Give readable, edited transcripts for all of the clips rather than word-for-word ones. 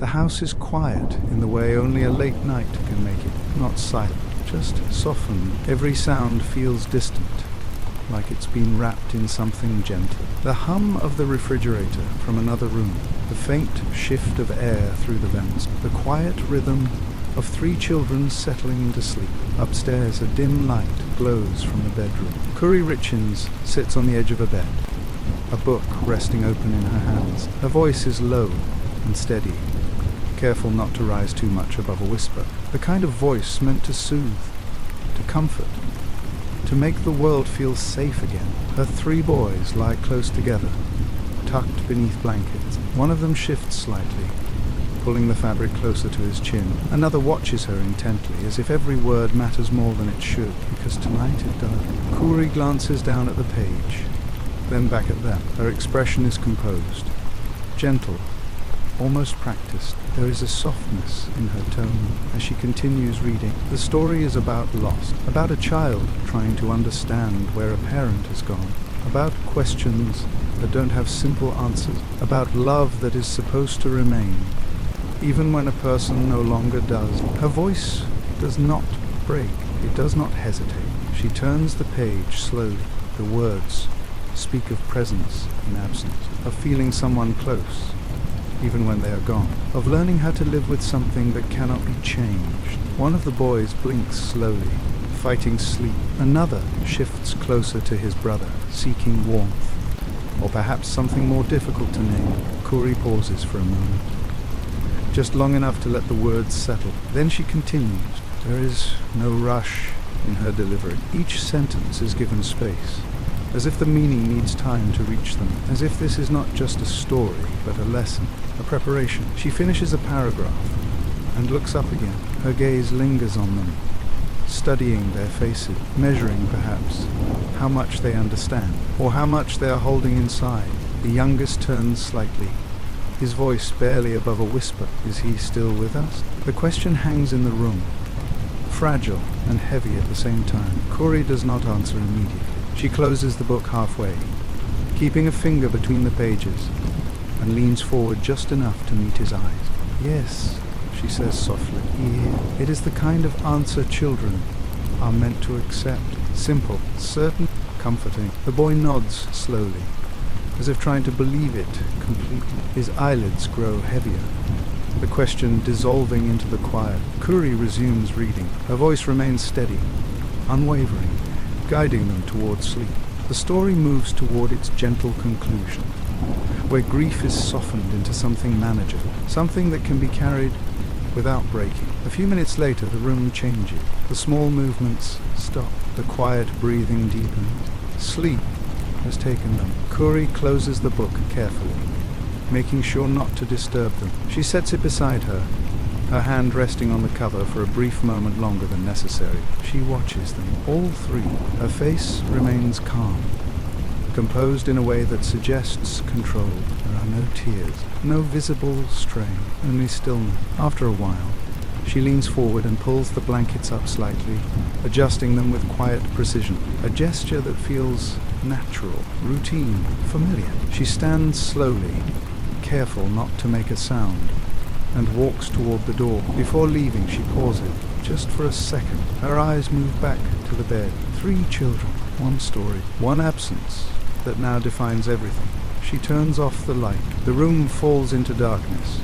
The house is quiet in the way only a late night can make it. Not silent, just softened. Every sound feels distant, like it's been wrapped in something gentle. The hum of the refrigerator from another room, the faint shift of air through the vents, the quiet rhythm of 3 children settling into sleep. Upstairs, a dim light glows from the bedroom. Kouri Richins sits on the edge of a bed, a book resting open in her hands. Her voice is low and steady, careful not to rise too much above a whisper. The kind of voice meant to soothe, to comfort, to make the world feel safe again. Her 3 boys lie close together, tucked beneath blankets. One of them shifts slightly, pulling the fabric closer to his chin. Another watches her intently, as if every word matters more than it should, because tonight it does. Kouri glances down at the page, then back at them. Her expression is composed, gentle, almost practiced. There is a softness in her tone as she continues reading. The story is about loss, about a child trying to understand where a parent has gone, about questions that don't have simple answers, about love that is supposed to remain, even when a person no longer does. Her voice does not break. It does not hesitate. She turns the page slowly. The words speak of presence and absence, of feeling someone close, even when they are gone, of learning how to live with something that cannot be changed. One of the boys blinks slowly, fighting sleep. Another shifts closer to his brother, seeking warmth, or perhaps something more difficult to name. Kouri pauses for a moment, just long enough to let the words settle. Then she continues. There is no rush in her delivery. Each sentence is given space, as if the meaning needs time to reach them, as if this is not just a story, but a lesson, a preparation. She finishes a paragraph and looks up again. Her gaze lingers on them, studying their faces, measuring, perhaps, how much they understand, or how much they are holding inside. The youngest turns slightly, his voice barely above a whisper. Is he still with us? The question hangs in the room, fragile and heavy at the same time. Kouri does not answer immediately. She closes the book halfway, keeping a finger between the pages, and leans forward just enough to meet his eyes. Yes, she says softly. It is the kind of answer children are meant to accept. Simple, certain, comforting. The boy nods slowly, as if trying to believe it completely. His eyelids grow heavier, the question dissolving into the quiet. Kouri resumes reading. Her voice remains steady, unwavering, guiding them toward sleep. The story moves toward its gentle conclusion, where grief is softened into something manageable, something that can be carried without breaking. A few minutes later, the room changes. The small movements stop. The quiet breathing deepens. Sleep has taken them. Kouri closes the book carefully, making sure not to disturb them. She sets it beside her, her hand resting on the cover for a brief moment longer than necessary. She watches them, all 3. Her face remains calm, composed in a way that suggests control. There are no tears, no visible strain, only stillness. After a while, she leans forward and pulls the blankets up slightly, adjusting them with quiet precision, a gesture that feels natural, routine, familiar. She stands slowly, careful not to make a sound, and walks toward the door. Before leaving, she pauses, just for a second. Her eyes move back to the bed. 3 children, 1 story, 1 absence that now defines everything. She turns off the light. The room falls into darkness,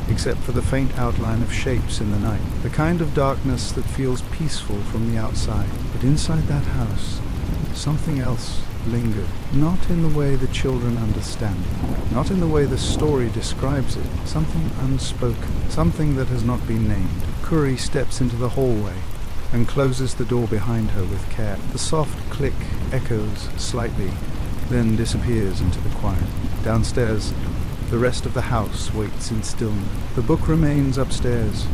except for the faint outline of shapes in the night, the kind of darkness that feels peaceful from the outside. But inside that house, something else lingered, not in the way the children understand it, not in the way the story describes it, something unspoken, something that has not been named. Kouri steps into the hallway and closes the door behind her with care. The soft click echoes slightly, then disappears into the quiet. Downstairs, the rest of the house waits in stillness. The book remains upstairs,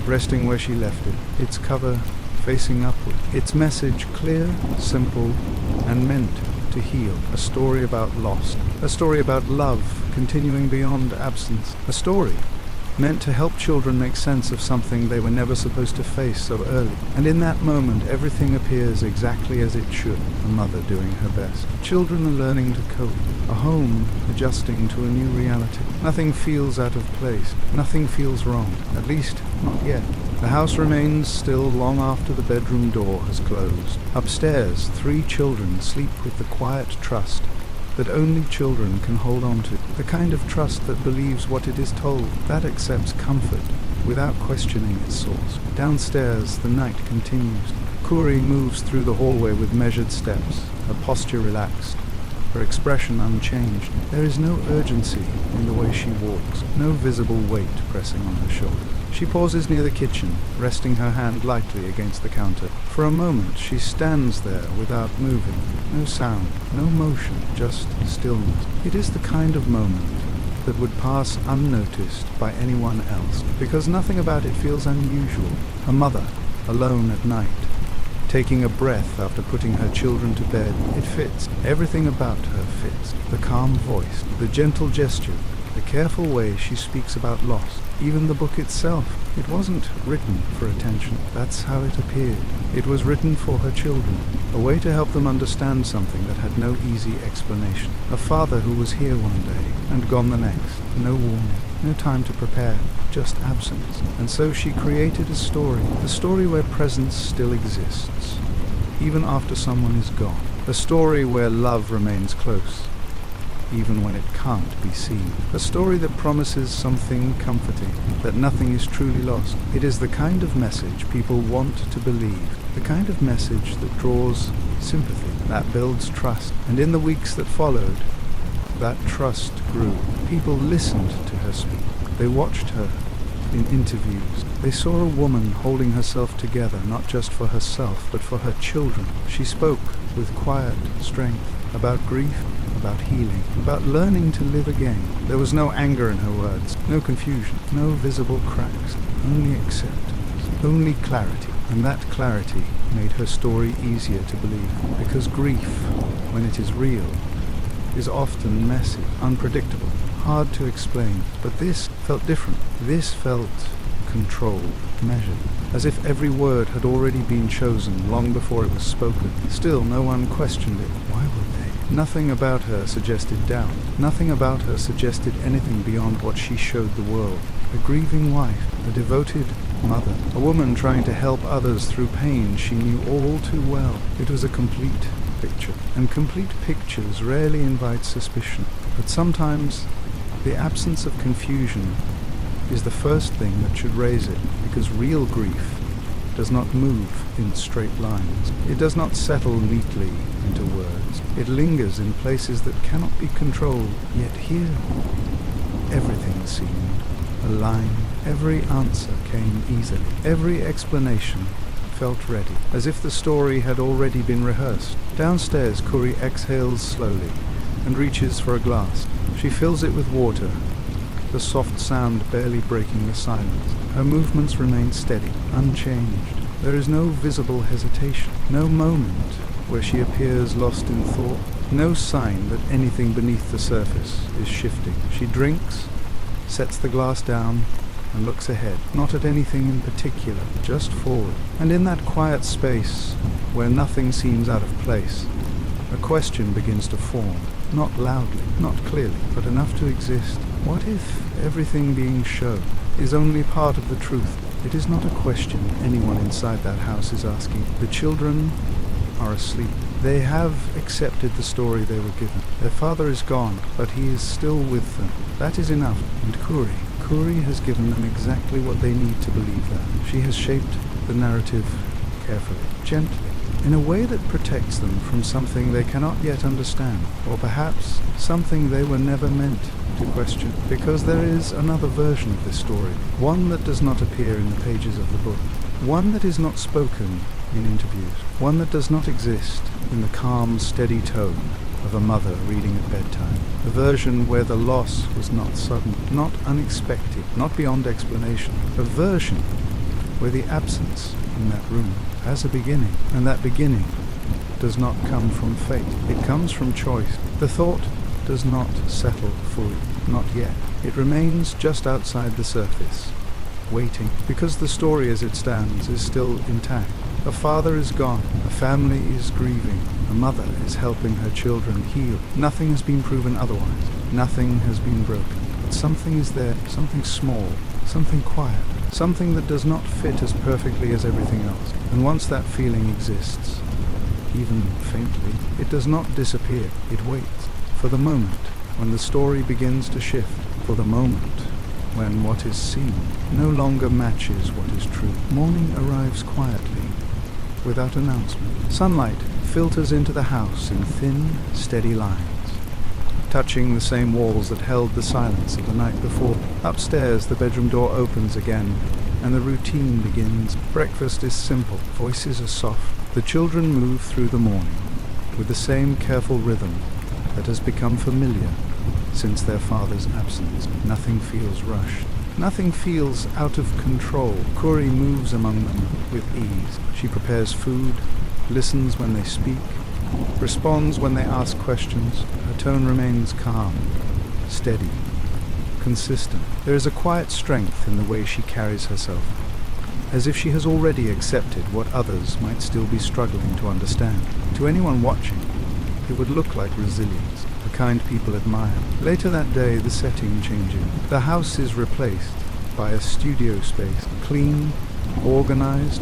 resting where she left it, its cover facing upward, its message clear, simple, and meant to heal. A story about loss, a story about love continuing beyond absence, a story meant to help children make sense of something they were never supposed to face so early. And in that moment, everything appears exactly as it should, a mother doing her best. Children are learning to cope, a home adjusting to a new reality. Nothing feels out of place, nothing feels wrong, at least not yet. The house remains still long after the bedroom door has closed. Upstairs, 3 children sleep with the quiet trust that only children can hold on to. The kind of trust that believes what it is told, that accepts comfort without questioning its source. Downstairs, the night continues. Kouri moves through the hallway with measured steps, her posture relaxed, her expression unchanged. There is no urgency in the way she walks, no visible weight pressing on her shoulders. She pauses near the kitchen, resting her hand lightly against the counter. For a moment, she stands there without moving. No sound, no motion, just stillness. It is the kind of moment that would pass unnoticed by anyone else, because nothing about it feels unusual. A mother, alone at night, taking a breath after putting her children to bed. It fits. Everything about her fits. The calm voice, the gentle gesture, the careful way she speaks about loss. Even the book itself, it wasn't written for attention. That's how it appeared. It was written for her children, a way to help them understand something that had no easy explanation. A father who was here one day and gone the next. No warning, no time to prepare, just absence. And so she created a story where presence still exists, even after someone is gone. A story where love remains close, even when it can't be seen. A story that promises something comforting, that nothing is truly lost. It is the kind of message people want to believe, the kind of message that draws sympathy, that builds trust. And in the weeks that followed, that trust grew. People listened to her speak. They watched her in interviews. They saw a woman holding herself together, not just for herself, but for her children. She spoke with quiet strength about grief, about healing, about learning to live again. There was no anger in her words, no confusion, no visible cracks, only acceptance, only clarity. And that clarity made her story easier to believe, because grief, when it is real, is often messy, unpredictable, hard to explain. But this felt different. This felt controlled, measured, as if every word had already been chosen long before it was spoken. Still, no one questioned it. Why would they? Nothing about her suggested doubt. Nothing about her suggested anything beyond what she showed the world. A grieving wife, a devoted mother, a woman trying to help others through pain she knew all too well. It was a complete picture, and complete pictures rarely invite suspicion. But sometimes the absence of confusion is the first thing that should raise it, because real grief does not move in straight lines. It does not settle neatly into words. It lingers in places that cannot be controlled. Yet here, everything seemed aligned. Every answer came easily. Every explanation felt ready, as if the story had already been rehearsed. Downstairs, Kouri exhales slowly and reaches for a glass. She fills it with water, the soft sound barely breaking the silence. Her movements remain steady, unchanged. There is no visible hesitation, no moment where she appears lost in thought, no sign that anything beneath the surface is shifting. She drinks, sets the glass down, and looks ahead, not at anything in particular, just forward. And in that quiet space, where nothing seems out of place, a question begins to form, not loudly, not clearly, but enough to exist. What if everything being shown is only part of the truth? It is not a question anyone inside that house is asking. The children are asleep. They have accepted the story they were given. Their father is gone, but he is still with them. That is enough. And Kouri has given them exactly what they need to believe that. She has shaped the narrative carefully, gently, in a way that protects them from something they cannot yet understand, or perhaps something they were never meant to question. Because there is another version of this story, one that does not appear in the pages of the book, one that is not spoken in interviews, one that does not exist in the calm, steady tone of a mother reading at bedtime. A version where the loss was not sudden, not unexpected, not beyond explanation. A version where the absence in that room has a beginning, and that beginning does not come from fate. It comes from choice. The thought does not settle fully, not yet. It remains just outside the surface, waiting, because the story as it stands is still intact. A father is gone, a family is grieving, a mother is helping her children heal. Nothing has been proven otherwise, nothing has been broken. But something is there, something small, something quiet, something that does not fit as perfectly as everything else. And once that feeling exists, even faintly, it does not disappear, it waits for the moment when the story begins to shift, for the moment when what is seen no longer matches what is true. Morning arrives quietly, without announcement. Sunlight filters into the house in thin, steady lines, touching the same walls that held the silence of the night before. Upstairs, the bedroom door opens again, and the routine begins. Breakfast is simple, voices are soft. The children move through the morning with the same careful rhythm that has become familiar since their father's absence. Nothing feels rushed. Nothing feels out of control. Kouri moves among them with ease. She prepares food, listens when they speak, responds when they ask questions. Her tone remains calm, steady, consistent. There is a quiet strength in the way she carries herself, as if she has already accepted what others might still be struggling to understand. To anyone watching, it would look like resilience, the kind people admire. Later that day, the setting changes. The house is replaced by a studio space, clean, organized,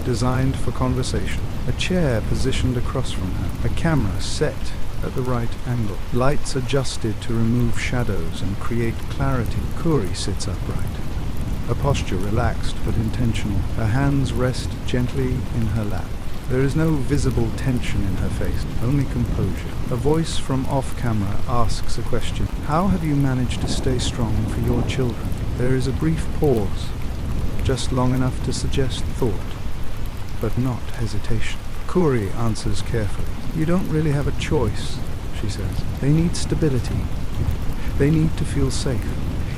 designed for conversation. A chair positioned across from her, a camera set at the right angle, lights adjusted to remove shadows and create clarity. Kouri sits upright, her posture relaxed but intentional. Her hands rest gently in her lap. There is no visible tension in her face, only composure. A voice from off-camera asks a question. How have you managed to stay strong for your children? There is a brief pause, just long enough to suggest thought, but not hesitation. Kouri answers carefully. You don't really have a choice, she says. They need stability. They need to feel safe,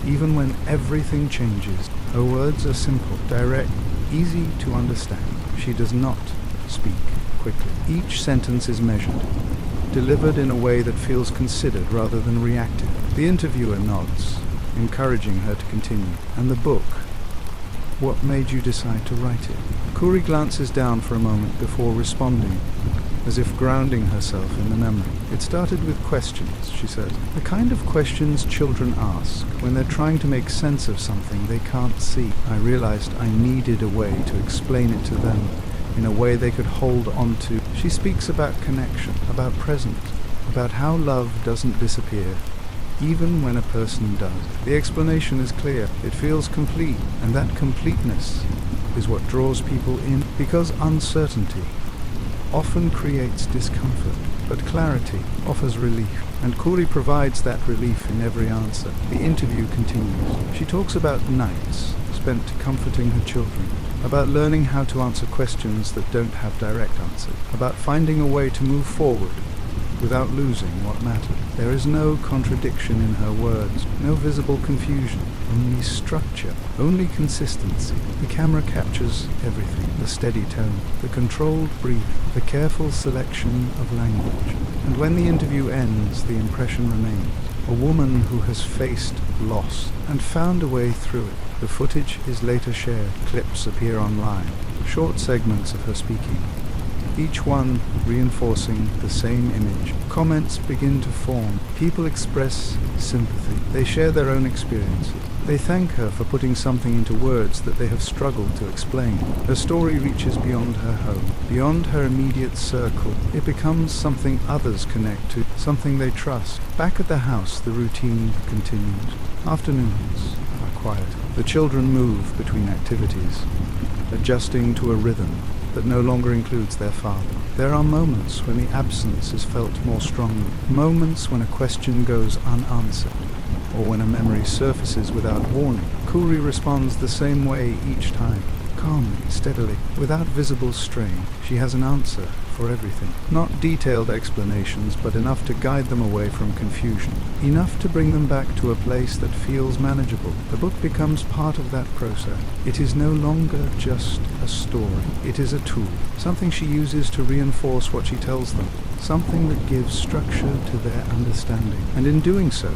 even when everything changes. Her words are simple, direct, easy to understand. She does not speak quickly. Each sentence is measured, delivered in a way that feels considered rather than reactive. The interviewer nods, encouraging her to continue. And the book? What made you decide to write it? Kouri glances down for a moment before responding, as if grounding herself in the memory. It started with questions, she says. The kind of questions children ask when they're trying to make sense of something they can't see. I realized I needed a way to explain it to them in a way they could hold on to. She speaks about connection, about presence, about how love doesn't disappear, even when a person does. The explanation is clear. It feels complete, and that completeness is what draws people in, because uncertainty often creates discomfort, but clarity offers relief, and Kouri provides that relief in every answer. The interview continues. She talks about nights spent comforting her children, about learning how to answer questions that don't have direct answers, about finding a way to move forward without losing what mattered. There is no contradiction in her words, no visible confusion, only structure, only consistency. The camera captures everything, the steady tone, the controlled breathing, the careful selection of language. And when the interview ends, the impression remains. A woman who has faced loss and found a way through it. The footage is later shared. Clips appear online, short segments of her speaking, each one reinforcing the same image. Comments begin to form. People express sympathy. They share their own experiences. They thank her for putting something into words that they have struggled to explain. Her story reaches beyond her home, beyond her immediate circle. It becomes something others connect to, something they trust. Back at the house, the routine continues. Afternoons are quiet. The children move between activities, adjusting to a rhythm that no longer includes their father. There are moments when the absence is felt more strongly, moments when a question goes unanswered, or when a memory surfaces without warning. Kouri responds the same way each time, calmly, steadily, without visible strain. She has an answer for everything. Not detailed explanations, but enough to guide them away from confusion. Enough to bring them back to a place that feels manageable. The book becomes part of that process. It is no longer just a story. It is a tool, something she uses to reinforce what she tells them, something that gives structure to their understanding. And in doing so,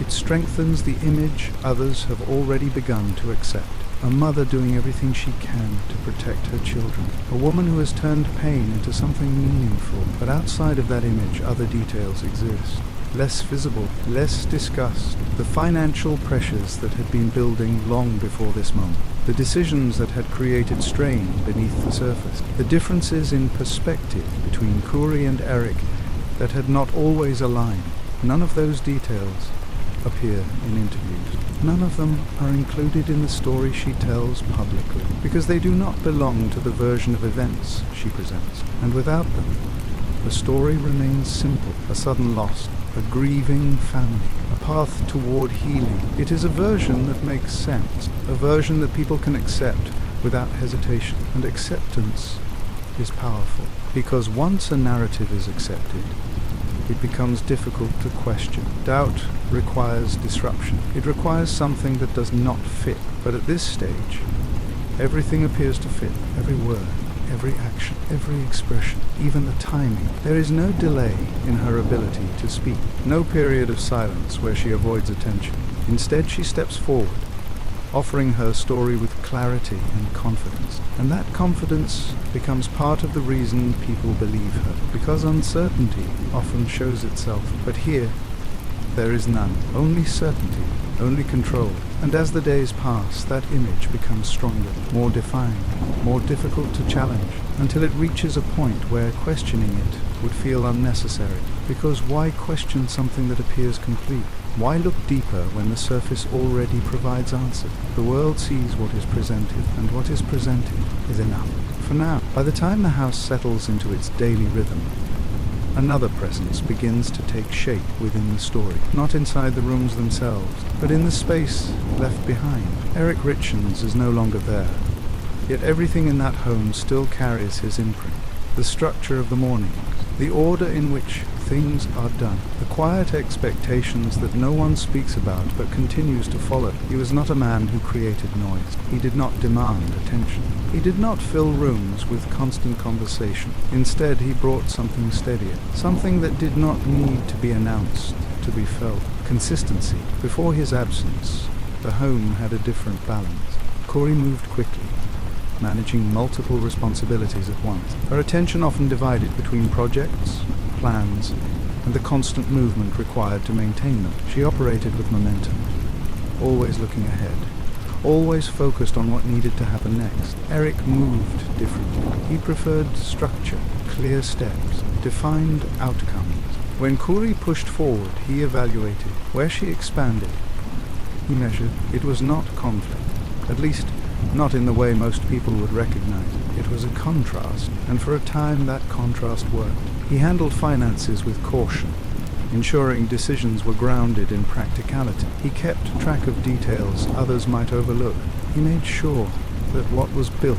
It strengthens the image others have already begun to accept. A mother doing everything she can to protect her children. A woman who has turned pain into something meaningful. But outside of that image, other details exist. Less visible, less discussed. The financial pressures that had been building long before this moment. The decisions that had created strain beneath the surface. The differences in perspective between Kouri and Eric that had not always aligned. None of those details appear in interviews. None of them are included in the story she tells publicly, because they do not belong to the version of events she presents. And without them, the story remains simple, a sudden loss, a grieving family, a path toward healing. It is a version that makes sense, a version that people can accept without hesitation. And acceptance is powerful, because once a narrative is accepted, it becomes difficult to question. Doubt requires disruption. It requires something that does not fit. But at this stage, everything appears to fit. Every word, every action, every expression, even the timing. There is no delay in her ability to speak. No period of silence where she avoids attention. Instead, she steps forward, offering her story with clarity and confidence. And that confidence becomes part of the reason people believe her, because uncertainty often shows itself. But here, there is none. Only certainty, only control. And as the days pass, that image becomes stronger, more defined, more difficult to challenge, until it reaches a point where questioning it would feel unnecessary. Because why question something that appears complete? Why look deeper when the surface already provides answers? The world sees what is presented, and what is presented is enough. For now, by the time the house settles into its daily rhythm, another presence begins to take shape within the story, not inside the rooms themselves, but in the space left behind. Kouri Richins is no longer there, yet everything in that home still carries his imprint. The structure of the mornings, the order in which things are done, the quiet expectations that no one speaks about but continues to follow. He was not a man who created noise. He did not demand attention. He did not fill rooms with constant conversation. Instead, he brought something steadier, something that did not need to be announced, to be felt. Consistency. Before his absence, the home had a different balance. Kouri moved quickly, managing multiple responsibilities at once. Her attention often divided between projects, plans, and the constant movement required to maintain them. She operated with momentum, always looking ahead, always focused on what needed to happen next. Eric moved differently. He preferred structure, clear steps, defined outcomes. When Kouri pushed forward, he evaluated. Where she expanded, he measured. It was not conflict, at least not in the way most people would recognize it. It was a contrast, and for a time that contrast worked. He handled finances with caution, ensuring decisions were grounded in practicality. He kept track of details others might overlook. He made sure that what was built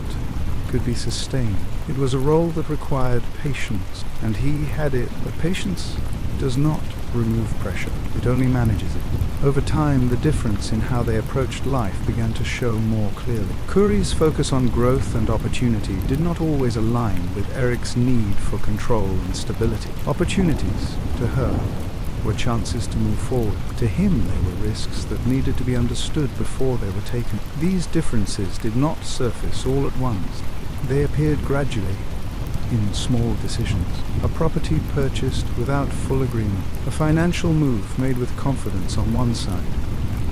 could be sustained. It was a role that required patience, and he had it. But patience does not remove pressure. It only manages it. Over time, the difference in how they approached life began to show more clearly. Kouri's focus on growth and opportunity did not always align with Eric's need for control and stability. Opportunities, to her, were chances to move forward. To him, they were risks that needed to be understood before they were taken. These differences did not surface all at once. They appeared gradually, in small decisions. A property purchased without full agreement. A financial move made with confidence on one side,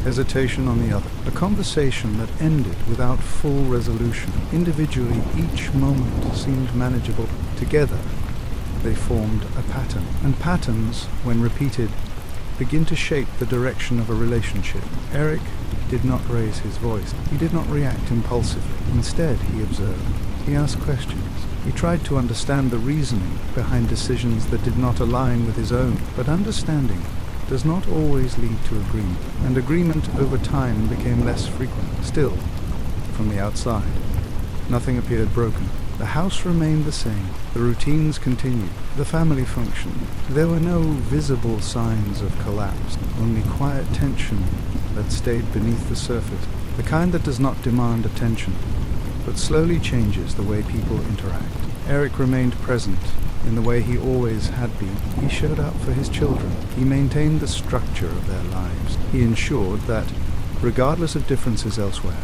hesitation on the other. A conversation that ended without full resolution. Individually, each moment seemed manageable. Together, they formed a pattern. And patterns, when repeated, begin to shape the direction of a relationship. Eric did not raise his voice. He did not react impulsively. Instead, he observed. He asked questions. He tried to understand the reasoning behind decisions that did not align with his own. But understanding does not always lead to agreement, and agreement over time became less frequent. Still, from the outside, nothing appeared broken. The house remained the same. The routines continued. The family functioned. There were no visible signs of collapse, only quiet tension that stayed beneath the surface, the kind that does not demand attention, but slowly changes the way people interact. Eric remained present in the way he always had been. He showed up for his children. He maintained the structure of their lives. He ensured that, regardless of differences elsewhere,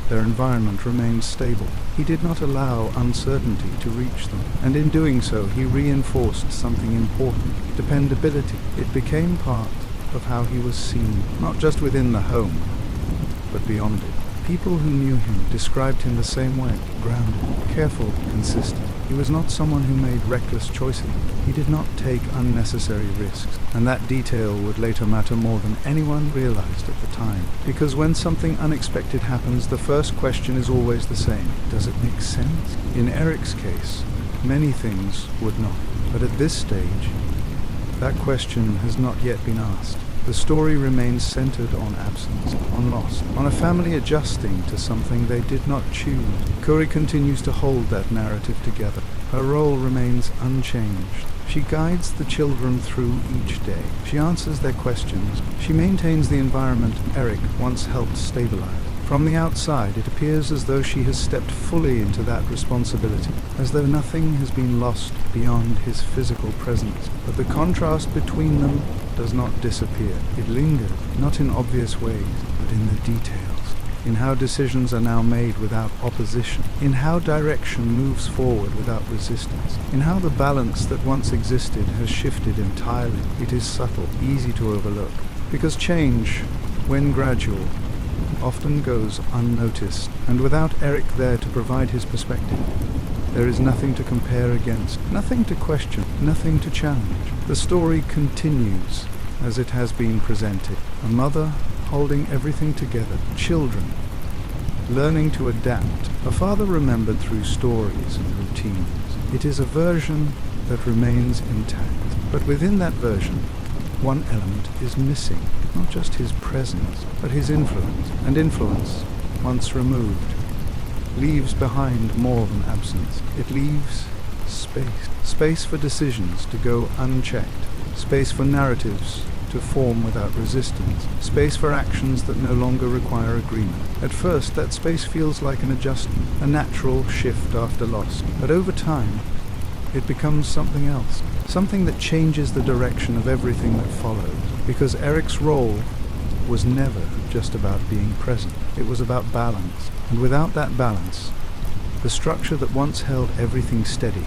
their environment remained stable. He did not allow uncertainty to reach them, and in doing so he reinforced something important: dependability. It became part of how he was seen, not just within the home, but beyond it. People who knew him described him the same way: grounded, careful, consistent. He was not someone who made reckless choices. He did not take unnecessary risks, and that detail would later matter more than anyone realized at the time. Because when something unexpected happens, the first question is always the same: does it make sense? In Eric's case, many things would not. But at this stage, that question has not yet been asked. The story remains centered on absence, on loss, on a family adjusting to something they did not choose. Kouri continues to hold that narrative together. Her role remains unchanged. She guides the children through each day. She answers their questions. She maintains the environment Eric once helped stabilize. From the outside, it appears as though she has stepped fully into that responsibility, as though nothing has been lost beyond his physical presence. But the contrast between them does not disappear. It lingers, not in obvious ways, but in the details, in how decisions are now made without opposition, in how direction moves forward without resistance, in how the balance that once existed has shifted entirely. It is subtle, easy to overlook, because change, when gradual, often goes unnoticed, and without Eric there to provide his perspective, there is nothing to compare against, nothing to question, nothing to challenge. The story continues as it has been presented. A mother holding everything together, children learning to adapt, a father remembered through stories and routines. It is a version that remains intact, but within that version, one element is missing, not just his presence, but his influence. And influence, once removed, leaves behind more than absence. It leaves space. Space for decisions to go unchecked. Space for narratives to form without resistance. Space for actions that no longer require agreement. At first, that space feels like an adjustment, a natural shift after loss. But over time, it becomes something else. Something that changes the direction of everything that follows. Because Eric's role was never just about being present. It was about balance. And without that balance, the structure that once held everything steady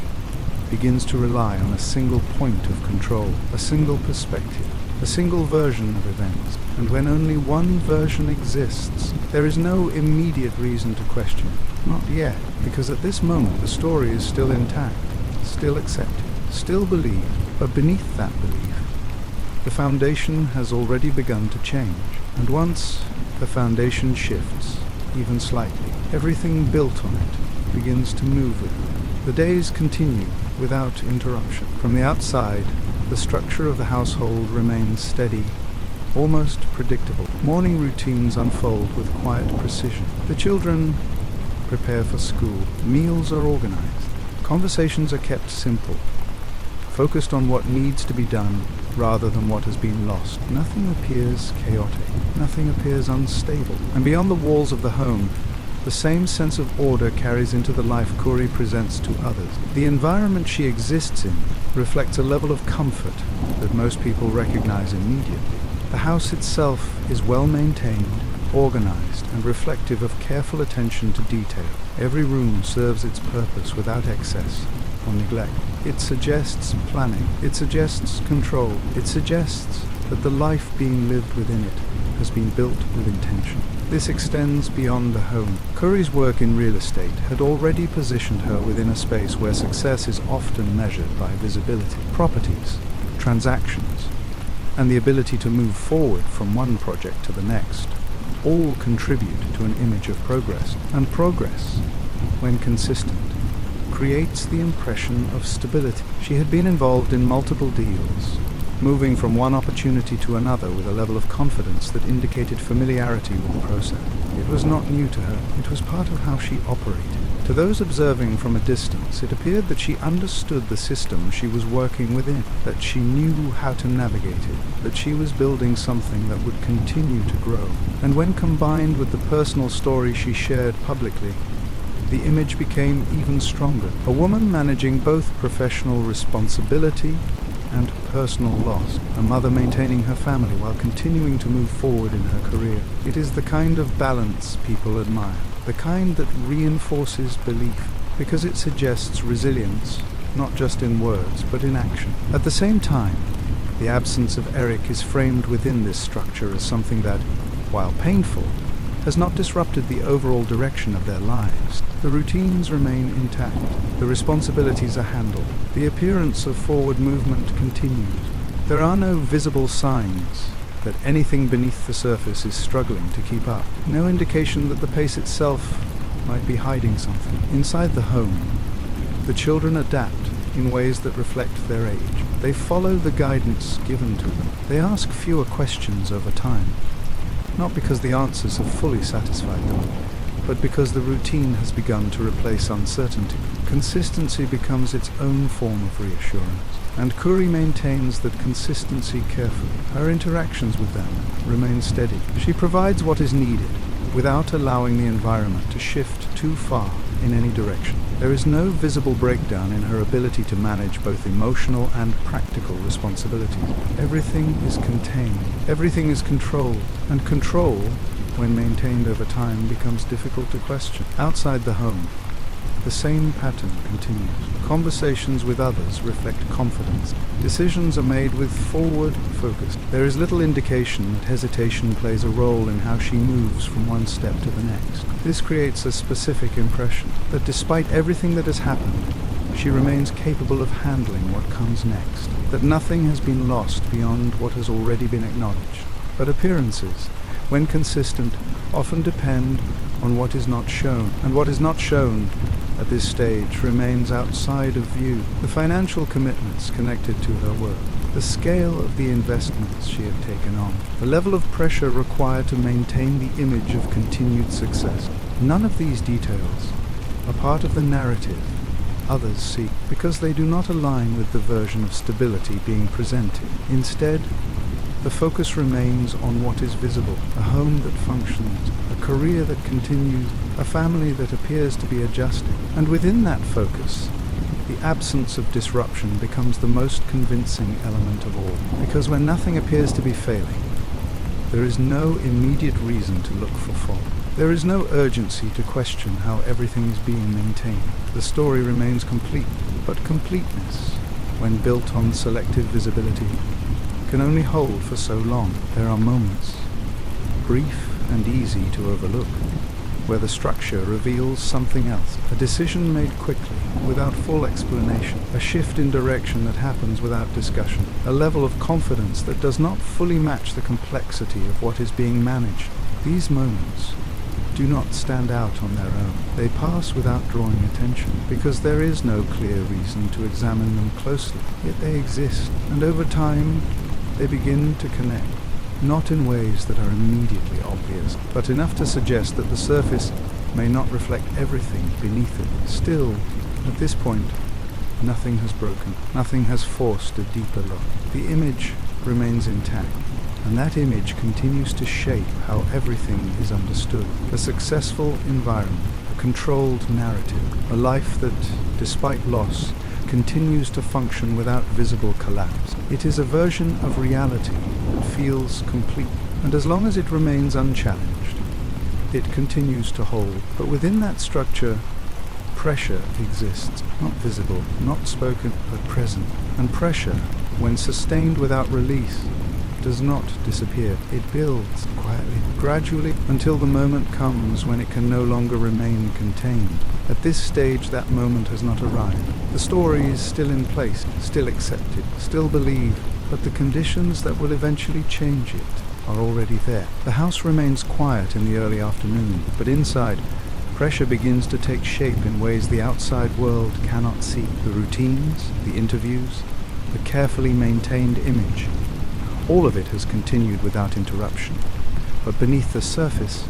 begins to rely on a single point of control, a single perspective, a single version of events. And when only one version exists, there is no immediate reason to question it. Not yet, because at this moment the story is still intact, still accepted, still believed. But beneath that belief, the foundation has already begun to change. And once the foundation shifts, even slightly, everything built on it begins to move with it. The days continue without interruption. From the outside, the structure of the household remains steady, almost predictable. Morning routines unfold with quiet precision. The children prepare for school. Meals are organized. Conversations are kept simple, focused on what needs to be done rather than what has been lost. Nothing appears chaotic. Nothing appears unstable. And beyond the walls of the home, the same sense of order carries into the life Kouri presents to others. The environment she exists in reflects a level of comfort that most people recognize immediately. The house itself is well maintained, organized, and reflective of careful attention to detail. Every room serves its purpose without excess or neglect. It suggests planning. It suggests control. It suggests that the life being lived within it has been built with intention. This extends beyond the home. Kouri's work in real estate had already positioned her within a space where success is often measured by visibility, properties, transactions, and the ability to move forward from one project to the next. All contribute to an image of progress, and progress, when consistent, creates the impression of stability. She had been involved in multiple deals, moving from one opportunity to another with a level of confidence that indicated familiarity with the process. It was not new to her. It was part of how she operated. To those observing from a distance, it appeared that she understood the system she was working within, that she knew how to navigate it, that she was building something that would continue to grow. And when combined with the personal story she shared publicly, the image became even stronger. A woman managing both professional responsibility and personal loss. A mother maintaining her family while continuing to move forward in her career. It is the kind of balance people admire. The kind that reinforces belief, because it suggests resilience, not just in words, but in action. At the same time, the absence of Eric is framed within this structure as something that, while painful, has not disrupted the overall direction of their lives. The routines remain intact. The responsibilities are handled. The appearance of forward movement continues. There are no visible signs that anything beneath the surface is struggling to keep up. No indication that the pace itself might be hiding something. Inside the home, the children adapt in ways that reflect their age. They follow the guidance given to them. They ask fewer questions over time. Not because the answers have fully satisfied them, but because the routine has begun to replace uncertainty. Consistency becomes its own form of reassurance, and Kouri maintains that consistency carefully. Her interactions with them remain steady. She provides what is needed, without allowing the environment to shift too far in any direction. There is no visible breakdown in her ability to manage both emotional and practical responsibilities. Everything is contained, everything is controlled, and control, when maintained over time, becomes difficult to question. Outside the home, the same pattern continues. Conversations with others reflect confidence. Decisions are made with forward focus. There is little indication that hesitation plays a role in how she moves from one step to the next. This creates a specific impression that despite everything that has happened, she remains capable of handling what comes next, that nothing has been lost beyond what has already been acknowledged. But appearances, when consistent, often depend on what is not shown, and what is not shown at this stage remains outside of view. The financial commitments connected to her work, the scale of the investments she had taken on, the level of pressure required to maintain the image of continued success. None of these details are part of the narrative others seek, because they do not align with the version of stability being presented. Instead, the focus remains on what is visible, a home that functions, a career that continues, a family that appears to be adjusting. And within that focus, the absence of disruption becomes the most convincing element of all. Because when nothing appears to be failing, there is no immediate reason to look for fault. There is no urgency to question how everything is being maintained. The story remains complete, but completeness, when built on selective visibility, can only hold for so long. There are moments, brief and easy to overlook, where the structure reveals something else, a decision made quickly, without full explanation, a shift in direction that happens without discussion, a level of confidence that does not fully match the complexity of what is being managed. These moments do not stand out on their own. They pass without drawing attention, because there is no clear reason to examine them closely. Yet they exist, and over time, they begin to connect, not in ways that are immediately obvious, but enough to suggest that the surface may not reflect everything beneath it. Still, at this point, nothing has broken, nothing has forced a deeper look. The image remains intact, and that image continues to shape how everything is understood. A successful environment, a controlled narrative, a life that, despite loss, continues to function without visible collapse. It is a version of reality that feels complete, and as long as it remains unchallenged, it continues to hold. But within that structure, pressure exists, not visible, not spoken, but present. And pressure, when sustained without release, does not disappear. It builds quietly, gradually, until the moment comes when it can no longer remain contained. At this stage, that moment has not arrived. The story is still in place, still accepted, still believed, but the conditions that will eventually change it are already there. The house remains quiet in the early afternoon, but inside, pressure begins to take shape in ways the outside world cannot see. The routines, the interviews, the carefully maintained image, all of it has continued without interruption, but beneath the surface,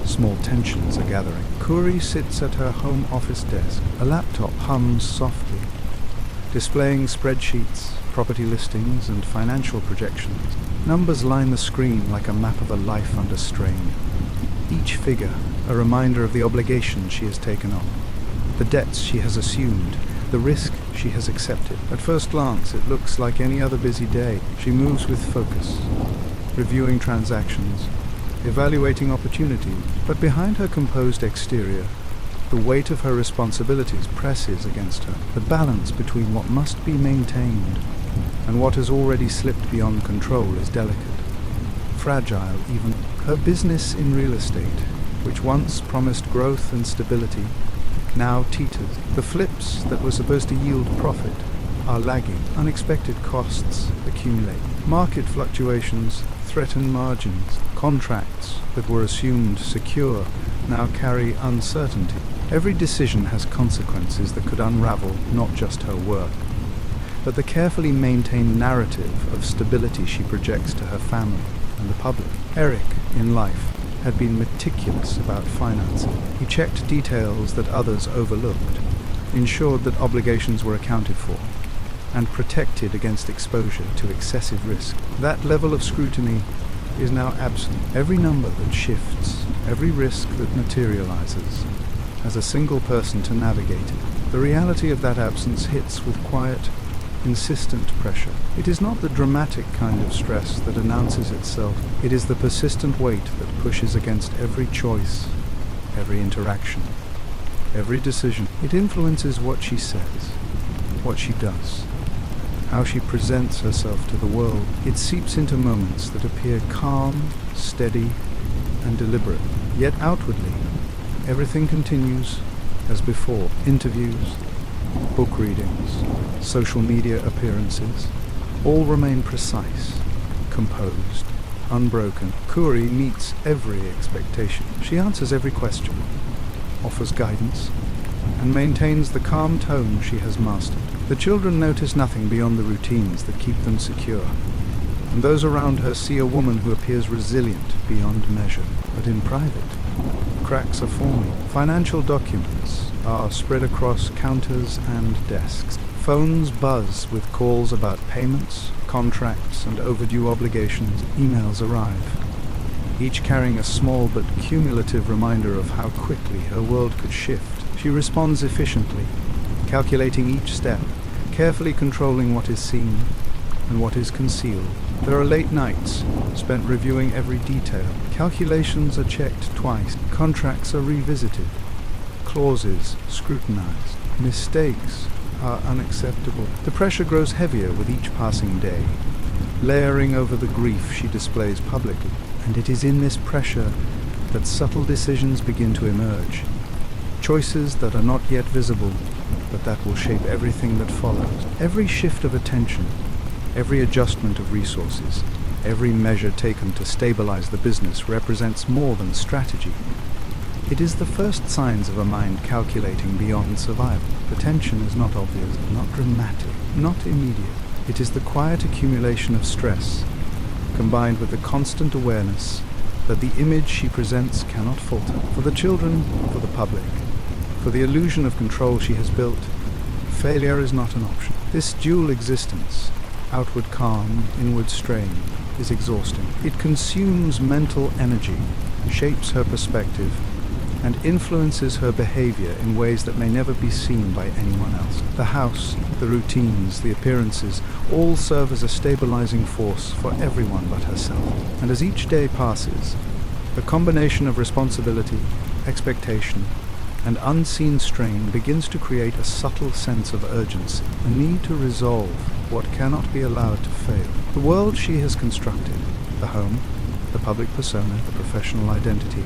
small tensions are gathering. Kouri sits at her home office desk. A laptop hums softly, displaying spreadsheets, property listings, and financial projections. Numbers line the screen like a map of a life under strain. each figure a reminder of the obligations she has taken on, the debts she has assumed, the risk she has accepted. At first glance, it looks like any other busy day. She moves with focus, reviewing transactions, evaluating opportunities, but behind her composed exterior, the weight of her responsibilities presses against her. The balance between what must be maintained and what has already slipped beyond control is delicate, fragile even. Her business in real estate, which once promised growth and stability, now teeters. The flips that were supposed to yield profit are lagging. Unexpected costs accumulate. Market fluctuations threaten margins. Contracts that were assumed secure now carry uncertainty. Every decision has consequences that could unravel not just her work, but the carefully maintained narrative of stability she projects to her family and the public. Eric, in life, had been meticulous about financing. He checked details that others overlooked, ensured that obligations were accounted for, and protected against exposure to excessive risk. That level of scrutiny is now absent. Every number that shifts, every risk that materializes, has a single person to navigate it. The reality of that absence hits with quiet, insistent pressure. It is not the dramatic kind of stress that announces itself. It is the persistent weight that pushes against every choice, every interaction, every decision. It influences what she says, what she does, how she presents herself to the world. It seeps into moments that appear calm, steady, and deliberate. Yet outwardly, everything continues as before. Interviews, book readings, social media appearances, all remain precise, composed, unbroken. Kouri meets every expectation. She answers every question, offers guidance, and maintains the calm tone she has mastered. The children notice nothing beyond the routines that keep them secure, and those around her see a woman who appears resilient beyond measure. But in private, cracks are forming. Financial documents are spread across counters and desks. Phones buzz with calls about payments, contracts, and overdue obligations. Emails arrive, each carrying a small but cumulative reminder of how quickly her world could shift. She responds efficiently, calculating each step, carefully controlling what is seen and what is concealed. There are late nights spent reviewing every detail. Calculations are checked twice. Contracts are revisited. Clauses scrutinized. Mistakes are unacceptable. The pressure grows heavier with each passing day, layering over the grief she displays publicly. And it is in this pressure that subtle decisions begin to emerge. Choices that are not yet visible, but that will shape everything that follows. Every shift of attention, every adjustment of resources, every measure taken to stabilize the business represents more than strategy. It is the first signs of a mind calculating beyond survival. The tension is not obvious, not dramatic, not immediate. It is the quiet accumulation of stress, combined with the constant awareness that the image she presents cannot falter. For the children, for the public, for the illusion of control she has built, failure is not an option. This dual existence, outward calm, inward strain, is exhausting. It consumes mental energy, shapes her perspective, and influences her behavior in ways that may never be seen by anyone else. The house, the routines, the appearances, all serve as a stabilizing force for everyone but herself. And as each day passes, the combination of responsibility, expectation, and unseen strain begins to create a subtle sense of urgency, a need to resolve what cannot be allowed to fail. The world she has constructed, the home, the public persona, the professional identity,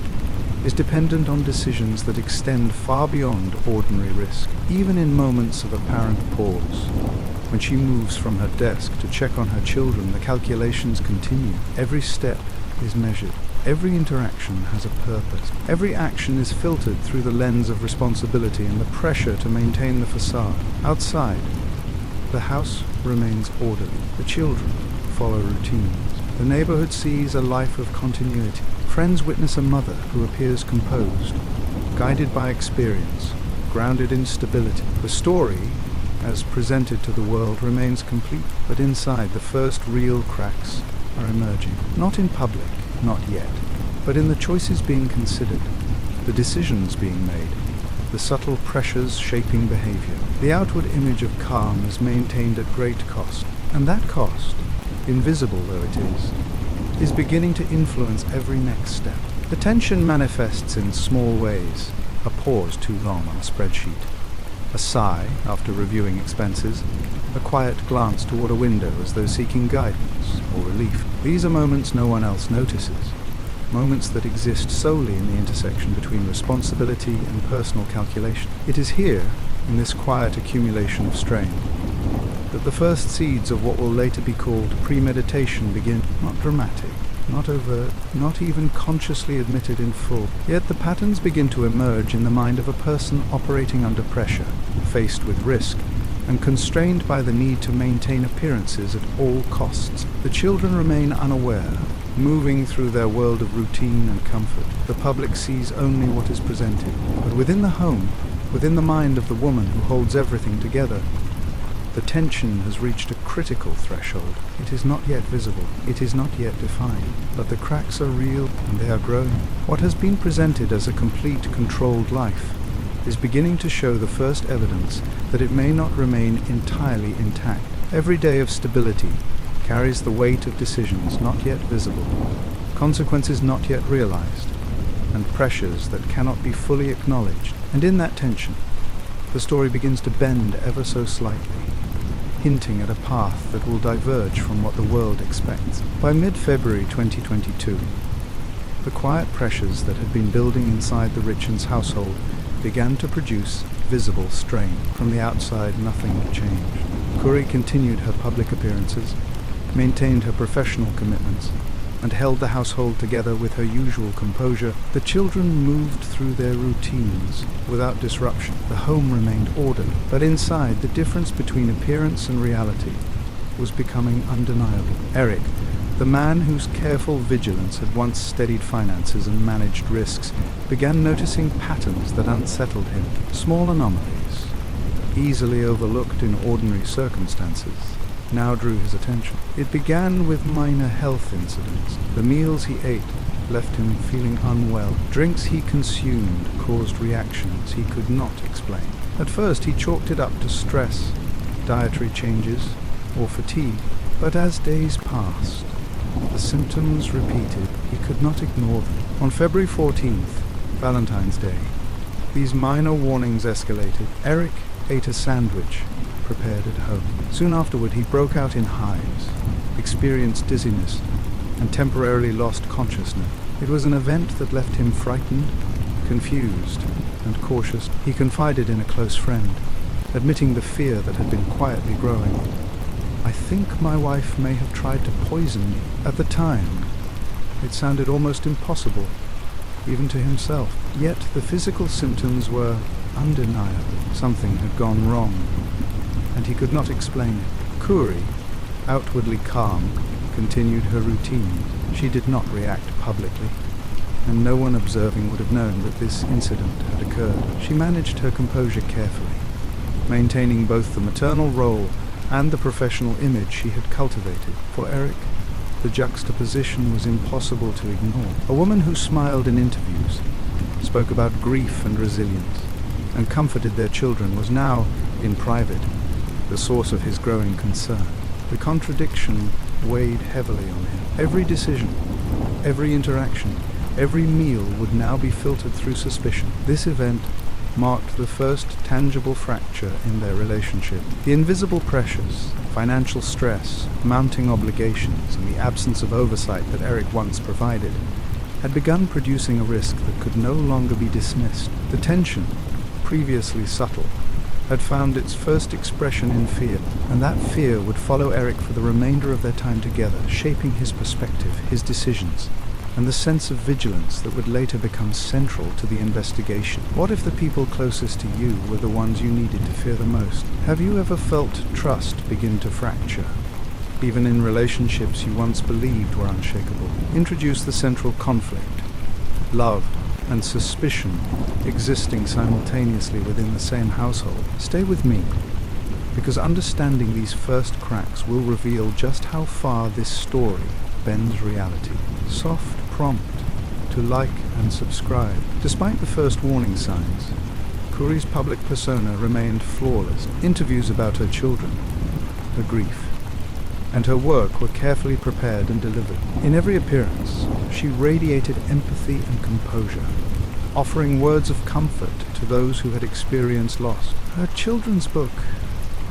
is dependent on decisions that extend far beyond ordinary risk. Even in moments of apparent pause, when she moves from her desk to check on her children, the calculations continue. Every step is measured. Every interaction has a purpose. Every action is filtered through the lens of responsibility and the pressure to maintain the facade. Outside, the house remains orderly. The children follow routines. The neighborhood sees a life of continuity. Friends witness a mother who appears composed, guided by experience, grounded in stability. The story, as presented to the world, remains complete, but inside the first real cracks are emerging. Not in public, not yet, but in the choices being considered, the decisions being made, the subtle pressures shaping behavior. The outward image of calm is maintained at great cost, and that cost, invisible though it is beginning to influence every next step. The tension manifests in small ways: a pause too long on a spreadsheet, a sigh after reviewing expenses, a quiet glance toward a window as though seeking guidance or relief. These are moments no one else notices, moments that exist solely in the intersection between responsibility and personal calculation. It is here, in this quiet accumulation of strain, that the first seeds of what will later be called premeditation begin. Not dramatic, not overt, not even consciously admitted in full. Yet the patterns begin to emerge in the mind of a person operating under pressure, faced with risk, and constrained by the need to maintain appearances at all costs. The children remain unaware, moving through their world of routine and comfort. The public sees only what is presented. But within the home, within the mind of the woman who holds everything together, the tension has reached a critical threshold. It is not yet visible, it is not yet defined, but the cracks are real and they are growing. What has been presented as a complete, controlled life is beginning to show the first evidence that it may not remain entirely intact. Every day of stability carries the weight of decisions not yet visible, consequences not yet realized, and pressures that cannot be fully acknowledged. And in that tension, the story begins to bend ever so slightly, hinting at a path that will diverge from what the world expects. By mid-February 2022, the quiet pressures that had been building inside the Richins household began to produce visible strain. From the outside, nothing had changed. Kouri continued her public appearances, maintained her professional commitments, and held the household together with her usual composure. The children moved through their routines without disruption. The home remained orderly, but inside, the difference between appearance and reality was becoming undeniable. Eric, the man whose careful vigilance had once steadied finances and managed risks, began noticing patterns that unsettled him. Small anomalies, easily overlooked in ordinary circumstances, now drew his attention. It began with minor health incidents. The meals he ate left him feeling unwell. Drinks he consumed caused reactions he could not explain. At first he chalked it up to stress, dietary changes, or fatigue. But as days passed, the symptoms repeated. He could not ignore them. On February 14th, Valentine's Day, these minor warnings escalated. Eric ate a sandwich prepared at home. Soon afterward, he broke out in hives, experienced dizziness, and temporarily lost consciousness. It was an event that left him frightened, confused, and cautious. He confided in a close friend, admitting the fear that had been quietly growing. "I think my wife may have tried to poison me." At the time, it sounded almost impossible, even to himself. Yet the physical symptoms were undeniable. Something had gone wrong, and he could not explain it. Kouri, outwardly calm, continued her routine. She did not react publicly, and no one observing would have known that this incident had occurred. She managed her composure carefully, maintaining both the maternal role and the professional image she had cultivated. For Eric, the juxtaposition was impossible to ignore. A woman who smiled in interviews, spoke about grief and resilience, and comforted their children was now, in private, the source of his growing concern. The contradiction weighed heavily on him. Every decision, every interaction, every meal would now be filtered through suspicion. This event marked the first tangible fracture in their relationship. The invisible pressures, financial stress, mounting obligations, and the absence of oversight that Eric once provided had begun producing a risk that could no longer be dismissed. The tension, previously subtle, had found its first expression in fear, and that fear would follow Eric for the remainder of their time together, shaping his perspective, his decisions, and the sense of vigilance that would later become central to the investigation. What if the people closest to you were the ones you needed to fear the most? Have you ever felt trust begin to fracture, even in relationships you once believed were unshakable? Introduce the central conflict, love and suspicion existing simultaneously within the same household. Stay with me, because understanding these first cracks will reveal just how far this story bends reality. Soft prompt to like and subscribe. Despite the first warning signs, Kouri's public persona remained flawless. Interviews about her children, her grief, and her work were carefully prepared and delivered. In every appearance, she radiated empathy and composure, offering words of comfort to those who had experienced loss. Her children's book,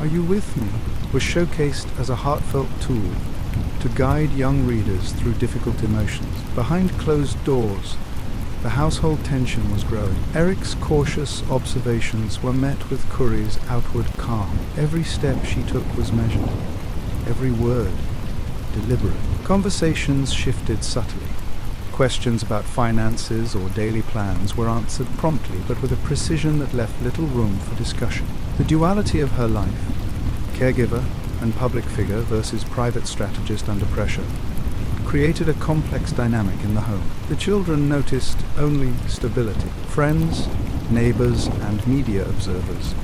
Are You With Me?, was showcased as a heartfelt tool to guide young readers through difficult emotions. Behind closed doors, the household tension was growing. Eric's cautious observations were met with Kouri's outward calm. Every step she took was measured, every word deliberate. Conversations shifted subtly. Questions about finances or daily plans were answered promptly, but with a precision that left little room for discussion. The duality of her life, caregiver and public figure versus private strategist under pressure, created a complex dynamic in the home. The children noticed only stability. Friends, neighbors, and media observers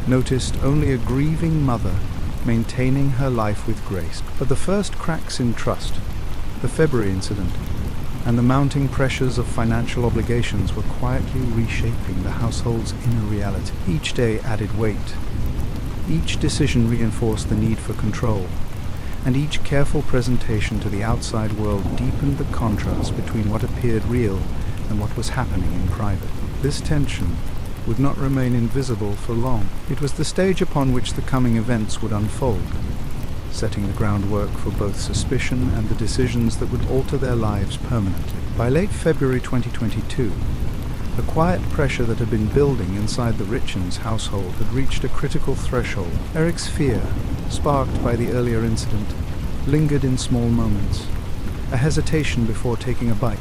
noticed only a grieving mother maintaining her life with grace. But the first cracks in trust, the February incident, and the mounting pressures of financial obligations were quietly reshaping the household's inner reality. Each day added weight. Each decision reinforced the need for control, and each careful presentation to the outside world deepened the contrast between what appeared real and what was happening in private. This tension would not remain invisible for long. It was the stage upon which the coming events would unfold, setting the groundwork for both suspicion and the decisions that would alter their lives permanently. By late February 2022, the quiet pressure that had been building inside the Richins household had reached a critical threshold. Eric's fear, sparked by the earlier incident, lingered in small moments. A hesitation before taking a bite,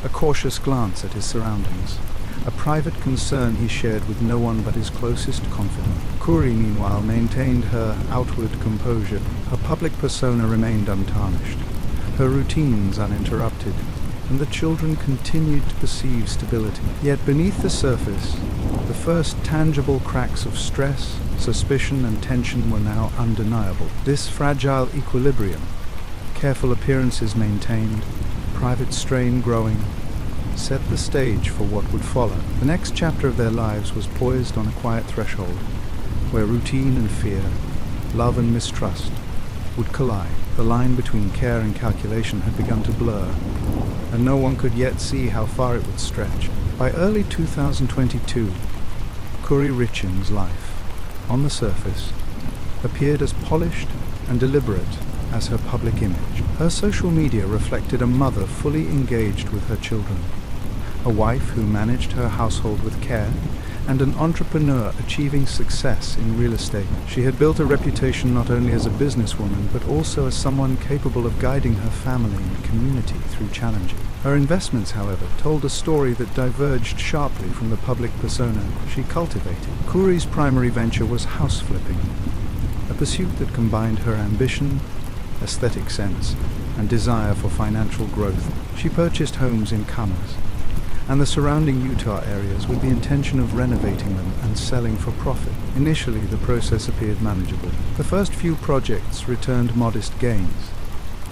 a cautious glance at his surroundings, a private concern he shared with no one but his closest confidant. Kouri, meanwhile, maintained her outward composure. Her public persona remained untarnished, her routines uninterrupted, and the children continued to perceive stability. Yet beneath the surface, the first tangible cracks of stress, suspicion, and tension were now undeniable. This fragile equilibrium, careful appearances maintained, private strain growing, set the stage for what would follow. The next chapter of their lives was poised on a quiet threshold, where routine and fear, love and mistrust would collide. The line between care and calculation had begun to blur, and no one could yet see how far it would stretch. By early 2022, Kouri Richins' life, on the surface, appeared as polished and deliberate as her public image. Her social media reflected a mother fully engaged with her children, a wife who managed her household with care, and an entrepreneur achieving success in real estate. She had built a reputation not only as a businesswoman, but also as someone capable of guiding her family and community through challenges. Her investments, however, told a story that diverged sharply from the public persona she cultivated. Kouri's primary venture was house flipping, a pursuit that combined her ambition, aesthetic sense, and desire for financial growth. She purchased homes in Commerce and the surrounding Utah areas with the intention of renovating them and selling for profit. Initially, the process appeared manageable. The first few projects returned modest gains,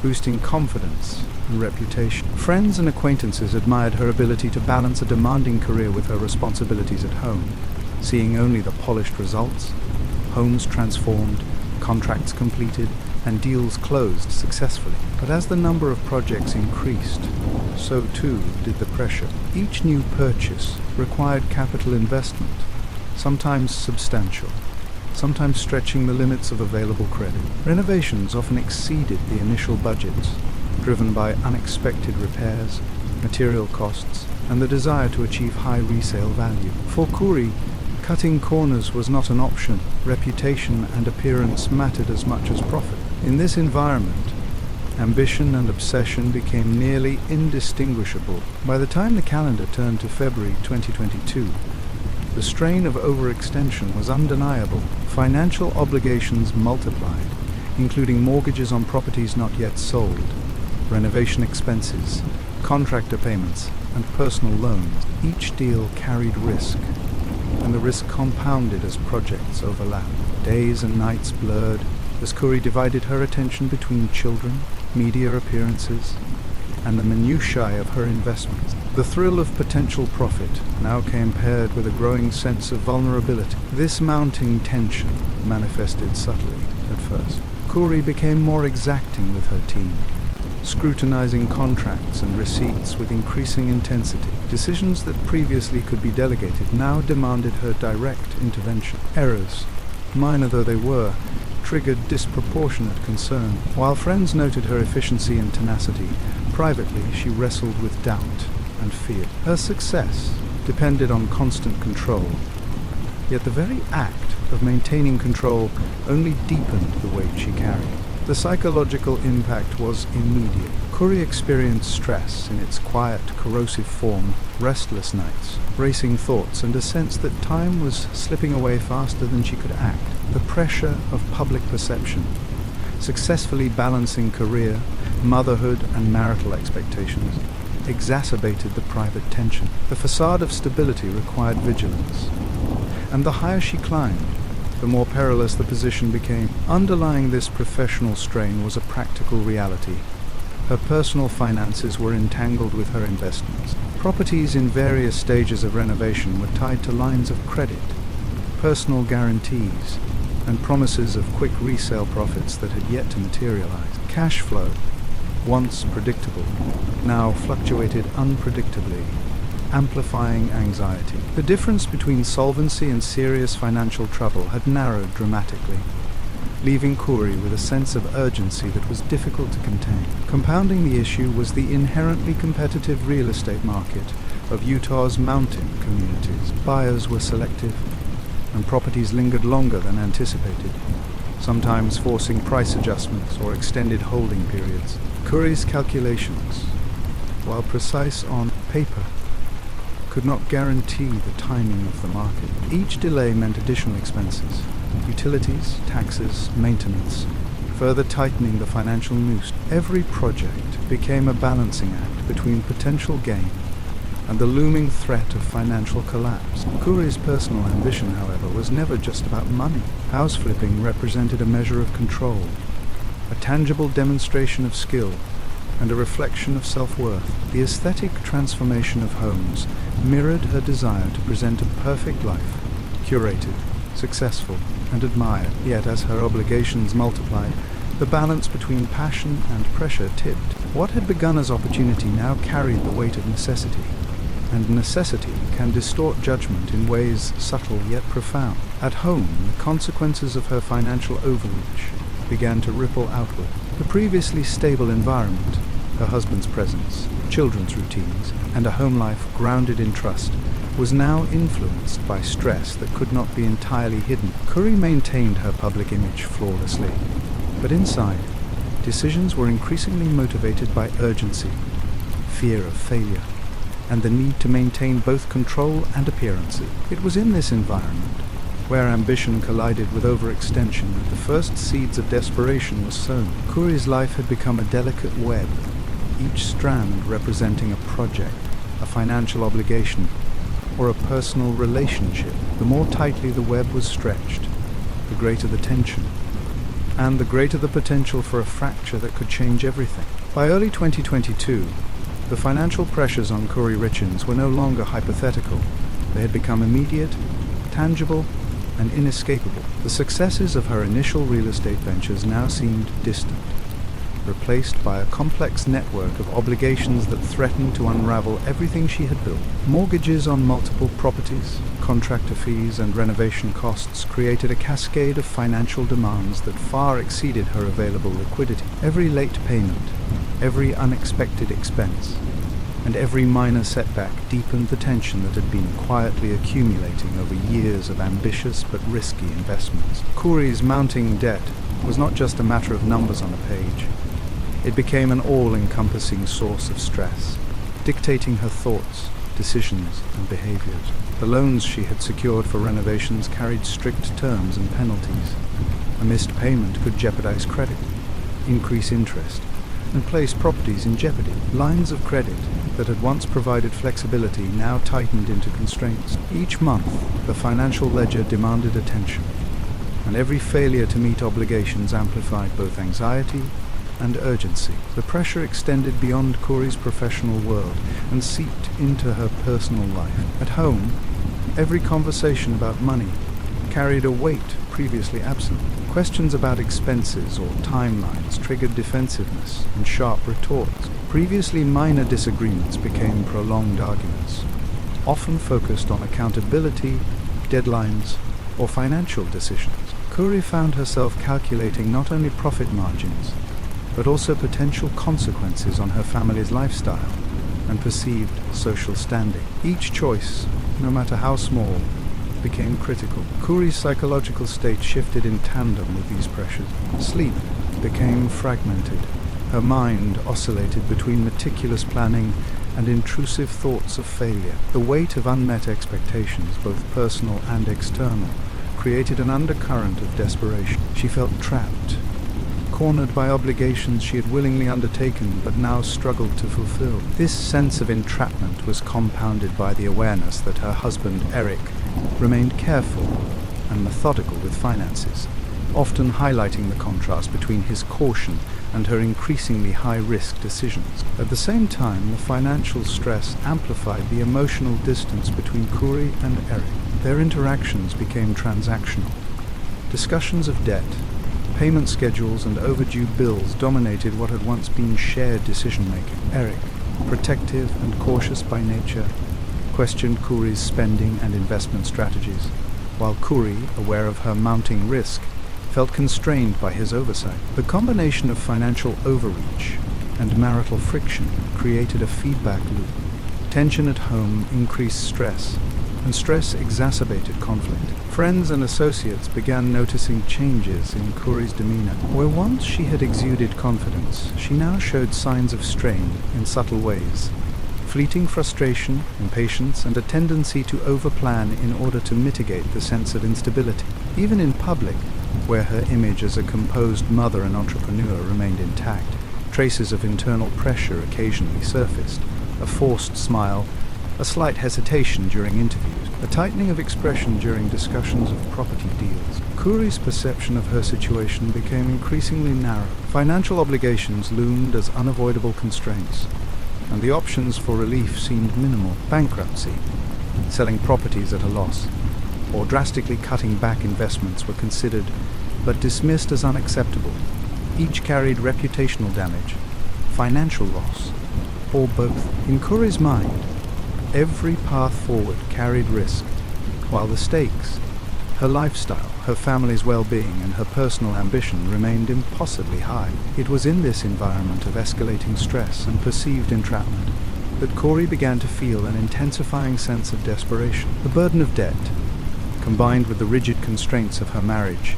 boosting confidence and reputation. Friends and acquaintances admired her ability to balance a demanding career with her responsibilities at home, seeing only the polished results: homes transformed, contracts completed, and deals closed successfully. But as the number of projects increased, so too did the pressure. Each new purchase required capital investment, sometimes substantial, sometimes stretching the limits of available credit. Renovations often exceeded the initial budgets, driven by unexpected repairs, material costs, and the desire to achieve high resale value. For Kouri, cutting corners was not an option. Reputation and appearance mattered as much as profit. In this environment, ambition and obsession became nearly indistinguishable. By the time the calendar turned to February 2022, the strain of overextension was undeniable. Financial obligations multiplied, including mortgages on properties not yet sold, renovation expenses, contractor payments, and personal loans. Each deal carried risk, and the risk compounded as projects overlapped. Days and nights blurred as Kouri divided her attention between children, media appearances, and the minutiae of her investments. The thrill of potential profit now came paired with a growing sense of vulnerability. This mounting tension manifested subtly at first. Kouri became more exacting with her team, scrutinizing contracts and receipts with increasing intensity. Decisions that previously could be delegated now demanded her direct intervention. Errors, minor though they were, triggered disproportionate concern. While friends noted her efficiency and tenacity, privately she wrestled with doubt and fear. Her success depended on constant control, yet the very act of maintaining control only deepened the weight she carried. The psychological impact was immediate. Kouri experienced stress in its quiet, corrosive form, restless nights, racing thoughts, and a sense that time was slipping away faster than she could act. The pressure of public perception, successfully balancing career, motherhood, and marital expectations, exacerbated the private tension. The facade of stability required vigilance, and the higher she climbed, the more perilous the position became. Underlying this professional strain was a practical reality. Her personal finances were entangled with her investments. Properties in various stages of renovation were tied to lines of credit, personal guarantees, and promises of quick resale profits that had yet to materialize. Cash flow, once predictable, now fluctuated unpredictably, amplifying anxiety. The difference between solvency and serious financial trouble had narrowed dramatically, leaving Kouri with a sense of urgency that was difficult to contain. Compounding the issue was the inherently competitive real estate market of Utah's mountain communities. Buyers were selective, and properties lingered longer than anticipated, sometimes forcing price adjustments or extended holding periods. Kouri's calculations, while precise on paper, could not guarantee the timing of the market. Each delay meant additional expenses, utilities, taxes, maintenance, further tightening the financial noose. Every project became a balancing act between potential gain and the looming threat of financial collapse. Kouri's personal ambition, however, was never just about money. House flipping represented a measure of control, a tangible demonstration of skill, and a reflection of self-worth. The aesthetic transformation of homes mirrored her desire to present a perfect life, curated, successful, and admired. Yet as her obligations multiplied, the balance between passion and pressure tipped. What had begun as opportunity now carried the weight of necessity, and necessity can distort judgment in ways subtle yet profound. At home, the consequences of her financial overreach began to ripple outward. The previously stable environment, her husband's presence, children's routines, and a home life grounded in trust, was now influenced by stress that could not be entirely hidden. Kouri maintained her public image flawlessly, but inside, decisions were increasingly motivated by urgency, fear of failure, and the need to maintain both control and appearances. It was in this environment, where ambition collided with overextension, that the first seeds of desperation were sown. Kouri's life had become a delicate web, each strand representing a project, a financial obligation, or a personal relationship. The more tightly the web was stretched, the greater the tension, and the greater the potential for a fracture that could change everything. By early 2022, the financial pressures on Kouri Richins were no longer hypothetical. They had become immediate, tangible, and inescapable. The successes of her initial real estate ventures now seemed distant, replaced by a complex network of obligations that threatened to unravel everything she had built. Mortgages on multiple properties, contractor fees, and renovation costs created a cascade of financial demands that far exceeded her available liquidity. Every late payment, every unexpected expense, and every minor setback deepened the tension that had been quietly accumulating over years of ambitious but risky investments. Kouri's mounting debt was not just a matter of numbers on a page. It became an all-encompassing source of stress, dictating her thoughts, decisions, and behaviors. The loans she had secured for renovations carried strict terms and penalties. A missed payment could jeopardize credit, increase interest, and place properties in jeopardy. Lines of credit that had once provided flexibility now tightened into constraints. Each month, the financial ledger demanded attention, and every failure to meet obligations amplified both anxiety and urgency. The pressure extended beyond Kouri's professional world and seeped into her personal life. At home, every conversation about money carried a weight previously absent. Questions about expenses or timelines triggered defensiveness and sharp retorts. Previously minor disagreements became prolonged arguments, often focused on accountability, deadlines, or financial decisions. Kouri found herself calculating not only profit margins, but also potential consequences on her family's lifestyle and perceived social standing. Each choice, no matter how small, became critical. Kouri's psychological state shifted in tandem with these pressures. Sleep became fragmented. Her mind oscillated between meticulous planning and intrusive thoughts of failure. The weight of unmet expectations, both personal and external, created an undercurrent of desperation. She felt trapped, cornered by obligations she had willingly undertaken but now struggled to fulfill. This sense of entrapment was compounded by the awareness that her husband, Eric, remained careful and methodical with finances, often highlighting the contrast between his caution and her increasingly high-risk decisions. At the same time, the financial stress amplified the emotional distance between Kouri and Eric. Their interactions became transactional. Discussions of debt, payment schedules, and overdue bills dominated what had once been shared decision-making. Eric, protective and cautious by nature, questioned Kouri's spending and investment strategies, while Kouri, aware of her mounting risk, felt constrained by his oversight. The combination of financial overreach and marital friction created a feedback loop. Tension at home increased stress, and stress exacerbated conflict. Friends and associates began noticing changes in Kouri's demeanor. Where once she had exuded confidence, she now showed signs of strain in subtle ways. Fleeting frustration, impatience, and a tendency to overplan in order to mitigate the sense of instability. Even in public, where her image as a composed mother and entrepreneur remained intact, traces of internal pressure occasionally surfaced. A forced smile, a slight hesitation during interviews, a tightening of expression during discussions of property deals. Kouri's perception of her situation became increasingly narrow. Financial obligations loomed as unavoidable constraints, and the options for relief seemed minimal. Bankruptcy, selling properties at a loss, or drastically cutting back investments were considered, but dismissed as unacceptable. Each carried reputational damage, financial loss, or both. In Kouri's mind, every path forward carried risk, while the stakes, her lifestyle, her family's well-being, and her personal ambition remained impossibly high. It was in this environment of escalating stress and perceived entrapment that Kouri began to feel an intensifying sense of desperation. The burden of debt, combined with the rigid constraints of her marriage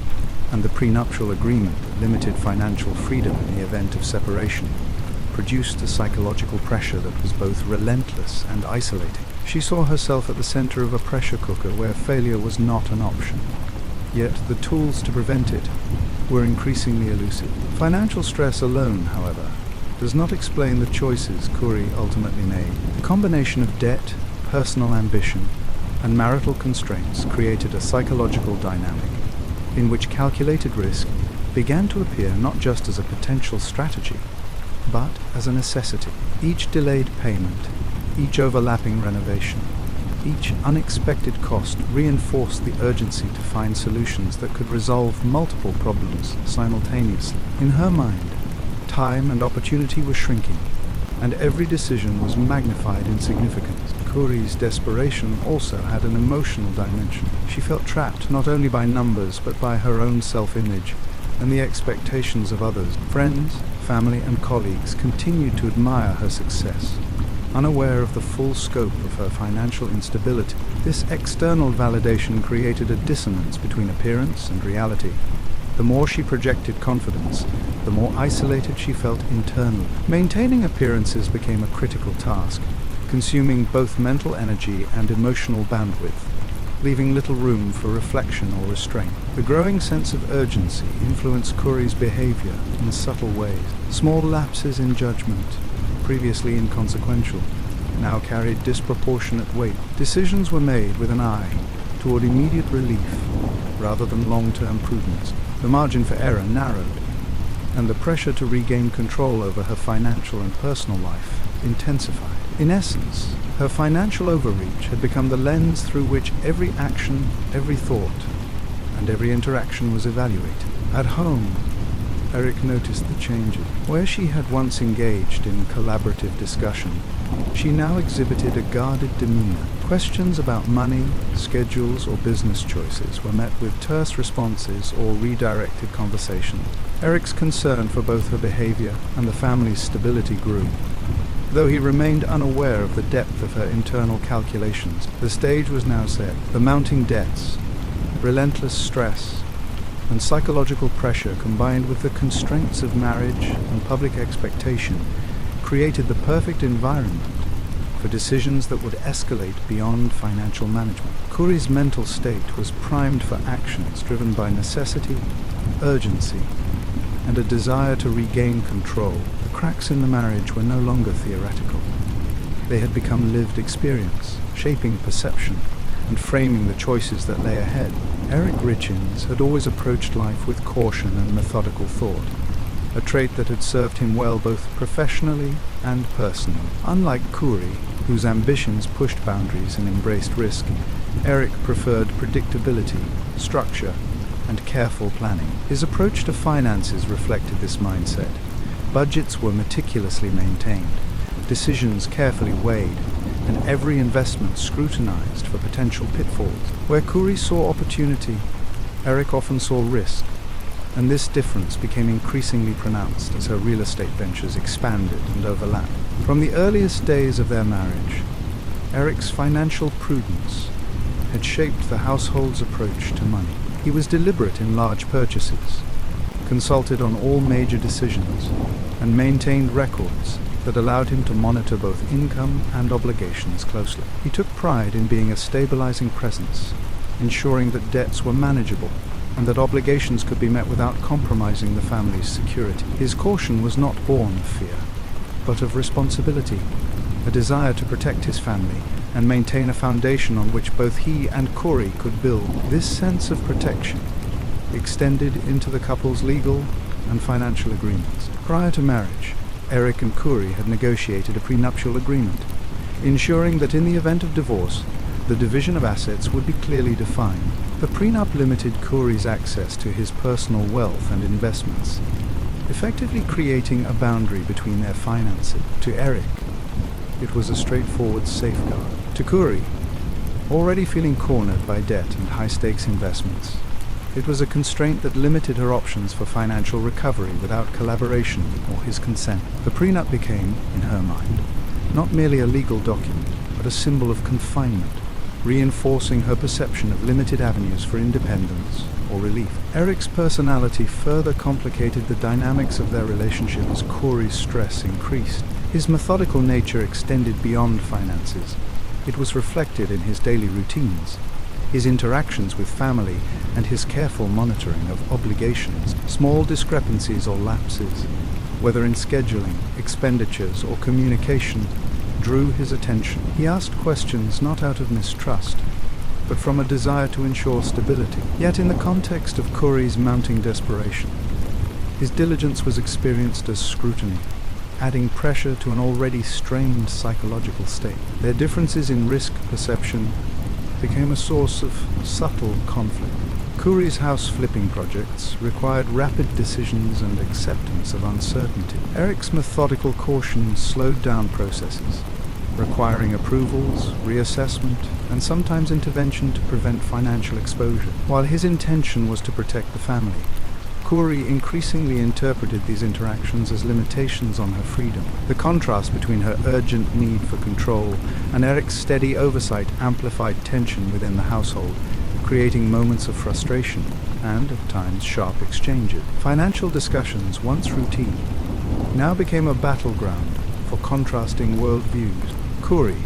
and the prenuptial agreement that limited financial freedom in the event of separation, produced a psychological pressure that was both relentless and isolating. She saw herself at the center of a pressure cooker where failure was not an option, yet the tools to prevent it were increasingly elusive. Financial stress alone, however, does not explain the choices Kouri ultimately made. The combination of debt, personal ambition, and marital constraints created a psychological dynamic in which calculated risk began to appear not just as a potential strategy, but as a necessity. Each delayed payment, each overlapping renovation, each unexpected cost reinforced the urgency to find solutions that could resolve multiple problems simultaneously. In her mind, time and opportunity were shrinking, and every decision was magnified in significance. Kouri's desperation also had an emotional dimension. She felt trapped not only by numbers, but by her own self-image and the expectations of others. Friends, family, and colleagues continued to admire her success, unaware of the full scope of her financial instability. This external validation created a dissonance between appearance and reality. The more she projected confidence, the more isolated she felt internally. Maintaining appearances became a critical task, consuming both mental energy and emotional bandwidth, leaving little room for reflection or restraint. The growing sense of urgency influenced Kouri's behavior in subtle ways. Small lapses in judgment, previously inconsequential, now carried disproportionate weight. Decisions were made with an eye toward immediate relief rather than long-term prudence. The margin for error narrowed, and the pressure to regain control over her financial and personal life intensified. In essence, her financial overreach had become the lens through which every action, every thought, and every interaction was evaluated. At home, Eric noticed the changes. Where she had once engaged in collaborative discussion, she now exhibited a guarded demeanor. Questions about money, schedules, or business choices were met with terse responses or redirected conversations. Eric's concern for both her behavior and the family's stability grew. Though he remained unaware of the depth of her internal calculations, the stage was now set. The mounting debts, relentless stress, and psychological pressure combined with the constraints of marriage and public expectation created the perfect environment for decisions that would escalate beyond financial management. Kouri's mental state was primed for actions driven by necessity, urgency, and a desire to regain control. The cracks in the marriage were no longer theoretical. They had become lived experience, shaping perception and framing the choices that lay ahead. Eric Richins had always approached life with caution and methodical thought, a trait that had served him well both professionally and personally. Unlike Kouri, whose ambitions pushed boundaries and embraced risk, Eric preferred predictability, structure, and careful planning. His approach to finances reflected this mindset. Budgets were meticulously maintained, decisions carefully weighed, and every investment scrutinized for potential pitfalls. Where Kouri saw opportunity, Eric often saw risk, and this difference became increasingly pronounced as her real estate ventures expanded and overlapped. From the earliest days of their marriage, Eric's financial prudence had shaped the household's approach to money. He was deliberate in large purchases, consulted on all major decisions, and maintained records that allowed him to monitor both income and obligations closely. He took pride in being a stabilizing presence, ensuring that debts were manageable and that obligations could be met without compromising the family's security. His caution was not born of fear, but of responsibility, a desire to protect his family and maintain a foundation on which both he and Kouri could build. This sense of protection extended into the couple's legal and financial agreements. Prior to marriage, Eric and Kouri had negotiated a prenuptial agreement, ensuring that in the event of divorce, the division of assets would be clearly defined. The prenup limited Kouri's access to his personal wealth and investments, effectively creating a boundary between their finances. To Eric, it was a straightforward safeguard. To Kouri, already feeling cornered by debt and high-stakes investments, it was a constraint that limited her options for financial recovery without collaboration or his consent. The prenup became, in her mind, not merely a legal document, but a symbol of confinement, reinforcing her perception of limited avenues for independence or relief. Eric's personality further complicated the dynamics of their relationship as Kouri's stress increased. His methodical nature extended beyond finances. It was reflected in his daily routines, his interactions with family, and his careful monitoring of obligations. Small discrepancies or lapses, whether in scheduling, expenditures, or communication, drew his attention. He asked questions not out of mistrust, but from a desire to ensure stability. Yet in the context of Kouri's mounting desperation, his diligence was experienced as scrutiny, adding pressure to an already strained psychological state. Their differences in risk perception became a source of subtle conflict. Kouri's house flipping projects required rapid decisions and acceptance of uncertainty. Eric's methodical caution slowed down processes, requiring approvals, reassessment, and sometimes intervention to prevent financial exposure. While his intention was to protect the family, Kouri increasingly interpreted these interactions as limitations on her freedom. The contrast between her urgent need for control and Eric's steady oversight amplified tension within the household, creating moments of frustration and, at times, sharp exchanges. Financial discussions, once routine, now became a battleground for contrasting worldviews. Kouri,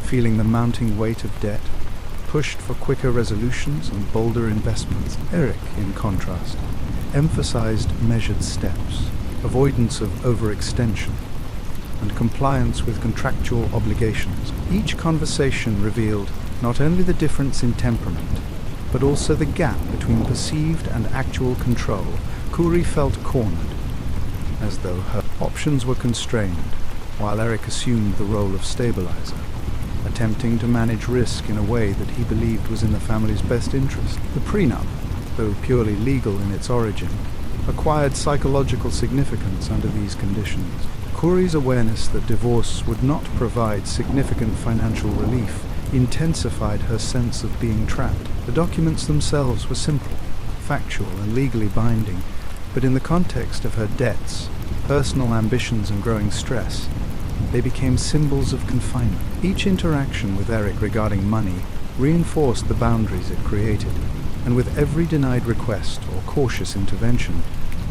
feeling the mounting weight of debt, pushed for quicker resolutions and bolder investments. Eric, in contrast, emphasized measured steps, avoidance of overextension, and compliance with contractual obligations. Each conversation revealed not only the difference in temperament, but also the gap between perceived and actual control. Kouri felt cornered, as though her options were constrained, while Eric assumed the role of stabilizer, attempting to manage risk in a way that he believed was in the family's best interest. The prenup, though purely legal in its origin, acquired psychological significance under these conditions. Kouri's awareness that divorce would not provide significant financial relief intensified her sense of being trapped. The documents themselves were simple, factual, and legally binding, but in the context of her debts, personal ambitions, and growing stress, they became symbols of confinement. Each interaction with Eric regarding money reinforced the boundaries it created, and with every denied request or cautious intervention,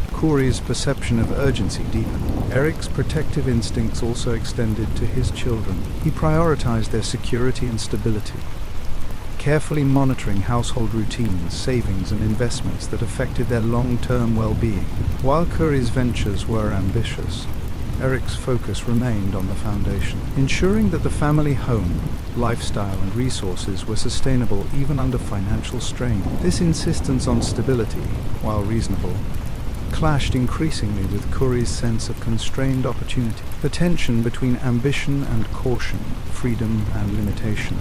Kouri's perception of urgency deepened. Eric's protective instincts also extended to his children. He prioritized their security and stability, carefully monitoring household routines, savings, and investments that affected their long-term well-being. While Kouri's ventures were ambitious, Eric's focus remained on the foundation, ensuring that the family home, lifestyle, and resources were sustainable even under financial strain. This insistence on stability, while reasonable, clashed increasingly with Kouri's sense of constrained opportunity. The tension between ambition and caution, freedom and limitation,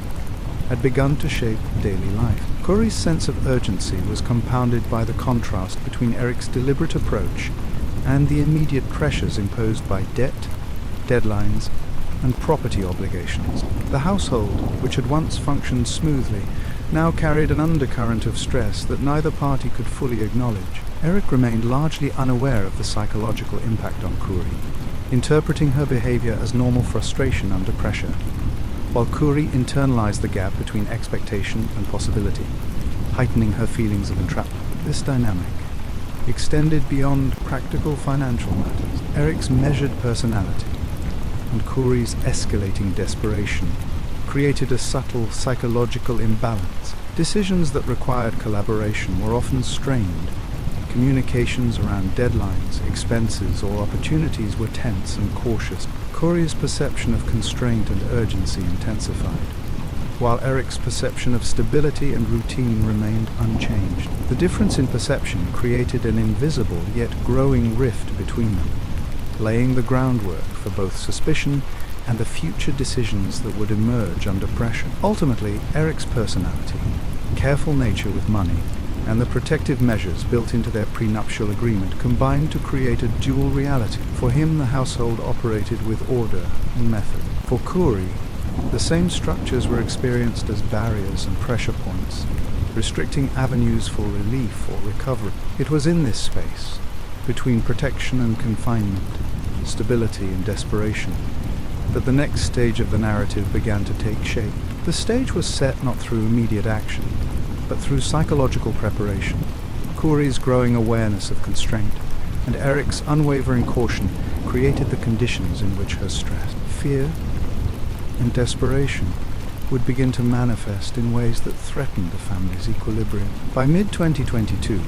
had begun to shape daily life. Kouri's sense of urgency was compounded by the contrast between Eric's deliberate approach and the immediate pressures imposed by debt, deadlines, and property obligations. The household, which had once functioned smoothly, now carried an undercurrent of stress that neither party could fully acknowledge. Eric remained largely unaware of the psychological impact on Kouri, interpreting her behavior as normal frustration under pressure, while Kouri internalized the gap between expectation and possibility, heightening her feelings of entrapment. This dynamic extended beyond practical financial matters. Eric's measured personality and Kouri's escalating desperation created a subtle psychological imbalance. Decisions that required collaboration were often strained. Communications around deadlines, expenses, or opportunities were tense and cautious. Kouri's perception of constraint and urgency intensified, while Eric's perception of stability and routine remained unchanged. The difference in perception created an invisible yet growing rift between them, laying the groundwork for both suspicion and the future decisions that would emerge under pressure. Ultimately, Eric's personality, careful nature with money, and the protective measures built into their prenuptial agreement combined to create a dual reality. For him, the household operated with order and method. For Kouri, the same structures were experienced as barriers and pressure points, restricting avenues for relief or recovery. It was in this space, between protection and confinement, stability and desperation, that the next stage of the narrative began to take shape. The stage was set not through immediate action, but through psychological preparation. Kouri's growing awareness of constraint and Eric's unwavering caution created the conditions in which her stress, fear, and desperation would begin to manifest in ways that threatened the family's equilibrium. By mid-2022,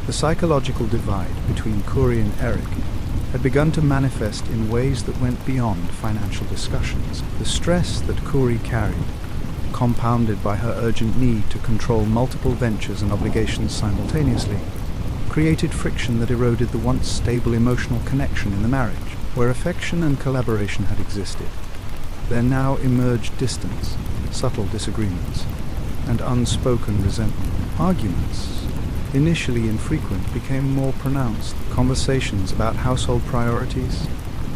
the psychological divide between Kouri and Eric had begun to manifest in ways that went beyond financial discussions. The stress that Kouri carried, compounded by her urgent need to control multiple ventures and obligations simultaneously, created friction that eroded the once stable emotional connection in the marriage. Where affection and collaboration had existed, there now emerged distance, subtle disagreements, and unspoken resentment. Arguments, initially infrequent, became more pronounced. Conversations about household priorities,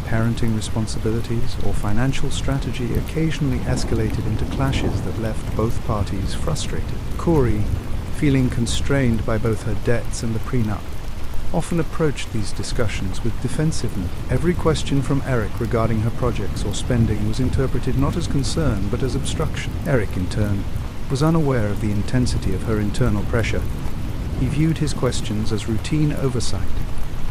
parenting responsibilities, or financial strategy occasionally escalated into clashes that left both parties frustrated. Kouri, feeling constrained by both her debts and the prenup, often approached these discussions with defensiveness. Every question from Eric regarding her projects or spending was interpreted not as concern but as obstruction. Eric, in turn, was unaware of the intensity of her internal pressure. He viewed his questions as routine oversight,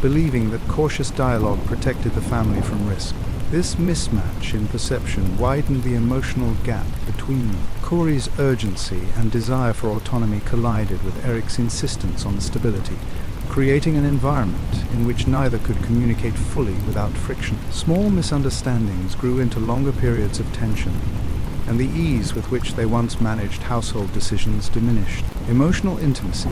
believing that cautious dialogue protected the family from risk. This mismatch in perception widened the emotional gap between them. Kouri's urgency and desire for autonomy collided with Eric's insistence on stability, creating an environment in which neither could communicate fully without friction. Small misunderstandings grew into longer periods of tension, and the ease with which they once managed household decisions diminished. Emotional intimacy,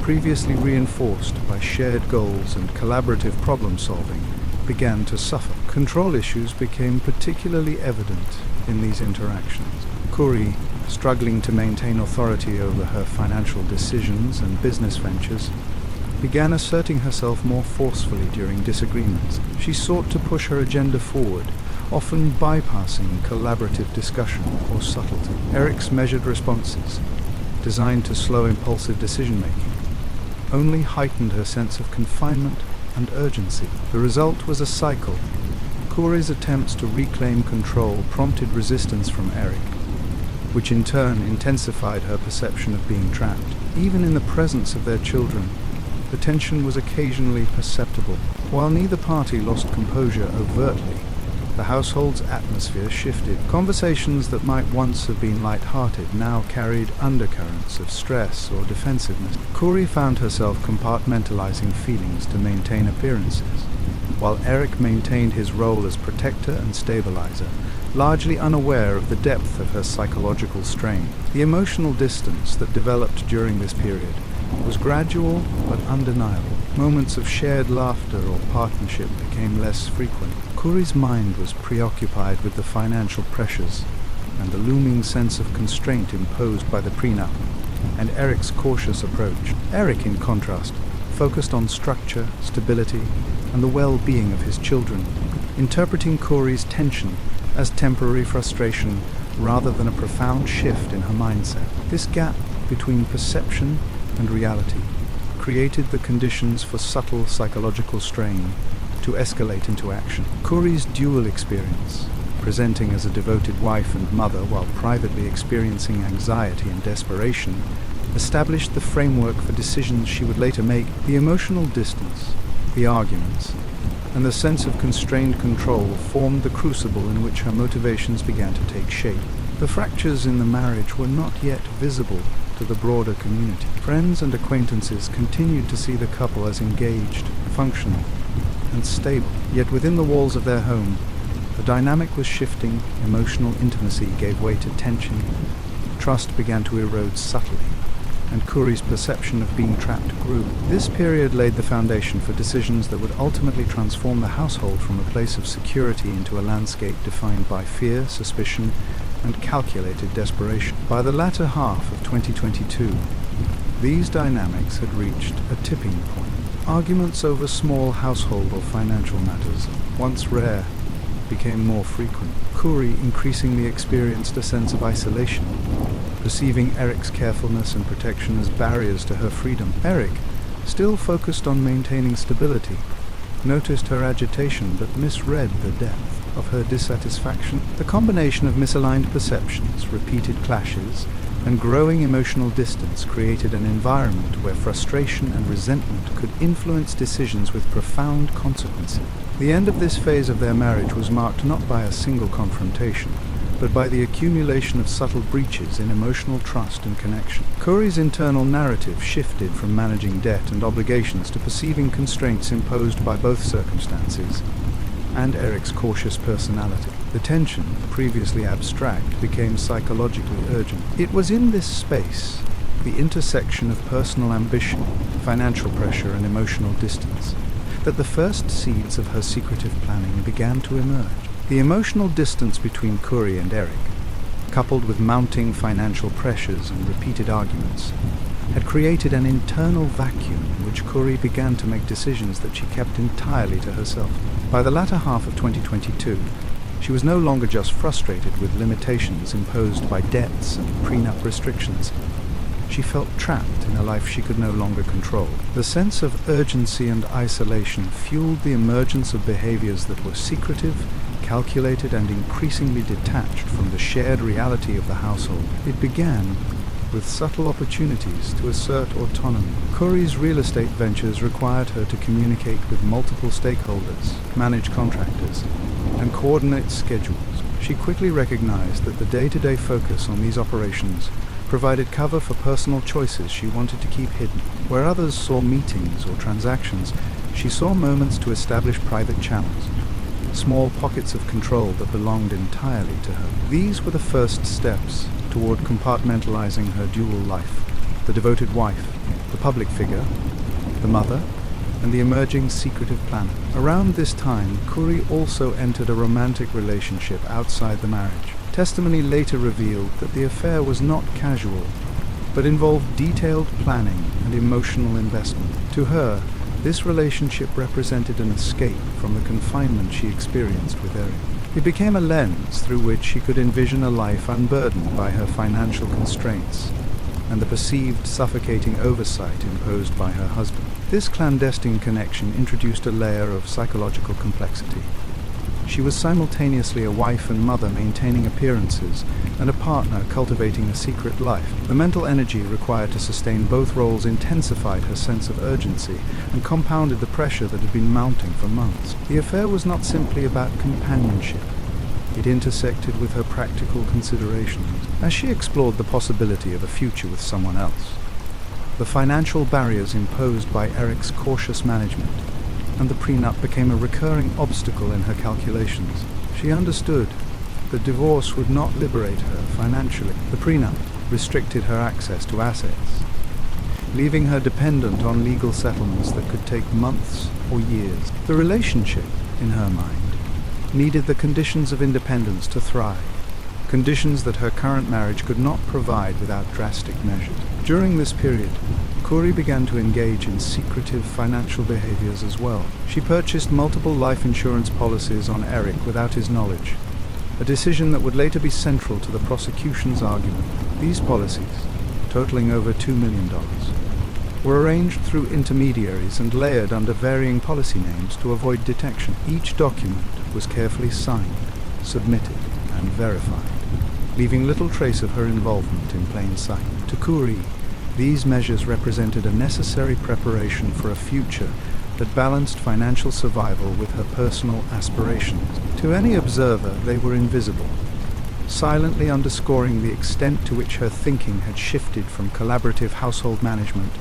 previously reinforced by shared goals and collaborative problem-solving, began to suffer. Control issues became particularly evident in these interactions. Kouri, struggling to maintain authority over her financial decisions and business ventures, began asserting herself more forcefully during disagreements. She sought to push her agenda forward, often bypassing collaborative discussion or subtlety. Eric's measured responses, designed to slow impulsive decision-making, only heightened her sense of confinement and urgency. The result was a cycle. Kouri's attempts to reclaim control prompted resistance from Eric, which in turn intensified her perception of being trapped. Even in the presence of their children, the tension was occasionally perceptible. While neither party lost composure overtly, the household's atmosphere shifted. Conversations that might once have been light-hearted now carried undercurrents of stress or defensiveness. Kouri found herself compartmentalizing feelings to maintain appearances, while Eric maintained his role as protector and stabilizer, largely unaware of the depth of her psychological strain. The emotional distance that developed during this period was gradual but undeniable. Moments of shared laughter or partnership became less frequent. Kouri's mind was preoccupied with the financial pressures and the looming sense of constraint imposed by the prenup and Eric's cautious approach. Eric, in contrast, focused on structure, stability, and the well-being of his children, interpreting Kouri's tension as temporary frustration rather than a profound shift in her mindset. This gap between perception and reality created the conditions for subtle psychological strain to escalate into action. Kouri's dual experience, presenting as a devoted wife and mother while privately experiencing anxiety and desperation, established the framework for decisions she would later make. The emotional distance, the arguments, and the sense of constrained control formed the crucible in which her motivations began to take shape. The fractures in the marriage were not yet visible to the broader community. Friends and acquaintances continued to see the couple as engaged, functional, and stable. Yet within the walls of their home, the dynamic was shifting. Emotional intimacy gave way to tension. Trust began to erode subtly, and Kouri's perception of being trapped grew. This period laid the foundation for decisions that would ultimately transform the household from a place of security into a landscape defined by fear, suspicion, and calculated desperation. By the latter half of 2022, these dynamics had reached a tipping point. Arguments over small household or financial matters, once rare, became more frequent. Kouri increasingly experienced a sense of isolation, perceiving Eric's carefulness and protection as barriers to her freedom. Eric, still focused on maintaining stability, noticed her agitation but misread the depth of her dissatisfaction. The combination of misaligned perceptions, repeated clashes, and growing emotional distance created an environment where frustration and resentment could influence decisions with profound consequences. The end of this phase of their marriage was marked not by a single confrontation, but by the accumulation of subtle breaches in emotional trust and connection. Kouri's internal narrative shifted from managing debt and obligations to perceiving constraints imposed by both circumstances and Eric's cautious personality. The tension, previously abstract, became psychologically urgent. It was in this space, the intersection of personal ambition, financial pressure, and emotional distance, that the first seeds of her secretive planning began to emerge. The emotional distance between Kouri and Eric, coupled with mounting financial pressures and repeated arguments, had created an internal vacuum in which Kouri began to make decisions that she kept entirely to herself. By the latter half of 2022, she was no longer just frustrated with limitations imposed by debts and prenup restrictions. She felt trapped in a life she could no longer control. The sense of urgency and isolation fueled the emergence of behaviors that were secretive, calculated, and increasingly detached from the shared reality of the household. It began with subtle opportunities to assert autonomy. Kouri's real estate ventures required her to communicate with multiple stakeholders, manage contractors, and coordinate schedules. She quickly recognized that the day-to-day focus on these operations provided cover for personal choices she wanted to keep hidden. Where others saw meetings or transactions, she saw moments to establish private channels, small pockets of control that belonged entirely to her. These were the first steps toward compartmentalizing her dual life: the devoted wife, the public figure, the mother, and the emerging secretive planet. Around this time, Kouri also entered a romantic relationship outside the marriage. Testimony later revealed that the affair was not casual, but involved detailed planning and emotional investment. To her, this relationship represented an escape from the confinement she experienced with Eric. It became a lens through which she could envision a life unburdened by her financial constraints and the perceived suffocating oversight imposed by her husband. This clandestine connection introduced a layer of psychological complexity. She was simultaneously a wife and mother maintaining appearances and a partner cultivating a secret life. The mental energy required to sustain both roles intensified her sense of urgency and compounded the pressure that had been mounting for months. The affair was not simply about companionship. It intersected with her practical considerations as she explored the possibility of a future with someone else. The financial barriers imposed by Eric's cautious management and the prenup became a recurring obstacle in her calculations. She understood that divorce would not liberate her financially. The prenup restricted her access to assets, leaving her dependent on legal settlements that could take months or years. The relationship, in her mind, needed the conditions of independence to thrive, conditions that her current marriage could not provide without drastic measures. During this period, Kouri began to engage in secretive financial behaviors as well. She purchased multiple life insurance policies on Eric without his knowledge, a decision that would later be central to the prosecution's argument. These policies, totaling over $2 million, were arranged through intermediaries and layered under varying policy names to avoid detection. Each document was carefully signed, submitted, and verified, leaving little trace of her involvement in plain sight. To Kouri, these measures represented a necessary preparation for a future that balanced financial survival with her personal aspirations. To any observer, they were invisible, silently underscoring the extent to which her thinking had shifted from collaborative household management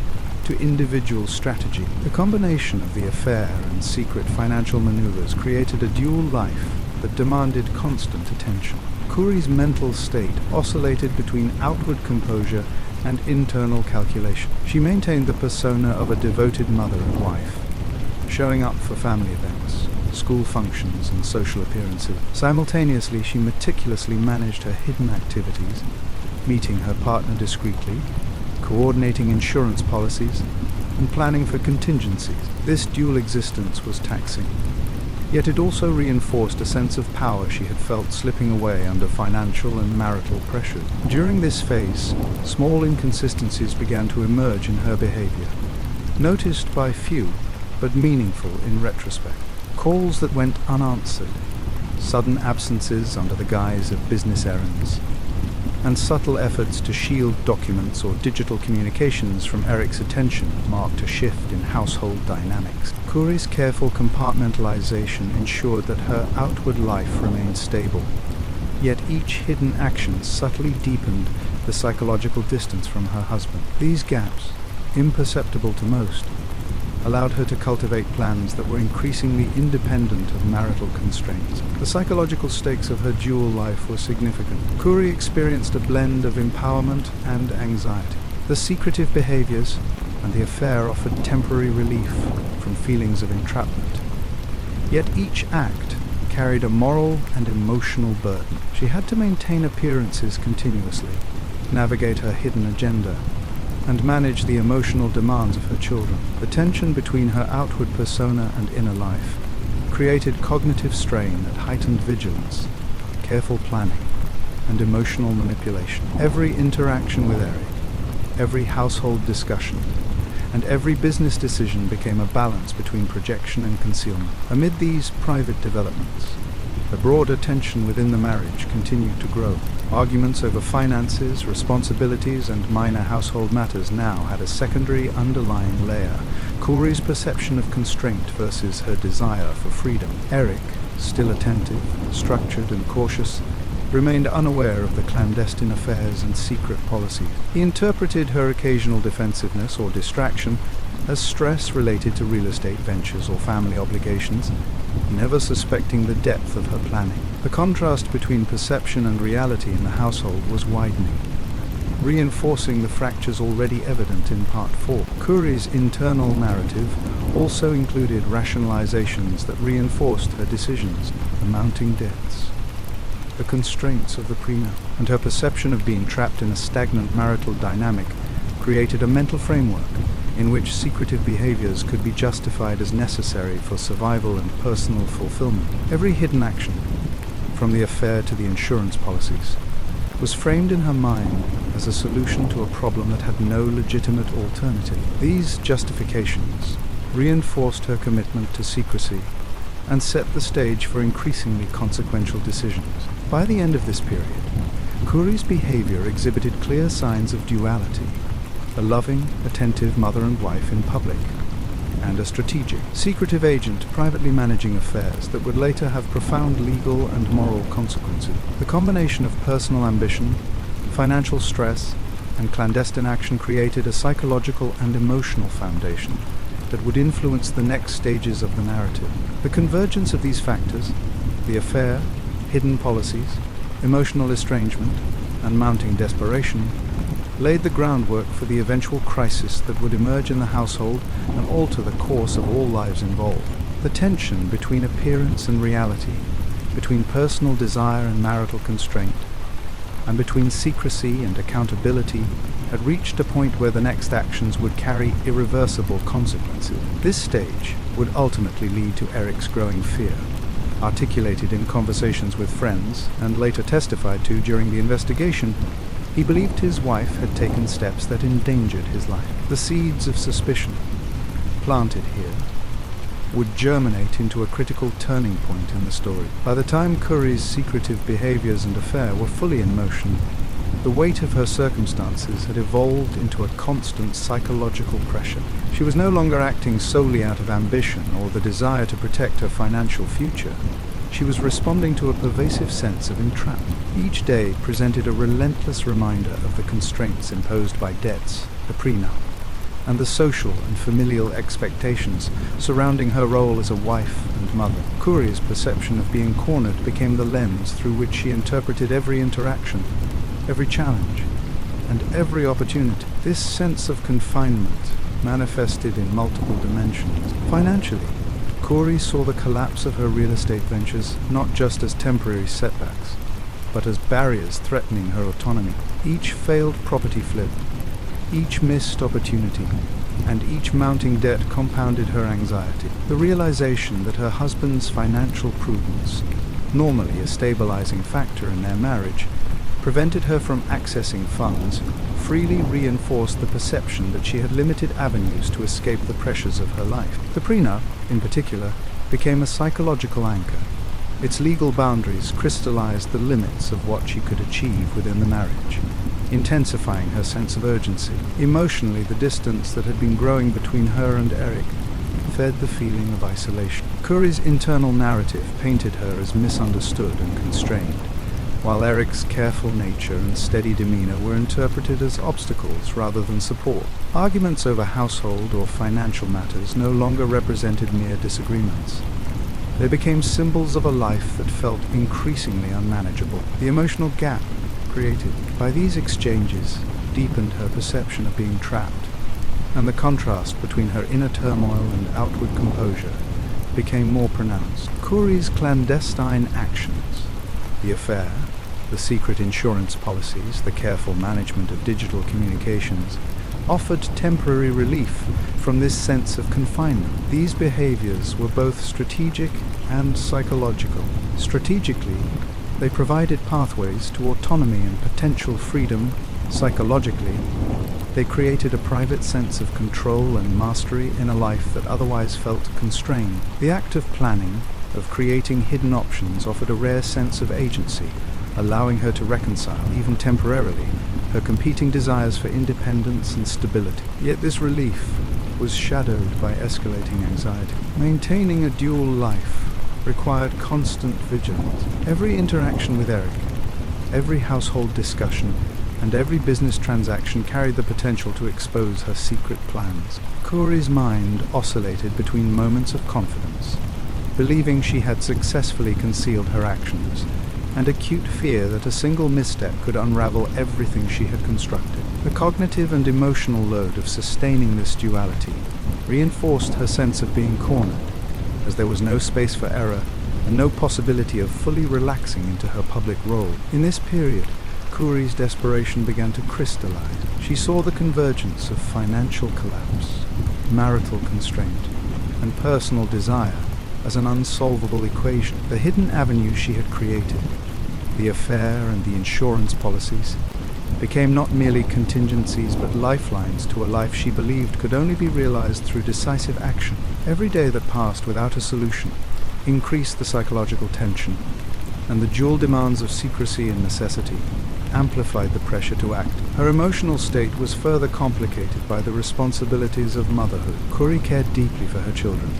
to individual strategy. The combination of the affair and secret financial maneuvers created a dual life that demanded constant attention. Kouri's mental state oscillated between outward composure and internal calculation. She maintained the persona of a devoted mother and wife, showing up for family events, school functions, and social appearances. Simultaneously, she meticulously managed her hidden activities, meeting her partner discreetly, coordinating insurance policies, and planning for contingencies. This dual existence was taxing, yet it also reinforced a sense of power she had felt slipping away under financial and marital pressures. During this phase, small inconsistencies began to emerge in her behavior, noticed by few, but meaningful in retrospect. Calls that went unanswered, sudden absences under the guise of business errands, and subtle efforts to shield documents or digital communications from Eric's attention marked a shift in household dynamics. Kouri's careful compartmentalization ensured that her outward life remained stable, yet each hidden action subtly deepened the psychological distance from her husband. These gaps, imperceptible to most, allowed her to cultivate plans that were increasingly independent of marital constraints. The psychological stakes of her dual life were significant. Kouri experienced a blend of empowerment and anxiety. The secretive behaviors and the affair offered temporary relief from feelings of entrapment. Yet each act carried a moral and emotional burden. She had to maintain appearances continuously, navigate her hidden agenda, and manage the emotional demands of her children. The tension between her outward persona and inner life created cognitive strain that heightened vigilance, careful planning, and emotional manipulation. Every interaction with Eric, every household discussion, and every business decision became a balance between projection and concealment. Amid these private developments, the broader tension within the marriage continued to grow. Arguments over finances, responsibilities, and minor household matters now had a secondary underlying layer: Kouri's perception of constraint versus her desire for freedom. Eric, still attentive, structured, and cautious, remained unaware of the clandestine affairs and secret policies. He interpreted her occasional defensiveness or distraction as stress related to real estate ventures or family obligations, never suspecting the depth of her planning. The contrast between perception and reality in the household was widening, reinforcing the fractures already evident in Part 4. Kouri's internal narrative also included rationalizations that reinforced her decisions, the mounting debts, the constraints of the prenup, and her perception of being trapped in a stagnant marital dynamic created a mental framework in which secretive behaviors could be justified as necessary for survival and personal fulfillment. Every hidden action, from the affair to the insurance policies, was framed in her mind as a solution to a problem that had no legitimate alternative. These justifications reinforced her commitment to secrecy and set the stage for increasingly consequential decisions. By the end of this period, Kouri's behavior exhibited clear signs of duality: a loving, attentive mother and wife in public, and a strategic, secretive agent privately managing affairs that would later have profound legal and moral consequences. The combination of personal ambition, financial stress, and clandestine action created a psychological and emotional foundation that would influence the next stages of the narrative. The convergence of these factors, the affair, hidden policies, emotional estrangement, and mounting desperation, laid the groundwork for the eventual crisis that would emerge in the household and alter the course of all lives involved. The tension between appearance and reality, between personal desire and marital constraint, and between secrecy and accountability had reached a point where the next actions would carry irreversible consequences. This stage would ultimately lead to Eric's growing fear, articulated in conversations with friends and later testified to during the investigation. He believed his wife had taken steps that endangered his life. The seeds of suspicion, planted here, would germinate into a critical turning point in the story. By the time Kouri's secretive behaviors and affair were fully in motion, the weight of her circumstances had evolved into a constant psychological pressure. She was no longer acting solely out of ambition or the desire to protect her financial future. She was responding to a pervasive sense of entrapment. Each day presented a relentless reminder of the constraints imposed by debts, the prenup, and the social and familial expectations surrounding her role as a wife and mother. Kouri's perception of being cornered became the lens through which she interpreted every interaction, every challenge, and every opportunity. This sense of confinement manifested in multiple dimensions. Financially, Kouri saw the collapse of her real estate ventures not just as temporary setbacks, but as barriers threatening her autonomy. Each failed property flip, each missed opportunity, and each mounting debt compounded her anxiety. The realization that her husband's financial prudence, normally a stabilizing factor in their marriage, prevented her from accessing funds, freely reinforced the perception that she had limited avenues to escape the pressures of her life. The prenup, in particular, became a psychological anchor. Its legal boundaries crystallized the limits of what she could achieve within the marriage, intensifying her sense of urgency. Emotionally, the distance that had been growing between her and Eric fed the feeling of isolation. Kouri's internal narrative painted her as misunderstood and constrained, while Eric's careful nature and steady demeanor were interpreted as obstacles rather than support. Arguments over household or financial matters no longer represented mere disagreements. They became symbols of a life that felt increasingly unmanageable. The emotional gap created by these exchanges deepened her perception of being trapped, and the contrast between her inner turmoil and outward composure became more pronounced. Kouri's clandestine actions, the affair, the secret insurance policies, the careful management of digital communications, offered temporary relief from this sense of confinement. These behaviors were both strategic and psychological. Strategically, they provided pathways to autonomy and potential freedom. Psychologically, they created a private sense of control and mastery in a life that otherwise felt constrained. The act of planning, of creating hidden options, offered a rare sense of agency, allowing her to reconcile, even temporarily, her competing desires for independence and stability. Yet this relief was shadowed by escalating anxiety. Maintaining a dual life required constant vigilance. Every interaction with Eric, every household discussion, and every business transaction carried the potential to expose her secret plans. Kouri's mind oscillated between moments of confidence, believing she had successfully concealed her actions, and acute fear that a single misstep could unravel everything she had constructed. The cognitive and emotional load of sustaining this duality reinforced her sense of being cornered, as there was no space for error and no possibility of fully relaxing into her public role. In this period, Kouri's desperation began to crystallize. She saw the convergence of financial collapse, marital constraint, and personal desire as an unsolvable equation. The hidden avenues she had created, the affair and the insurance policies, became not merely contingencies but lifelines to a life she believed could only be realized through decisive action. Every day that passed without a solution increased the psychological tension, and the dual demands of secrecy and necessity amplified the pressure to act. Her emotional state was further complicated by the responsibilities of motherhood. Kouri cared deeply for her children,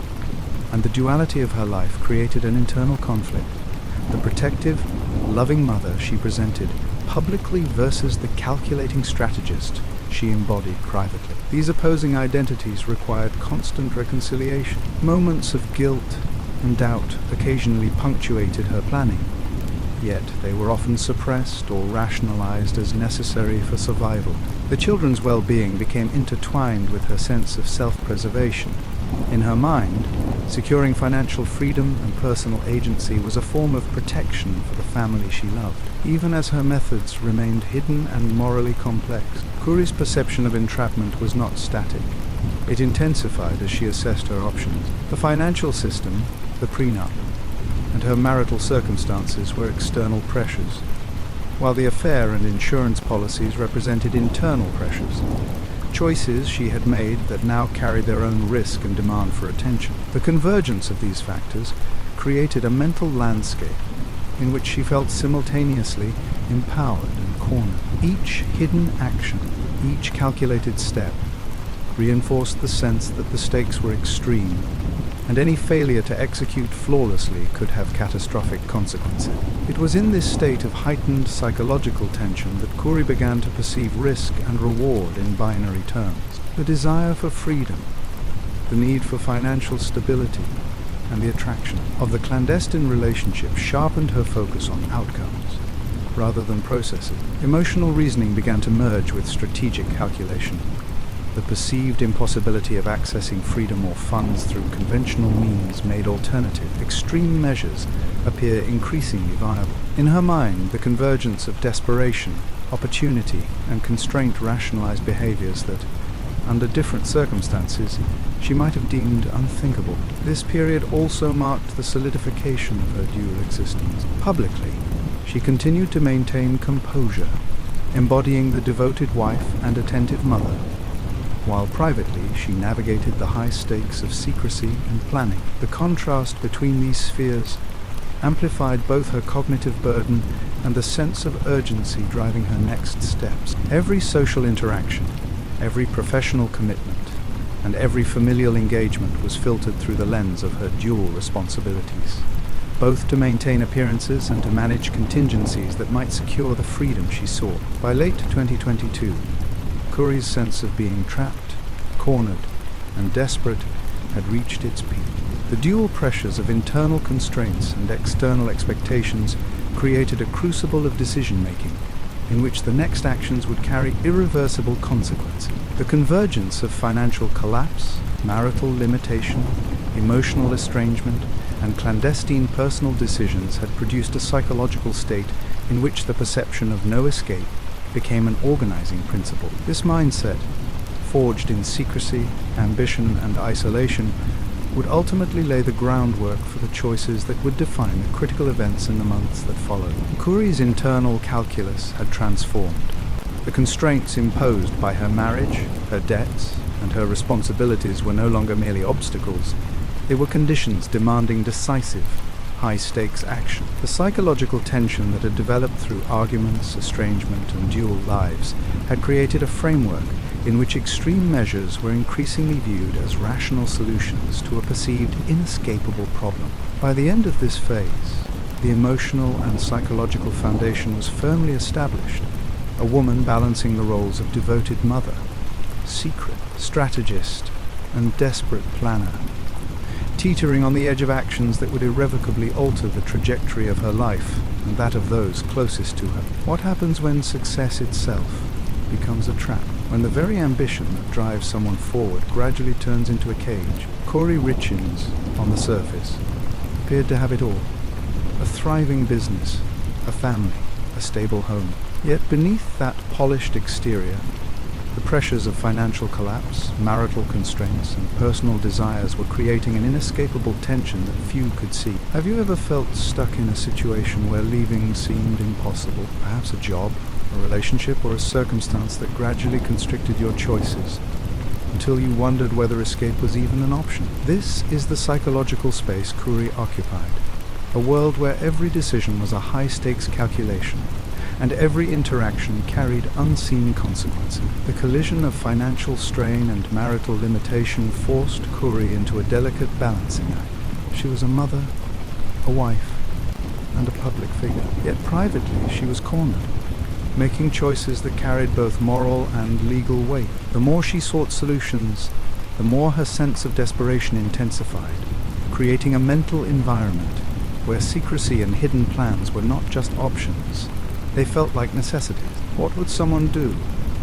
and the duality of her life created an internal conflict. The protective, loving mother she presented publicly versus the calculating strategist she embodied privately. These opposing identities required constant reconciliation. Moments of guilt and doubt occasionally punctuated her planning, yet they were often suppressed or rationalized as necessary for survival. The children's well-being became intertwined with her sense of self-preservation. In her mind, securing financial freedom and personal agency was a form of protection for the family she loved. Even as her methods remained hidden and morally complex, Kouri's perception of entrapment was not static. It intensified as she assessed her options. The financial system, the prenup, and her marital circumstances were external pressures, while the affair and insurance policies represented internal pressures, choices she had made that now carried their own risk and demand for attention. The convergence of these factors created a mental landscape in which she felt simultaneously empowered and cornered. Each hidden action, each calculated step, reinforced the sense that the stakes were extreme, and any failure to execute flawlessly could have catastrophic consequences. It was in this state of heightened psychological tension that Kouri began to perceive risk and reward in binary terms. The desire for freedom, the need for financial stability, and the attraction of the clandestine relationship sharpened her focus on outcomes rather than processes. Emotional reasoning began to merge with strategic calculation. The perceived impossibility of accessing freedom or funds through conventional means made alternative, extreme measures appear increasingly viable. In her mind, the convergence of desperation, opportunity, and constraint rationalized behaviors that, under different circumstances, she might have deemed unthinkable. This period also marked the solidification of her dual existence. Publicly, she continued to maintain composure, embodying the devoted wife and attentive mother, while privately she navigated the high stakes of secrecy and planning. The contrast between these spheres amplified both her cognitive burden and the sense of urgency driving her next steps. Every social interaction, every professional commitment, and every familial engagement was filtered through the lens of her dual responsibilities, both to maintain appearances and to manage contingencies that might secure the freedom she sought. By late 2022, Kouri's sense of being trapped, cornered, and desperate had reached its peak. The dual pressures of internal constraints and external expectations created a crucible of decision-making in which the next actions would carry irreversible consequences. The convergence of financial collapse, marital limitation, emotional estrangement, and clandestine personal decisions had produced a psychological state in which the perception of no escape became an organizing principle. This mindset, forged in secrecy, ambition, and isolation, would ultimately lay the groundwork for the choices that would define the critical events in the months that followed. Kouri's internal calculus had transformed. The constraints imposed by her marriage, her debts, and her responsibilities were no longer merely obstacles. They were conditions demanding decisive, high-stakes action. The psychological tension that had developed through arguments, estrangement, and dual lives had created a framework in which extreme measures were increasingly viewed as rational solutions to a perceived inescapable problem. By the end of this phase, the emotional and psychological foundation was firmly established, a woman balancing the roles of devoted mother, secret, strategist, and desperate planner. teetering on the edge of actions that would irrevocably alter the trajectory of her life and that of those closest to her. What happens when success itself becomes a trap? When the very ambition that drives someone forward gradually turns into a cage? Kouri Richins, on the surface, appeared to have it all. A thriving business, a family, a stable home. Yet beneath that polished exterior, the pressures of financial collapse, marital constraints, and personal desires were creating an inescapable tension that few could see. Have you ever felt stuck in a situation where leaving seemed impossible? Perhaps a job, a relationship, or a circumstance that gradually constricted your choices, until you wondered whether escape was even an option. This is the psychological space Kouri occupied, a world where every decision was a high-stakes calculation, and every interaction carried unseen consequences. The collision of financial strain and marital limitation forced Kouri into a delicate balancing act. She was a mother, a wife, and a public figure. Yet privately she was cornered, making choices that carried both moral and legal weight. The more she sought solutions, the more her sense of desperation intensified, creating a mental environment where secrecy and hidden plans were not just options. They felt like necessities. What would someone do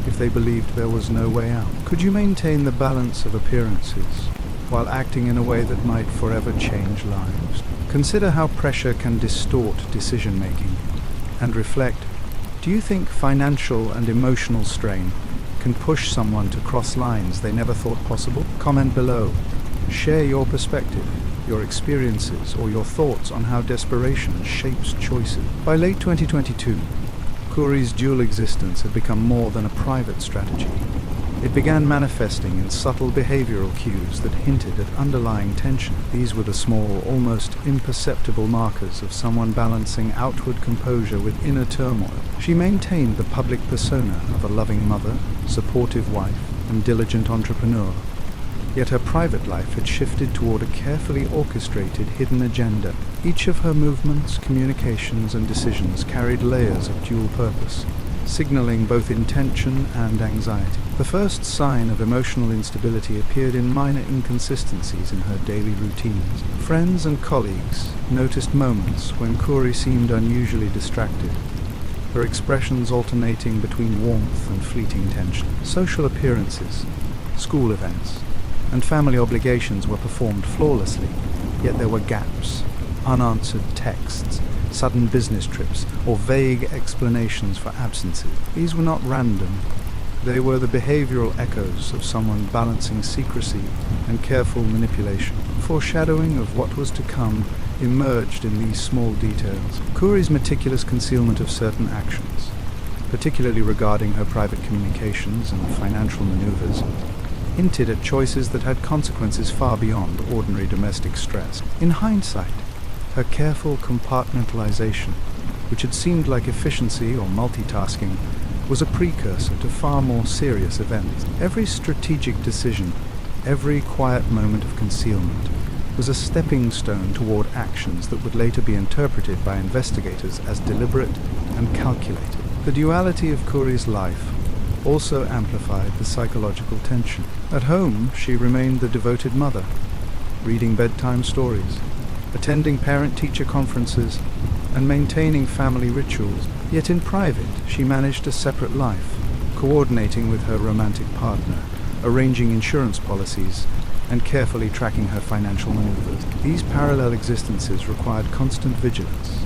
if they believed there was no way out? Could you maintain the balance of appearances while acting in a way that might forever change lives? Consider how pressure can distort decision-making, and reflect, do you think financial and emotional strain can push someone to cross lines they never thought possible? Comment below. Share your perspective, your experiences, or your thoughts on how desperation shapes choices. By late 2022, Kouri's dual existence had become more than a private strategy. It began manifesting in subtle behavioral cues that hinted at underlying tension. These were the small, almost imperceptible markers of someone balancing outward composure with inner turmoil. She maintained the public persona of a loving mother, supportive wife, and diligent entrepreneur. Yet her private life had shifted toward a carefully orchestrated hidden agenda. Each of her movements, communications, and decisions carried layers of dual purpose, signaling both intention and anxiety. The first sign of emotional instability appeared in minor inconsistencies in her daily routines. Friends and colleagues noticed moments when Kouri seemed unusually distracted, her expressions alternating between warmth and fleeting tension. Social appearances, school events, and family obligations were performed flawlessly, yet there were gaps, unanswered texts, sudden business trips, or vague explanations for absences. These were not random. They were the behavioral echoes of someone balancing secrecy and careful manipulation. Foreshadowing of what was to come emerged in these small details. Kouri's meticulous concealment of certain actions, particularly regarding her private communications and financial maneuvers, hinted at choices that had consequences far beyond ordinary domestic stress. In hindsight, her careful compartmentalization, which had seemed like efficiency or multitasking, was a precursor to far more serious events. Every strategic decision, every quiet moment of concealment, was a stepping stone toward actions that would later be interpreted by investigators as deliberate and calculated. The duality of Kouri's life also amplified the psychological tension. At home, she remained the devoted mother, reading bedtime stories, attending parent-teacher conferences, and maintaining family rituals. Yet in private, she managed a separate life, coordinating with her romantic partner, arranging insurance policies, and carefully tracking her financial maneuvers. These parallel existences required constant vigilance,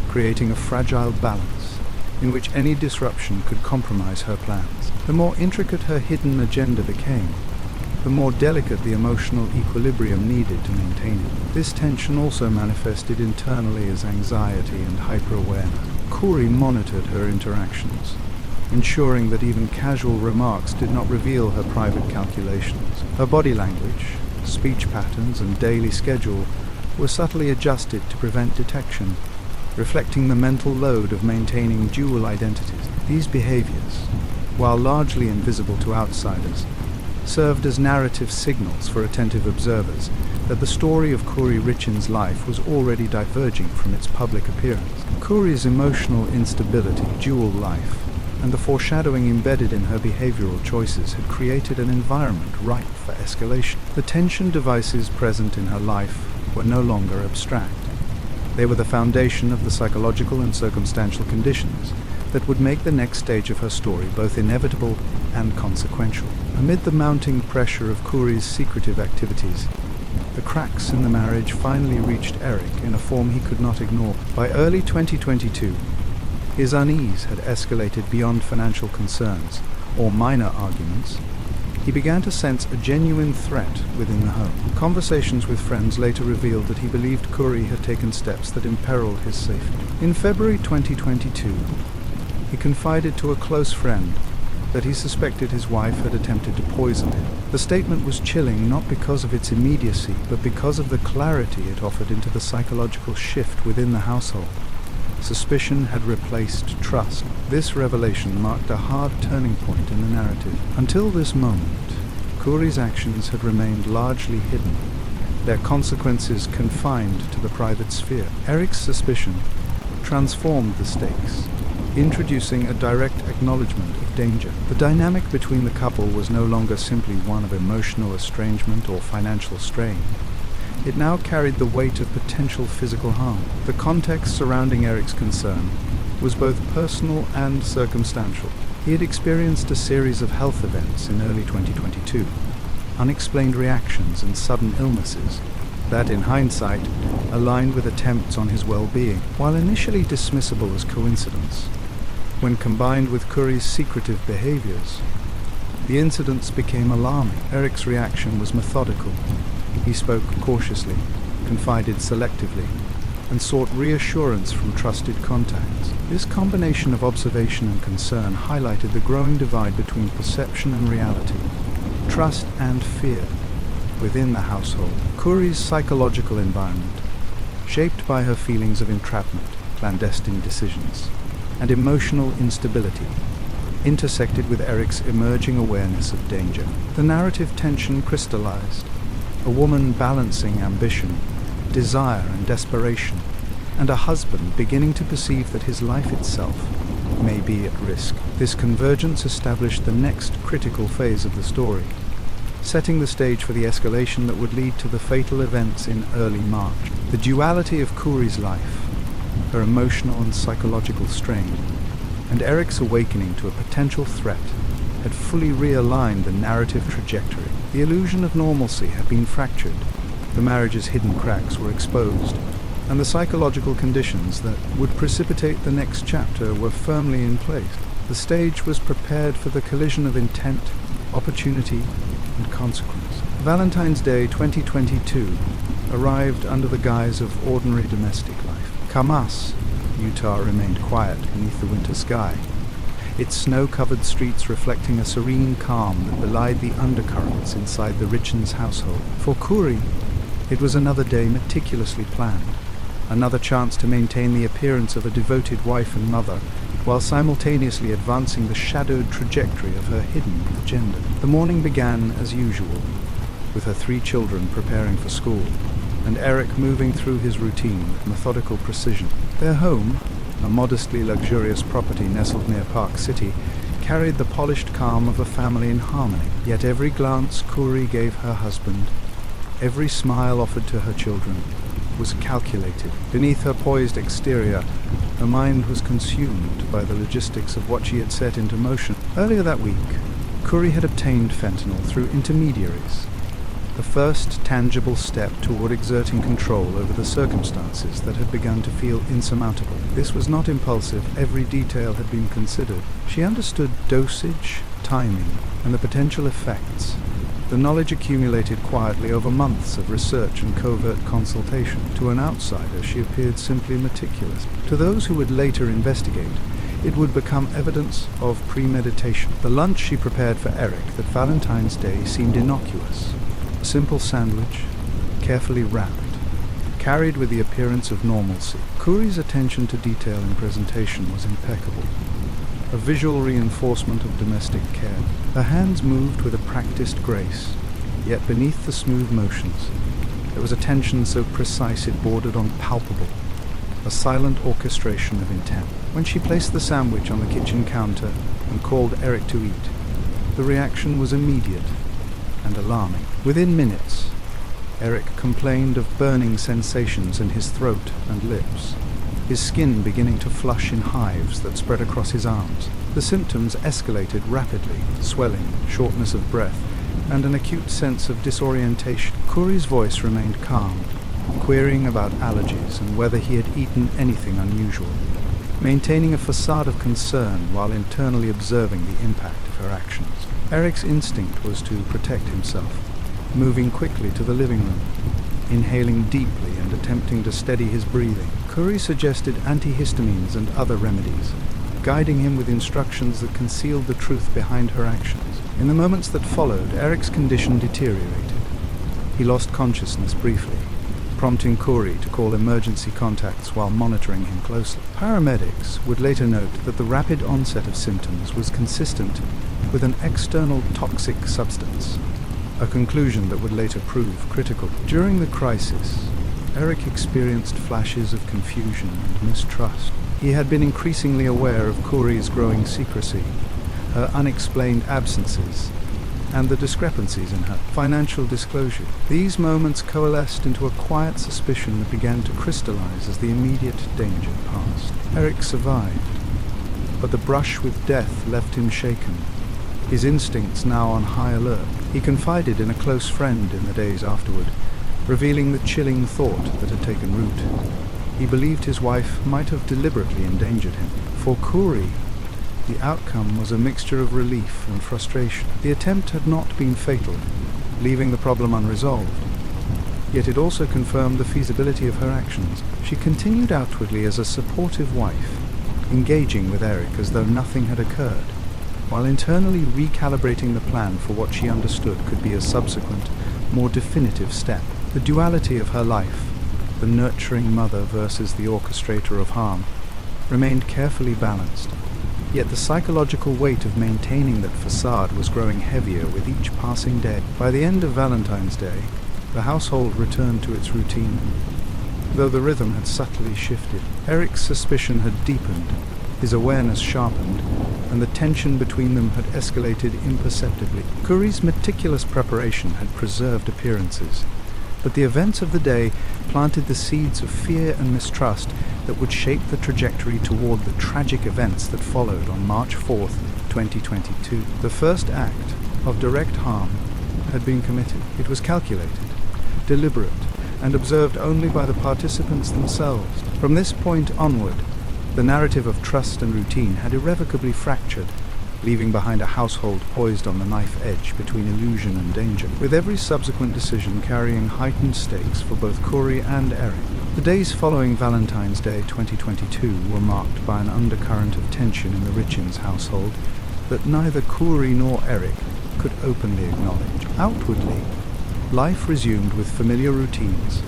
creating a fragile balance in which any disruption could compromise her plans. The more intricate her hidden agenda became, the more delicate the emotional equilibrium needed to maintain it. This tension also manifested internally as anxiety and hyper-awareness. Kouri monitored her interactions, ensuring that even casual remarks did not reveal her private calculations. Her body language, speech patterns, and daily schedule were subtly adjusted to prevent detection, reflecting the mental load of maintaining dual identities. These behaviors, while largely invisible to outsiders, served as narrative signals for attentive observers that the story of Kouri Richins' life was already diverging from its public appearance. Kouri's emotional instability, dual life, and the foreshadowing embedded in her behavioral choices had created an environment ripe for escalation. The tension devices present in her life were no longer abstract. They were the foundation of the psychological and circumstantial conditions that would make the next stage of her story both inevitable and consequential. Amid the mounting pressure of Kouri's secretive activities, the cracks in the marriage finally reached Eric in a form he could not ignore. By early 2022, his unease had escalated beyond financial concerns or minor arguments. He began to sense a genuine threat within the home. Conversations with friends later revealed that he believed Kouri had taken steps that imperiled his safety. In February 2022, he confided to a close friend that he suspected his wife had attempted to poison him. The statement was chilling not because of its immediacy, but because of the clarity it offered into the psychological shift within the household. Suspicion had replaced trust. This revelation marked a hard turning point in the narrative. Until this moment, Kouri's actions had remained largely hidden, their consequences confined to the private sphere. Eric's suspicion transformed the stakes, introducing a direct acknowledgement of danger. The dynamic between the couple was no longer simply one of emotional estrangement or financial strain. It now carried the weight of potential physical harm. The context surrounding Eric's concern was both personal and circumstantial. He had experienced a series of health events in early 2022, unexplained reactions and sudden illnesses that, in hindsight, aligned with attempts on his well-being. While initially dismissible as coincidence, when combined with Kouri's secretive behaviors, the incidents became alarming. Eric's reaction was methodical. He spoke cautiously, confided selectively, and sought reassurance from trusted contacts. This combination of observation and concern highlighted the growing divide between perception and reality, trust and fear within the household. Kouri's psychological environment, shaped by her feelings of entrapment, clandestine decisions, and emotional instability, intersected with Eric's emerging awareness of danger. The narrative tension crystallized, a woman balancing ambition, desire and desperation, and a husband beginning to perceive that his life itself may be at risk. This convergence established the next critical phase of the story, setting the stage for the escalation that would lead to the fatal events in early March. The duality of Kouri's life, her emotional and psychological strain, and Eric's awakening to a potential threat had fully realigned the narrative trajectory. The illusion of normalcy had been fractured, the marriage's hidden cracks were exposed, and the psychological conditions that would precipitate the next chapter were firmly in place. The stage was prepared for the collision of intent, opportunity, and consequence. Valentine's Day 2022 arrived under the guise of ordinary domestic life. Kamas, Utah remained quiet beneath the winter sky, its snow-covered streets reflecting a serene calm that belied the undercurrents inside the Richins household. For Kouri, it was another day meticulously planned, another chance to maintain the appearance of a devoted wife and mother, while simultaneously advancing the shadowed trajectory of her hidden agenda. The morning began as usual, with her 3 children preparing for school, and Eric moving through his routine with methodical precision. Their home, a modestly luxurious property nestled near Park City, carried the polished calm of a family in harmony. Yet every glance Kouri gave her husband, every smile offered to her children, was calculated. Beneath her poised exterior, her mind was consumed by the logistics of what she had set into motion. Earlier that week, Kouri had obtained fentanyl through intermediaries, the first tangible step toward exerting control over the circumstances that had begun to feel insurmountable. This was not impulsive, every detail had been considered. She understood dosage, timing, and the potential effects. The knowledge accumulated quietly over months of research and covert consultation. To an outsider, she appeared simply meticulous. To those who would later investigate, it would become evidence of premeditation. The lunch she prepared for Eric that Valentine's Day seemed innocuous. A simple sandwich, carefully wrapped, carried with the appearance of normalcy. Kouri's attention to detail in presentation was impeccable, a visual reinforcement of domestic care. Her hands moved with a practiced grace, yet beneath the smooth motions, there was a tension so precise it bordered on palpable. a silent orchestration of intent. When she placed the sandwich on the kitchen counter and called Eric to eat, the reaction was immediate and alarming. Within minutes, Eric complained of burning sensations in his throat and lips, his skin beginning to flush in hives that spread across his arms. The symptoms escalated rapidly: swelling, shortness of breath, and an acute sense of disorientation. Kouri's voice remained calm, querying about allergies and whether he had eaten anything unusual, maintaining a facade of concern while internally observing the impact of her actions. Eric's instinct was to protect himself, moving quickly to the living room, inhaling deeply and attempting to steady his breathing. Kouri suggested antihistamines and other remedies, guiding him with instructions that concealed the truth behind her actions. In the moments that followed, Eric's condition deteriorated. He lost consciousness briefly, prompting Kouri to call emergency contacts while monitoring him closely. Paramedics would later note that the rapid onset of symptoms was consistent with an external toxic substance, a conclusion that would later prove critical. During the crisis, Eric experienced flashes of confusion and mistrust. He had been increasingly aware of Kouri's growing secrecy, her unexplained absences, and the discrepancies in her financial disclosure. These moments coalesced into a quiet suspicion that began to crystallize as the immediate danger passed. Eric survived, but the brush with death left him shaken, his instincts now on high alert. He confided in a close friend in the days afterward, revealing the chilling thought that had taken root. He believed his wife might have deliberately endangered him. For Kouri, the outcome was a mixture of relief and frustration. The attempt had not been fatal, leaving the problem unresolved. Yet it also confirmed the feasibility of her actions. She continued outwardly as a supportive wife, engaging with Eric as though nothing had occurred, while internally recalibrating the plan for what she understood could be a subsequent, more definitive step. The duality of her life, the nurturing mother versus the orchestrator of harm, remained carefully balanced. Yet the psychological weight of maintaining that facade was growing heavier with each passing day. By the end of Valentine's Day, the household returned to its routine, though the rhythm had subtly shifted. Eric's suspicion had deepened, his awareness sharpened, and the tension between them had escalated imperceptibly. Kouri's meticulous preparation had preserved appearances, but the events of the day planted the seeds of fear and mistrust that would shape the trajectory toward the tragic events that followed on March 4th, 2022. The first act of direct harm had been committed. It was calculated, deliberate, and observed only by the participants themselves. From this point onward, the narrative of trust and routine had irrevocably fractured, leaving behind a household poised on the knife edge between illusion and danger, with every subsequent decision carrying heightened stakes for both Kouri and Eric. The days following Valentine's Day 2022 were marked by an undercurrent of tension in the Richins household that neither Kouri nor Eric could openly acknowledge. Outwardly, life resumed with familiar routines,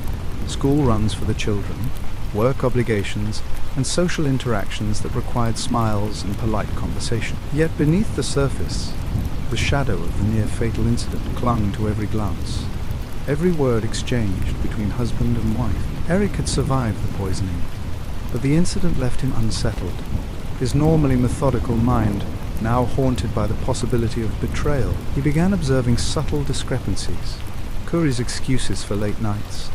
school runs for the children, work obligations, and social interactions that required smiles and polite conversation. Yet beneath the surface, the shadow of the near-fatal incident clung to every glance, every word exchanged between husband and wife. Eric had survived the poisoning, but the incident left him unsettled, his normally methodical mind now haunted by the possibility of betrayal. He began observing subtle discrepancies: Kouri's excuses for late nights,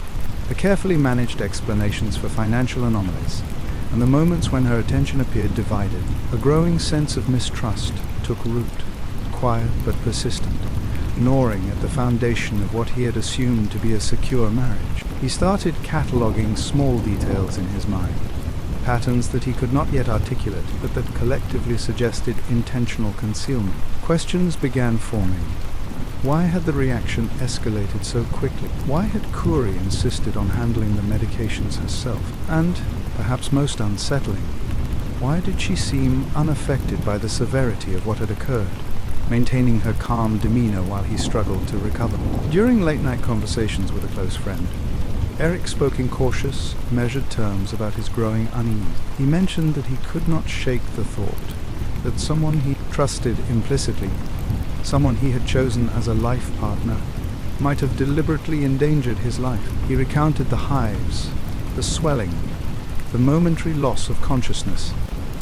the carefully managed explanations for financial anomalies, and the moments when her attention appeared divided. A growing sense of mistrust took root, quiet but persistent, gnawing at the foundation of what he had assumed to be a secure marriage. He started cataloguing small details in his mind, patterns that he could not yet articulate, but that collectively suggested intentional concealment. Questions began forming. Why had the reaction escalated so quickly? Why had Kouri insisted on handling the medications herself? And, perhaps most unsettling, why did she seem unaffected by the severity of what had occurred, maintaining her calm demeanor while he struggled to recover? During late-night conversations with a close friend, Eric spoke in cautious, measured terms about his growing unease. He mentioned that he could not shake the thought that someone he trusted implicitly, someone he had chosen as a life partner, might have deliberately endangered his life. He recounted the hives, the swelling, the momentary loss of consciousness,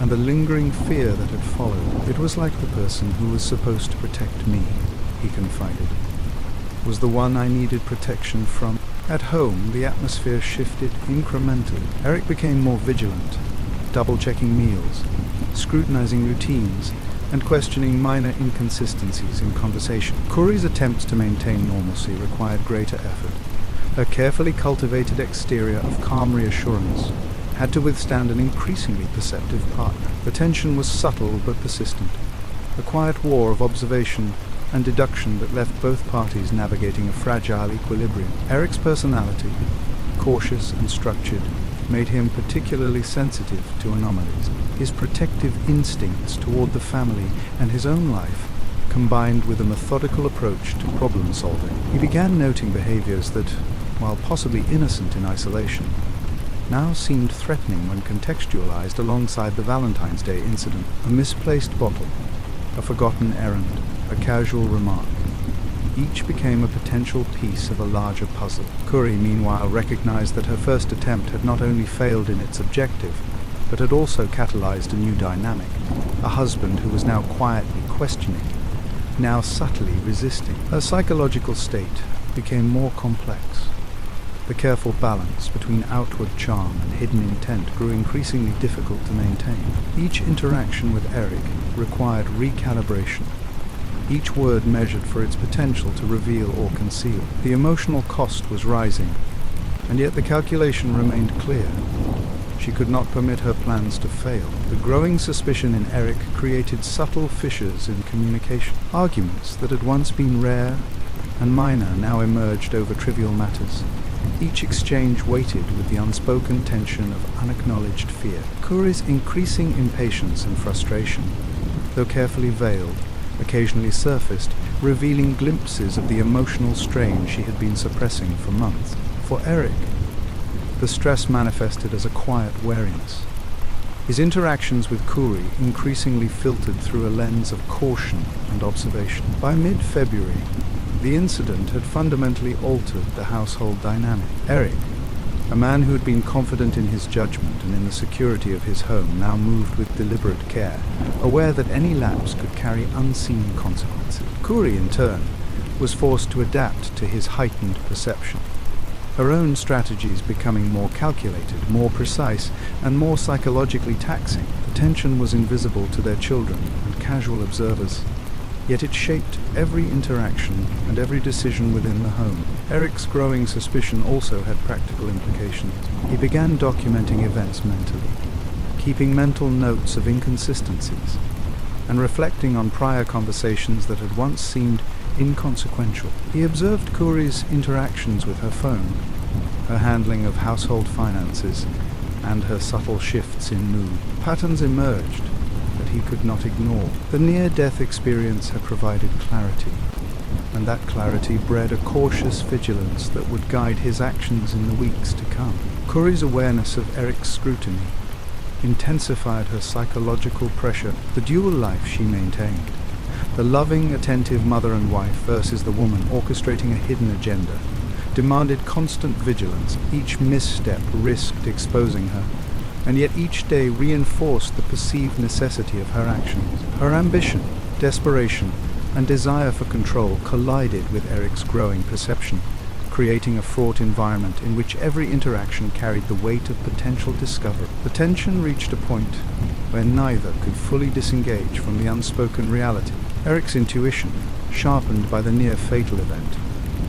and the lingering fear that had followed. It was like the person who was supposed to protect me, he confided, was the one I needed protection from. At home, the atmosphere shifted incrementally. Eric became more vigilant, double-checking meals, scrutinizing routines, and questioning minor inconsistencies in conversation. Kouri's attempts to maintain normalcy required greater effort. Her carefully cultivated exterior of calm reassurance had to withstand an increasingly perceptive partner. The tension was subtle but persistent, a quiet war of observation and deduction that left both parties navigating a fragile equilibrium. Eric's personality, cautious and structured, made him particularly sensitive to anomalies. His protective instincts toward the family and his own life, combined with a methodical approach to problem solving. He began noting behaviors that, while possibly innocent in isolation, now seemed threatening when contextualized alongside the Valentine's Day incident. A misplaced bottle, a forgotten errand, a casual remark. Each became a potential piece of a larger puzzle. Kouri, meanwhile, recognized that her first attempt had not only failed in its objective, but had also catalyzed a new dynamic. A husband who was now quietly questioning, now subtly resisting. Her psychological state became more complex. The careful balance between outward charm and hidden intent grew increasingly difficult to maintain. Each interaction with Eric required recalibration, each word measured for its potential to reveal or conceal. The emotional cost was rising, and yet the calculation remained clear. She could not permit her plans to fail. The growing suspicion in Eric created subtle fissures in communication. Arguments that had once been rare and minor now emerged over trivial matters. Each exchange weighted with the unspoken tension of unacknowledged fear. Kouri's increasing impatience and frustration, though carefully veiled, occasionally surfaced, revealing glimpses of the emotional strain she had been suppressing for months. For Eric, the stress manifested as a quiet wariness. His interactions with Kouri increasingly filtered through a lens of caution and observation. By mid-February, the incident had fundamentally altered the household dynamic. Eric, a man who had been confident in his judgment and in the security of his home, now moved with deliberate care, aware that any lapse could carry unseen consequences. Kouri, in turn, was forced to adapt to his heightened perception, her own strategies becoming more calculated, more precise, and more psychologically taxing. The tension was invisible to their children and casual observers, yet it shaped every interaction and every decision within the home. Eric's growing suspicion also had practical implications. He began documenting events mentally, keeping mental notes of inconsistencies, and reflecting on prior conversations that had once seemed inconsequential. He observed Kouri's interactions with her phone, her handling of household finances, and her subtle shifts in mood. Patterns emerged that he could not ignore. The near-death experience had provided clarity, and that clarity bred a cautious vigilance that would guide his actions in the weeks to come. Kouri's awareness of Eric's scrutiny intensified her psychological pressure. The dual life she maintained, the loving, attentive mother and wife versus the woman orchestrating a hidden agenda, demanded constant vigilance. Each misstep risked exposing her, and yet each day reinforced the perceived necessity of her actions. Her ambition, desperation, and desire for control collided with Eric's growing perception, creating a fraught environment in which every interaction carried the weight of potential discovery. The tension reached a point where neither could fully disengage from the unspoken reality. Eric's intuition, sharpened by the near-fatal event,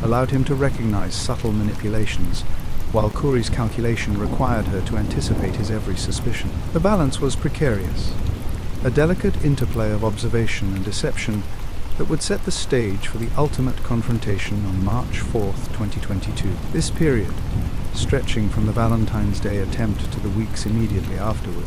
allowed him to recognize subtle manipulations, while Kouri's calculation required her to anticipate his every suspicion. The balance was precarious, a delicate interplay of observation and deception that would set the stage for the ultimate confrontation on March 4th, 2022. This period, stretching from the Valentine's Day attempt to the weeks immediately afterward,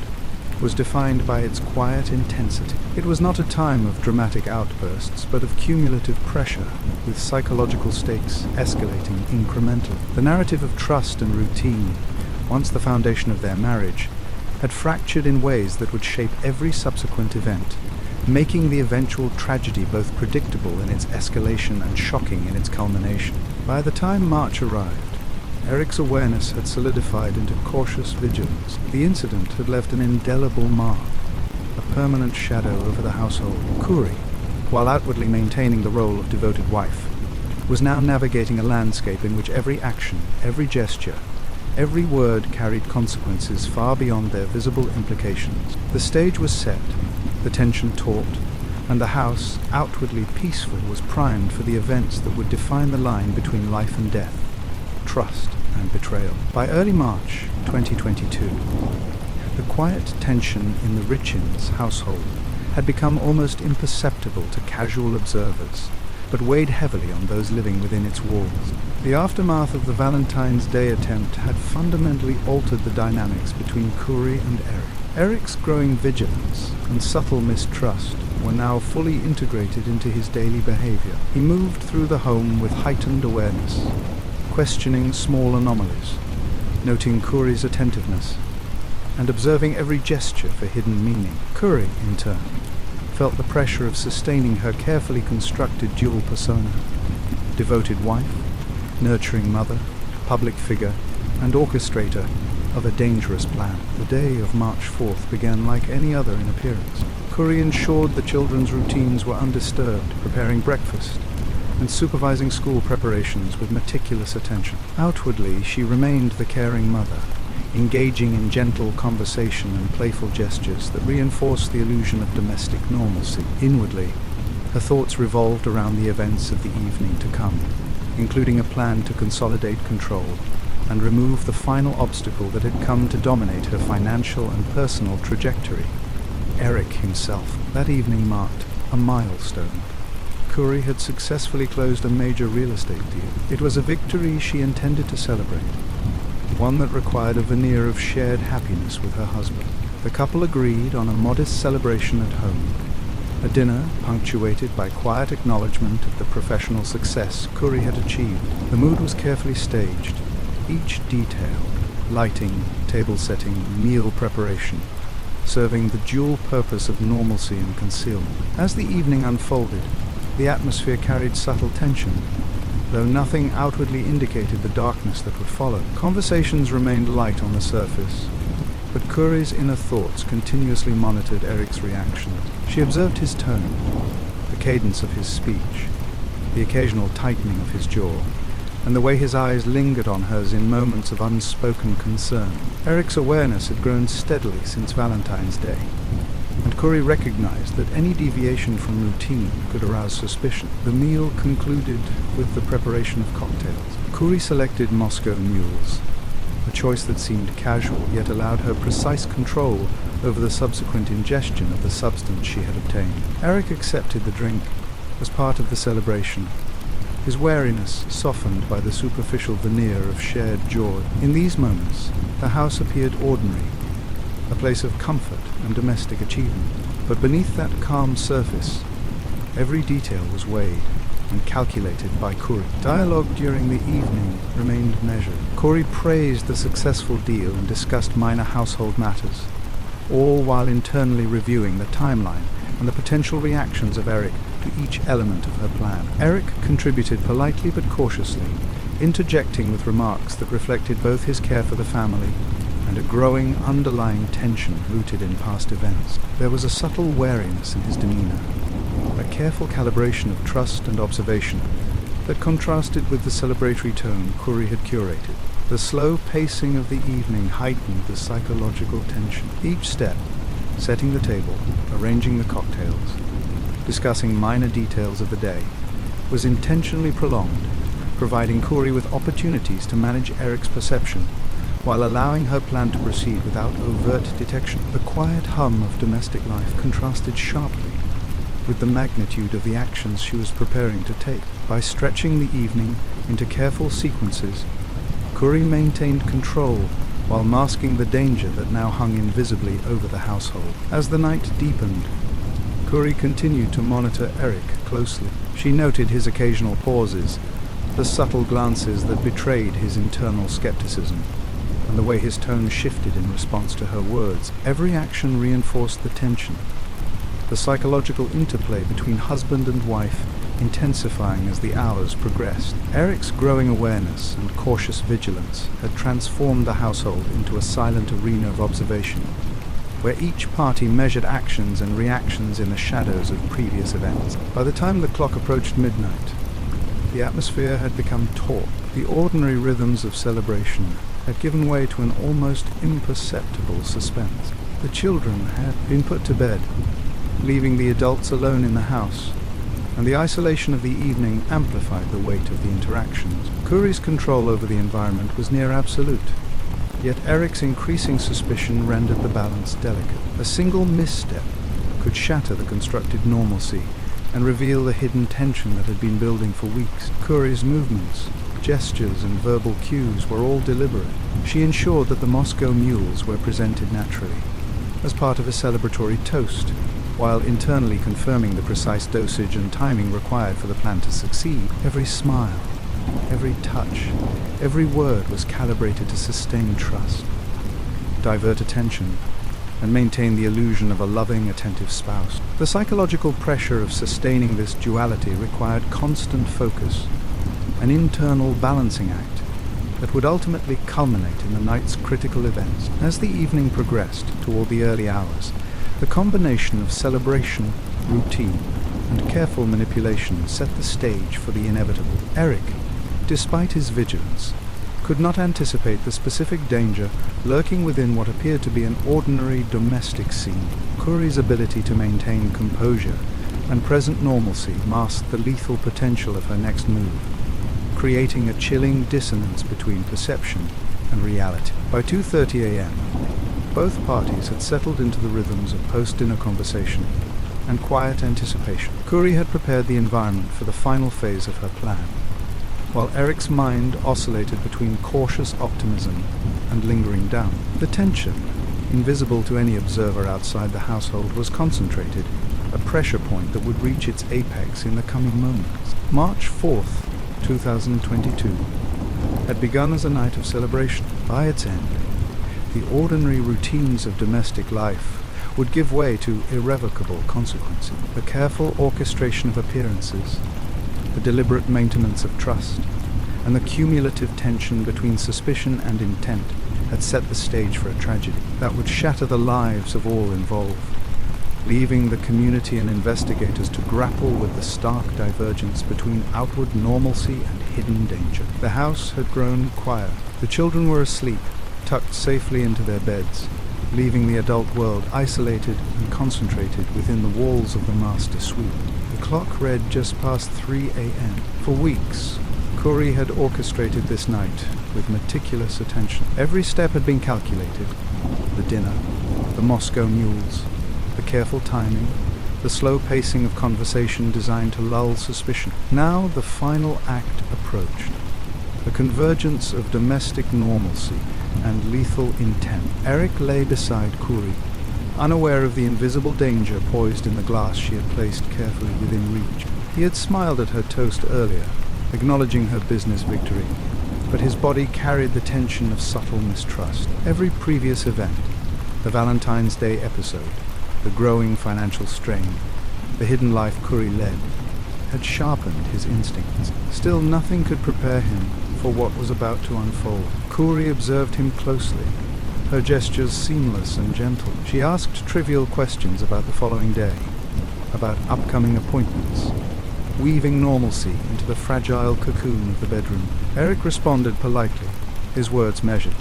was defined by its quiet intensity. It was not a time of dramatic outbursts, but of cumulative pressure, with psychological stakes escalating incrementally. The narrative of trust and routine, once the foundation of their marriage, had fractured in ways that would shape every subsequent event, making the eventual tragedy both predictable in its escalation and shocking in its culmination. By the time March arrived, Eric's awareness had solidified into cautious vigilance. The incident had left an indelible mark, a permanent shadow over the household. Kouri, while outwardly maintaining the role of devoted wife, was now navigating a landscape in which every action, every gesture, every word carried consequences far beyond their visible implications. The stage was set, the tension taut, and the house, outwardly peaceful, was primed for the events that would define the line between life and death, trust and betrayal. By early March 2022, the quiet tension in the Richins household had become almost imperceptible to casual observers, but weighed heavily on those living within its walls. The aftermath of the Valentine's Day attempt had fundamentally altered the dynamics between Kouri and Eric. Eric's growing vigilance and subtle mistrust were now fully integrated into his daily behavior. He moved through the home with heightened awareness, questioning small anomalies, noting Kouri's attentiveness, and observing every gesture for hidden meaning. Kouri, in turn, felt the pressure of sustaining her carefully constructed dual persona: devoted wife, nurturing mother, public figure, and orchestrator of a dangerous plan. The day of March 4th began like any other in appearance. Kouri ensured the children's routines were undisturbed, preparing breakfast and supervising school preparations with meticulous attention. Outwardly, she remained the caring mother, engaging in gentle conversation and playful gestures that reinforced the illusion of domestic normalcy. Inwardly, her thoughts revolved around the events of the evening to come, including a plan to consolidate control and remove the final obstacle that had come to dominate her financial and personal trajectory: Eric himself. That evening marked a milestone. Kouri had successfully closed a major real estate deal. It was a victory she intended to celebrate, one that required a veneer of shared happiness with her husband. The couple agreed on a modest celebration at home, a dinner punctuated by quiet acknowledgement of the professional success Kouri had achieved. The mood was carefully staged, each detail, lighting, table setting, meal preparation, serving the dual purpose of normalcy and concealment. As the evening unfolded, the atmosphere carried subtle tension, though nothing outwardly indicated the darkness that would follow. Conversations remained light on the surface, but Kouri's inner thoughts continuously monitored Eric's reactions. She observed his tone, the cadence of his speech, the occasional tightening of his jaw, and the way his eyes lingered on hers in moments of unspoken concern. Eric's awareness had grown steadily since Valentine's Day, and Kouri recognized that any deviation from routine could arouse suspicion. The meal concluded with the preparation of cocktails. Kouri selected Moscow Mules, a choice that seemed casual yet allowed her precise control over the subsequent ingestion of the substance she had obtained. Eric accepted the drink as part of the celebration, his wariness softened by the superficial veneer of shared joy. In these moments, the house appeared ordinary, a place of comfort and domestic achievement. But beneath that calm surface, every detail was weighed and calculated by Kouri. Dialogue during the evening remained measured. Kouri praised the successful deal and discussed minor household matters, all while internally reviewing the timeline and the potential reactions of Eric to each element of her plan. Eric contributed politely but cautiously, interjecting with remarks that reflected both his care for the family and a growing underlying tension rooted in past events. There was a subtle wariness in his demeanor, a careful calibration of trust and observation that contrasted with the celebratory tone Kouri had curated. The slow pacing of the evening heightened the psychological tension. Each step, setting the table, arranging the cocktails, discussing minor details of the day, was intentionally prolonged, providing Kouri with opportunities to manage Eric's perception while allowing her plan to proceed without overt detection. The quiet hum of domestic life contrasted sharply with the magnitude of the actions she was preparing to take. By stretching the evening into careful sequences, Kouri maintained control while masking the danger that now hung invisibly over the household. As the night deepened, Kouri continued to monitor Eric closely. She noted his occasional pauses, the subtle glances that betrayed his internal skepticism, and the way his tone shifted in response to her words. Every action reinforced the tension, the psychological interplay between husband and wife intensifying as the hours progressed. Eric's growing awareness and cautious vigilance had transformed the household into a silent arena of observation, where each party measured actions and reactions in the shadows of previous events. By the time the clock approached midnight, the atmosphere had become taut. The ordinary rhythms of celebration had given way to an almost imperceptible suspense. The children had been put to bed, leaving the adults alone in the house, and the isolation of the evening amplified the weight of the interactions. Kouri's control over the environment was near absolute, yet Eric's increasing suspicion rendered the balance delicate. A single misstep could shatter the constructed normalcy and reveal the hidden tension that had been building for weeks. Kouri's movements, gestures and verbal cues were all deliberate. She ensured that the Moscow mules were presented naturally, as part of a celebratory toast, while internally confirming the precise dosage and timing required for the plan to succeed. Every smile, every touch, every word was calibrated to sustain trust, divert attention, and maintain the illusion of a loving, attentive spouse. The psychological pressure of sustaining this duality required constant focus, an internal balancing act that would ultimately culminate in the night's critical events. As the evening progressed toward the early hours, the combination of celebration, routine, and careful manipulation set the stage for the inevitable. Eric, despite his vigilance, could not anticipate the specific danger lurking within what appeared to be an ordinary domestic scene. Kouri's ability to maintain composure and present normalcy masked the lethal potential of her next move, creating a chilling dissonance between perception and reality. By 2:30 a.m., both parties had settled into the rhythms of post-dinner conversation and quiet anticipation. Kouri had prepared the environment for the final phase of her plan, while Eric's mind oscillated between cautious optimism and lingering doubt. The tension, invisible to any observer outside the household, was concentrated, a pressure point that would reach its apex in the coming moments. March 4th, 2022, had begun as a night of celebration. By its end, the ordinary routines of domestic life would give way to irrevocable consequences. The careful orchestration of appearances, the deliberate maintenance of trust, and the cumulative tension between suspicion and intent had set the stage for a tragedy that would shatter the lives of all involved, leaving the community and investigators to grapple with the stark divergence between outward normalcy and hidden danger. The house had grown quiet. The children were asleep, tucked safely into their beds, leaving the adult world isolated and concentrated within the walls of the master suite. The clock read just past 3 a.m. For weeks, Kouri had orchestrated this night with meticulous attention. Every step had been calculated: the dinner, the Moscow mules, the careful timing, the slow pacing of conversation designed to lull suspicion. Now the final act approached, a convergence of domestic normalcy and lethal intent. Eric lay beside Kouri, unaware of the invisible danger poised in the glass she had placed carefully within reach. He had smiled at her toast earlier, acknowledging her business victory, but his body carried the tension of subtle mistrust. Every previous event, the Valentine's Day episode, the growing financial strain, the hidden life Kouri led, had sharpened his instincts. Still, nothing could prepare him for what was about to unfold. Kouri observed him closely, her gestures seamless and gentle. She asked trivial questions about the following day, about upcoming appointments, weaving normalcy into the fragile cocoon of the bedroom. Eric responded politely, his words measured,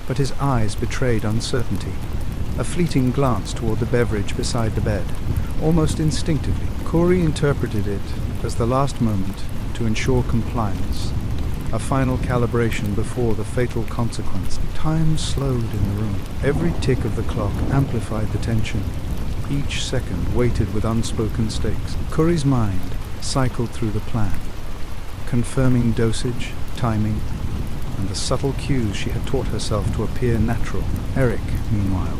but his eyes betrayed uncertainty. A fleeting glance toward the beverage beside the bed, almost instinctively. Kouri interpreted it as the last moment to ensure compliance, a final calibration before the fatal consequence. Time slowed in the room. Every tick of the clock amplified the tension. Each second weighted with unspoken stakes. Kouri's mind cycled through the plan, confirming dosage, timing, and the subtle cues she had taught herself to appear natural. Eric, meanwhile,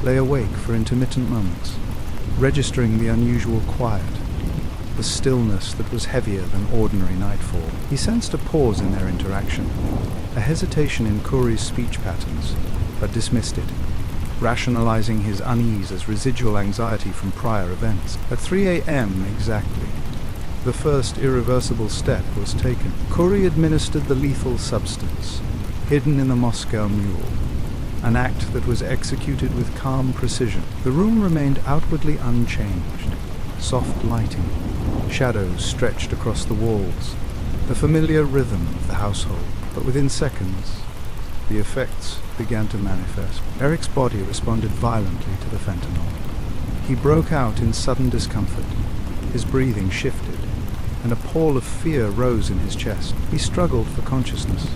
lay awake for intermittent moments, registering the unusual quiet, the stillness that was heavier than ordinary nightfall. He sensed a pause in their interaction, a hesitation in Kouri's speech patterns, but dismissed it, rationalizing his unease as residual anxiety from prior events. At 3 a.m. exactly, The first irreversible step was taken. Kouri administered the lethal substance, hidden in the Moscow Mule, an act that was executed with calm precision. The room remained outwardly unchanged. Soft lighting, shadows stretched across the walls, the familiar rhythm of the household. But within seconds, the effects began to manifest. Eric's body responded violently to the fentanyl. He broke out in sudden discomfort. His breathing shifted, and a pall of fear rose in his chest. He struggled for consciousness,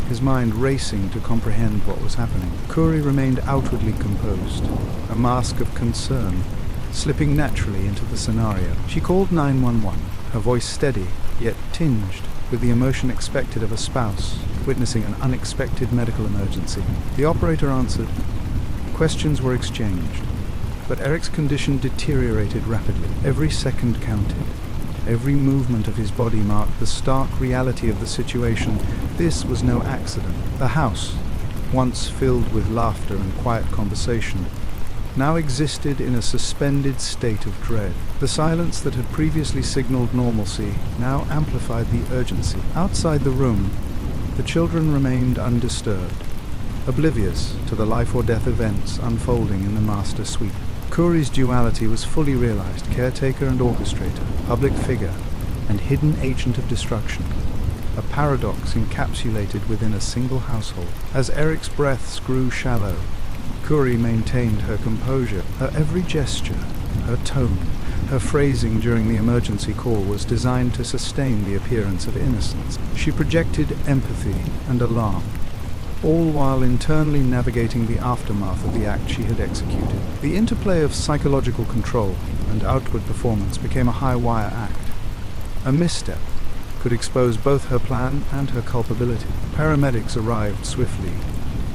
his mind racing to comprehend what was happening. Kouri remained outwardly composed, a mask of concern slipping naturally into the scenario. She called 911, her voice steady, yet tinged with the emotion expected of a spouse witnessing an unexpected medical emergency. The operator answered. Questions were exchanged, but Eric's condition deteriorated rapidly. Every second counted. Every movement of his body marked the stark reality of the situation. This was no accident. The house, once filled with laughter and quiet conversation, now existed in a suspended state of dread. The silence that had previously signaled normalcy now amplified the urgency. Outside the room, the children remained undisturbed, oblivious to the life or death events unfolding in the master suite. Kouri's duality was fully realized: caretaker and orchestrator, public figure and hidden agent of destruction, a paradox encapsulated within a single household. As Eric's breaths grew shallow, Kouri maintained her composure. Her every gesture, her tone, her phrasing during the emergency call was designed to sustain the appearance of innocence. She projected empathy and alarm, all while internally navigating the aftermath of the act she had executed. The interplay of psychological control and outward performance became a high-wire act. A misstep could expose both her plan and her culpability. Paramedics arrived swiftly,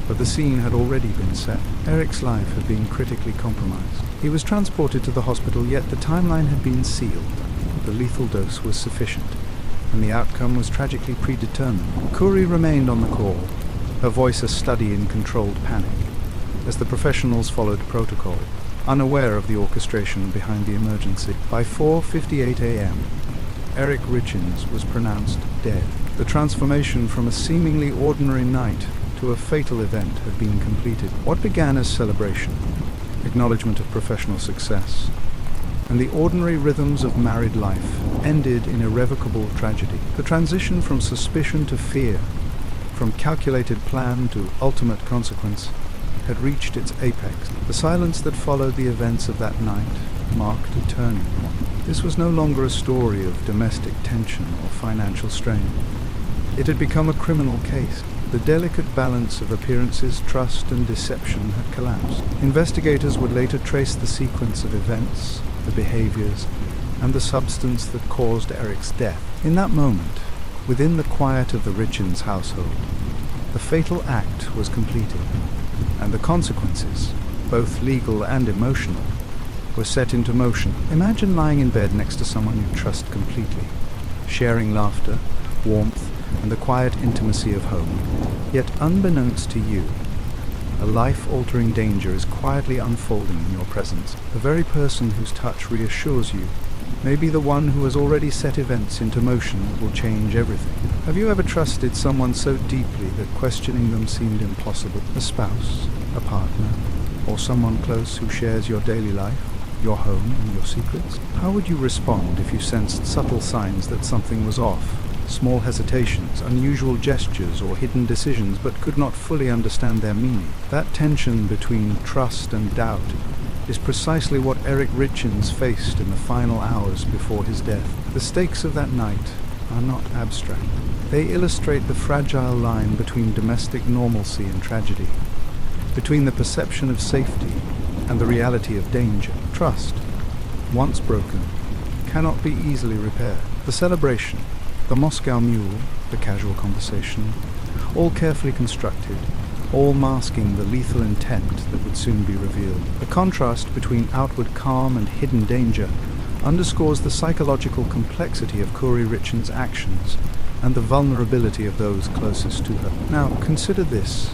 but the scene had already been set. Eric's life had been critically compromised. He was transported to the hospital, yet the timeline had been sealed. The lethal dose was sufficient, and the outcome was tragically predetermined. Kouri remained on the call, her voice a study in controlled panic, as the professionals followed protocol, unaware of the orchestration behind the emergency. By 4:58 a.m., Kouri Richins was pronounced dead. The transformation from a seemingly ordinary night to a fatal event had been completed. What began as celebration, acknowledgement of professional success, and the ordinary rhythms of married life ended in irrevocable tragedy. The transition from suspicion to fear, from calculated plan to ultimate consequence, had reached its apex. The silence that followed the events of that night marked a turning point. This was no longer a story of domestic tension or financial strain. It had become a criminal case. The delicate balance of appearances, trust, and deception had collapsed. Investigators would later trace the sequence of events, the behaviors, and the substance that caused Eric's death. In that moment, within the quiet of the Richins household, the fatal act was completed, and the consequences, both legal and emotional, were set into motion. Imagine lying in bed next to someone you trust completely, sharing laughter, warmth, and the quiet intimacy of home. Yet unbeknownst to you, a life-altering danger is quietly unfolding in your presence. The very person whose touch reassures you may be the one who has already set events into motion that will change everything. Have you ever trusted someone so deeply that questioning them seemed impossible? A spouse, a partner, or someone close who shares your daily life, your home, and your secrets? How would you respond if you sensed subtle signs that something was off? Small hesitations, unusual gestures, or hidden decisions, but could not fully understand their meaning. That tension between trust and doubt is precisely what Kouri Richins faced in the final hours before his death. The stakes of that night are not abstract. They illustrate the fragile line between domestic normalcy and tragedy, between the perception of safety and the reality of danger. Trust, once broken, cannot be easily repaired. The celebration, the Moscow Mule, the casual conversation, all carefully constructed, all masking the lethal intent that would soon be revealed. The contrast between outward calm and hidden danger underscores the psychological complexity of Kouri Richins' actions and the vulnerability of those closest to her. Now, consider this.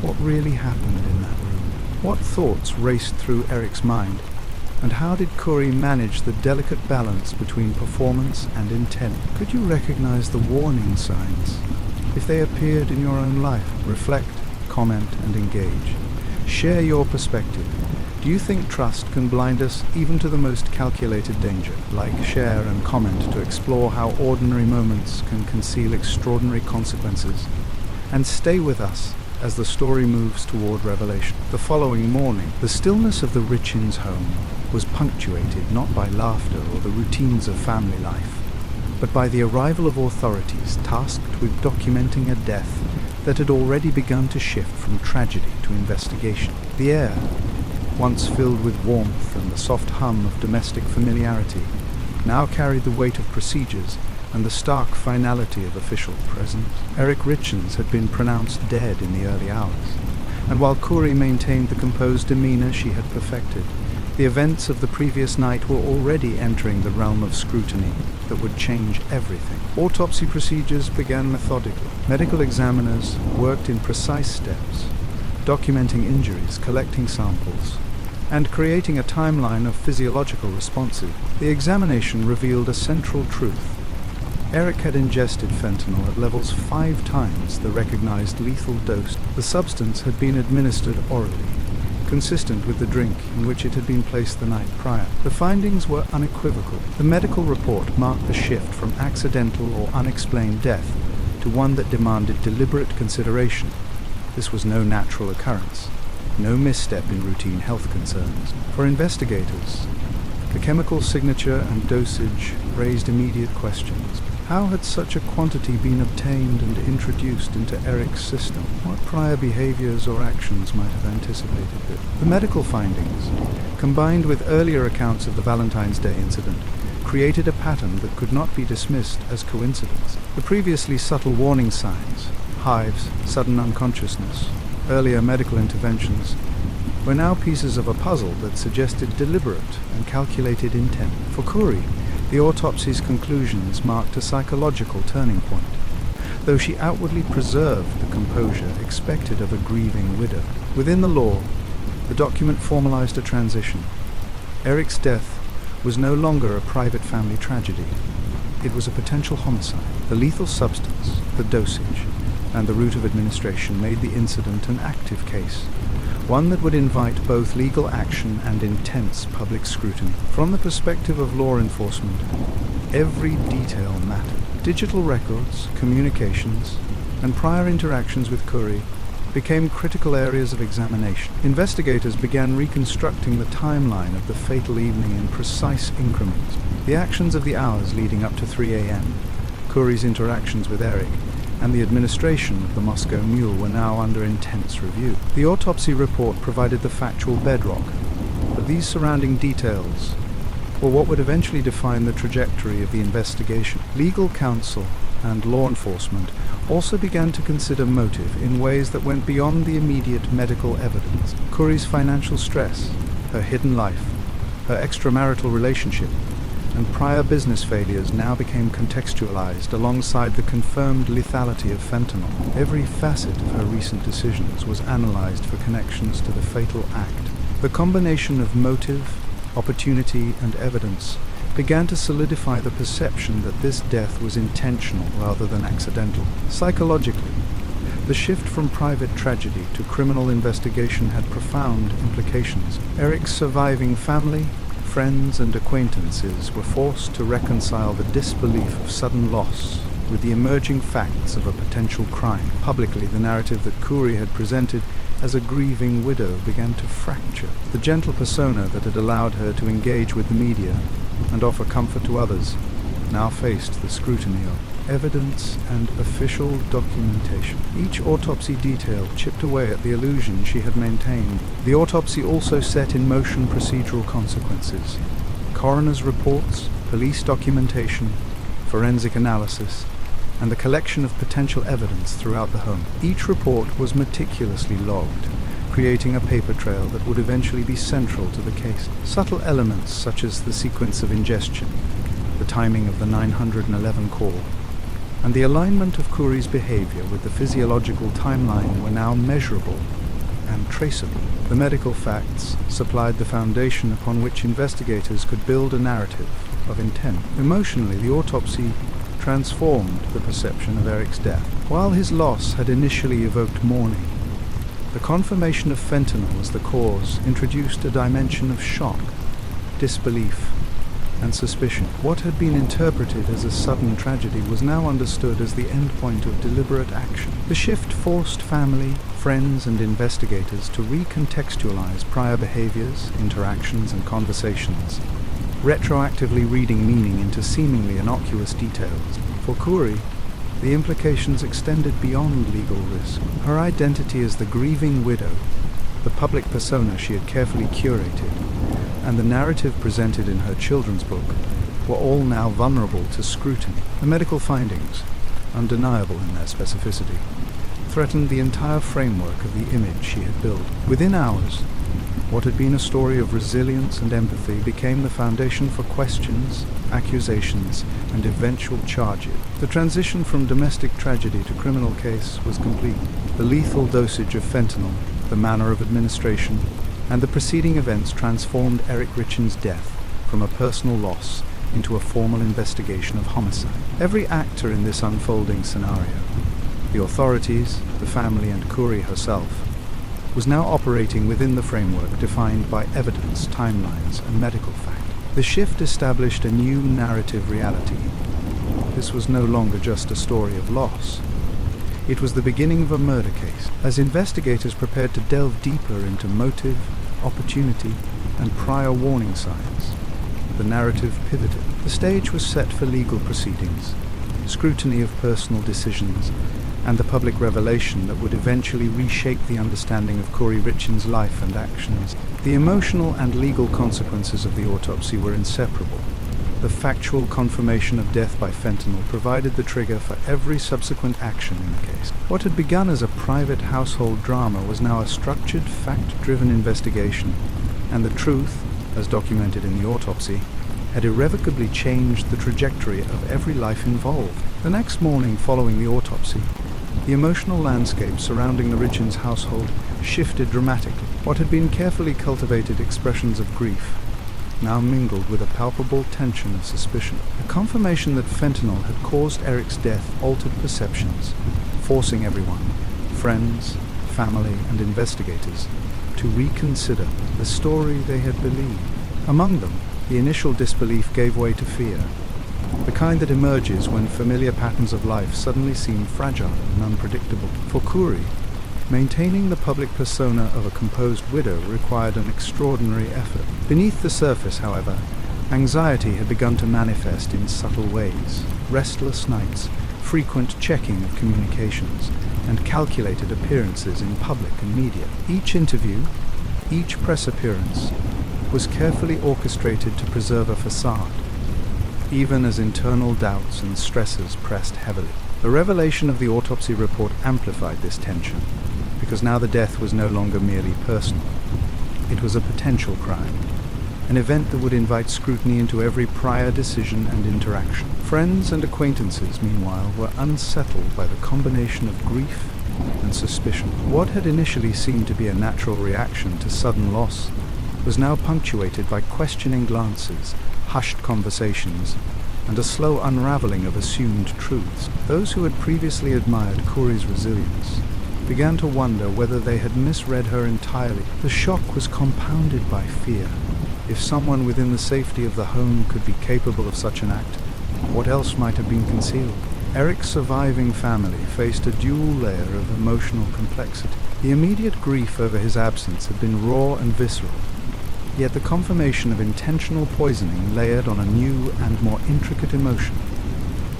What really happened in that room? What thoughts raced through Eric's mind And how did Kouri manage the delicate balance between performance and intent? Could you recognize the warning signs? If they appeared in your own life, reflect, comment, and engage. Share your perspective. Do you think trust can blind us even to the most calculated danger? Like, share, and comment to explore how ordinary moments can conceal extraordinary consequences. And stay with us as the story moves toward revelation. The following morning, the stillness of the Richins home was punctuated not by laughter or the routines of family life, but by the arrival of authorities tasked with documenting a death that had already begun to shift from tragedy to investigation. The air, once filled with warmth and the soft hum of domestic familiarity, now carried the weight of procedures and the stark finality of official presence. Kouri Richins had been pronounced dead in the early hours, and while Kouri maintained the composed demeanor she had perfected, the events of the previous night were already entering the realm of scrutiny that would change everything. Autopsy procedures began methodically. Medical examiners worked in precise steps, documenting injuries, collecting samples, and creating a timeline of physiological responses. The examination revealed a central truth. Eric had ingested fentanyl at levels 5 times the recognized lethal dose. The substance had been administered orally, consistent with the drink in which it had been placed the night prior. The findings were unequivocal. The medical report marked the shift from accidental or unexplained death to one that demanded deliberate consideration. This was no natural occurrence, no misstep in routine health concerns. For investigators, the chemical signature and dosage raised immediate questions. How had such a quantity been obtained and introduced into Eric's system? What prior behaviors or actions might have anticipated this? The medical findings, combined with earlier accounts of the Valentine's Day incident, created a pattern that could not be dismissed as coincidence. The previously subtle warning signs, hives, sudden unconsciousness, earlier medical interventions, were now pieces of a puzzle that suggested deliberate and calculated intent. For Kouri, the autopsy's conclusions marked a psychological turning point. Though she outwardly preserved the composure expected of a grieving widow, within the law, the document formalized a transition. Eric's death was no longer a private family tragedy. It was a potential homicide. The lethal substance, the dosage, and the route of administration made the incident an active case, one that would invite both legal action and intense public scrutiny. From the perspective of law enforcement, every detail mattered. Digital records, communications, and prior interactions with Kouri became critical areas of examination. Investigators began reconstructing the timeline of the fatal evening in precise increments. The actions of the hours leading up to 3 a.m., Kouri's interactions with Eric, and the administration of the Moscow Mule were now under intense review. The autopsy report provided the factual bedrock, but these surrounding details were what would eventually define the trajectory of the investigation. Legal counsel and law enforcement also began to consider motive in ways that went beyond the immediate medical evidence. Kouri's financial stress, her hidden life, her extramarital relationship, and prior business failures now became contextualized alongside the confirmed lethality of fentanyl. Every facet of her recent decisions was analyzed for connections to the fatal act. The combination of motive, opportunity, and evidence began to solidify the perception that this death was intentional rather than accidental. Psychologically, the shift from private tragedy to criminal investigation had profound implications. Eric's surviving family, friends, and acquaintances were forced to reconcile the disbelief of sudden loss with the emerging facts of a potential crime. Publicly, the narrative that Kouri had presented as a grieving widow began to fracture. The gentle persona that had allowed her to engage with the media and offer comfort to others now faced the scrutiny of evidence and official documentation. Each autopsy detail chipped away at the illusion she had maintained. The autopsy also set in motion procedural consequences. Coroner's reports, police documentation, forensic analysis, and the collection of potential evidence throughout the home. Each report was meticulously logged, creating a paper trail that would eventually be central to the case. Subtle elements such as the sequence of ingestion, the timing of the 911 call, and the alignment of Kouri's behavior with the physiological timeline were now measurable and traceable. The medical facts supplied the foundation upon which investigators could build a narrative of intent. Emotionally, the autopsy transformed the perception of Eric's death. While his loss had initially evoked mourning, the confirmation of fentanyl as the cause introduced a dimension of shock, disbelief, and suspicion. What had been interpreted as a sudden tragedy was now understood as the endpoint of deliberate action. The shift forced family, friends, and investigators to recontextualize prior behaviors, interactions, and conversations, retroactively reading meaning into seemingly innocuous details. For Kouri, the implications extended beyond legal risk. Her identity as the grieving widow, the public persona she had carefully curated, and the narrative presented in her children's book were all now vulnerable to scrutiny. The medical findings, undeniable in their specificity, threatened the entire framework of the image she had built. Within hours, what had been a story of resilience and empathy became the foundation for questions, accusations, and eventual charges. The transition from domestic tragedy to criminal case was complete. The lethal dosage of fentanyl, the manner of administration, and the preceding events transformed Eric Richins' death from a personal loss into a formal investigation of homicide. Every actor in this unfolding scenario, the authorities, the family, and Kouri herself, was now operating within the framework defined by evidence, timelines, and medical fact. The shift established a new narrative reality. This was no longer just a story of loss. It was the beginning of a murder case. As investigators prepared to delve deeper into motive, opportunity, and prior warning signs, the narrative pivoted. The stage was set for legal proceedings, scrutiny of personal decisions, and the public revelation that would eventually reshape the understanding of Kouri Richins' life and actions. The emotional and legal consequences of the autopsy were inseparable. The factual confirmation of death by fentanyl provided the trigger for every subsequent action in the case. What had begun as a private household drama was now a structured, fact-driven investigation, and the truth, as documented in the autopsy, had irrevocably changed the trajectory of every life involved. The next morning following the autopsy, the emotional landscape surrounding the Richins household shifted dramatically. What had been carefully cultivated expressions of grief now mingled with a palpable tension of suspicion. The confirmation that fentanyl had caused Eric's death altered perceptions, forcing everyone, friends, family, and investigators, to reconsider the story they had believed. Among them, the initial disbelief gave way to fear, the kind that emerges when familiar patterns of life suddenly seem fragile and unpredictable. For Kouri, maintaining the public persona of a composed widow required an extraordinary effort. Beneath the surface, however, anxiety had begun to manifest in subtle ways. Restless nights, frequent checking of communications, and calculated appearances in public and media. Each interview, each press appearance, was carefully orchestrated to preserve a facade, even as internal doubts and stresses pressed heavily. The revelation of the autopsy report amplified this tension, because now the death was no longer merely personal. It was a potential crime, an event that would invite scrutiny into every prior decision and interaction. Friends and acquaintances, meanwhile, were unsettled by the combination of grief and suspicion. What had initially seemed to be a natural reaction to sudden loss was now punctuated by questioning glances, hushed conversations, and a slow unraveling of assumed truths. Those who had previously admired Kouri's resilience began to wonder whether they had misread her entirely. The shock was compounded by fear. If someone within the safety of the home could be capable of such an act, what else might have been concealed? Eric's surviving family faced a dual layer of emotional complexity. The immediate grief over his absence had been raw and visceral, yet the confirmation of intentional poisoning layered on a new and more intricate emotion: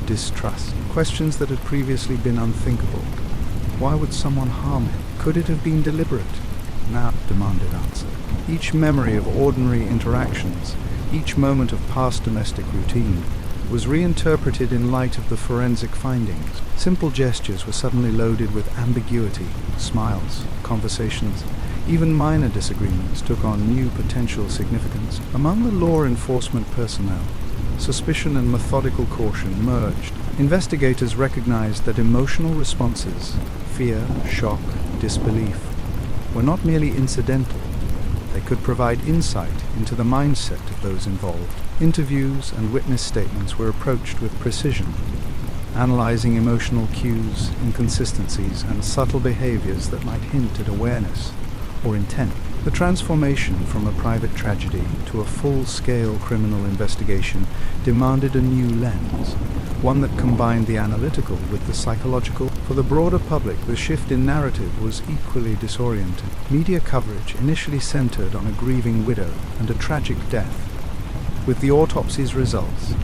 distrust. Questions that had previously been unthinkable. Why would someone harm him? Could it have been deliberate? Now demanded answer. Each memory of ordinary interactions, each moment of past domestic routine, was reinterpreted in light of the forensic findings. Simple gestures were suddenly loaded with ambiguity. Smiles, conversations, even minor disagreements took on new potential significance. Among the law enforcement personnel, suspicion and methodical caution merged. Investigators recognized that emotional responses, fear, shock, disbelief, were not merely incidental. They could provide insight into the mindset of those involved. Interviews and witness statements were approached with precision, analyzing emotional cues, inconsistencies, and subtle behaviors that might hint at awareness or intent. The transformation from a private tragedy to a full-scale criminal investigation demanded a new lens, one that combined the analytical with the psychological. For the broader public, the shift in narrative was equally disorienting. Media coverage initially centered on a grieving widow and a tragic death. With the autopsy's results,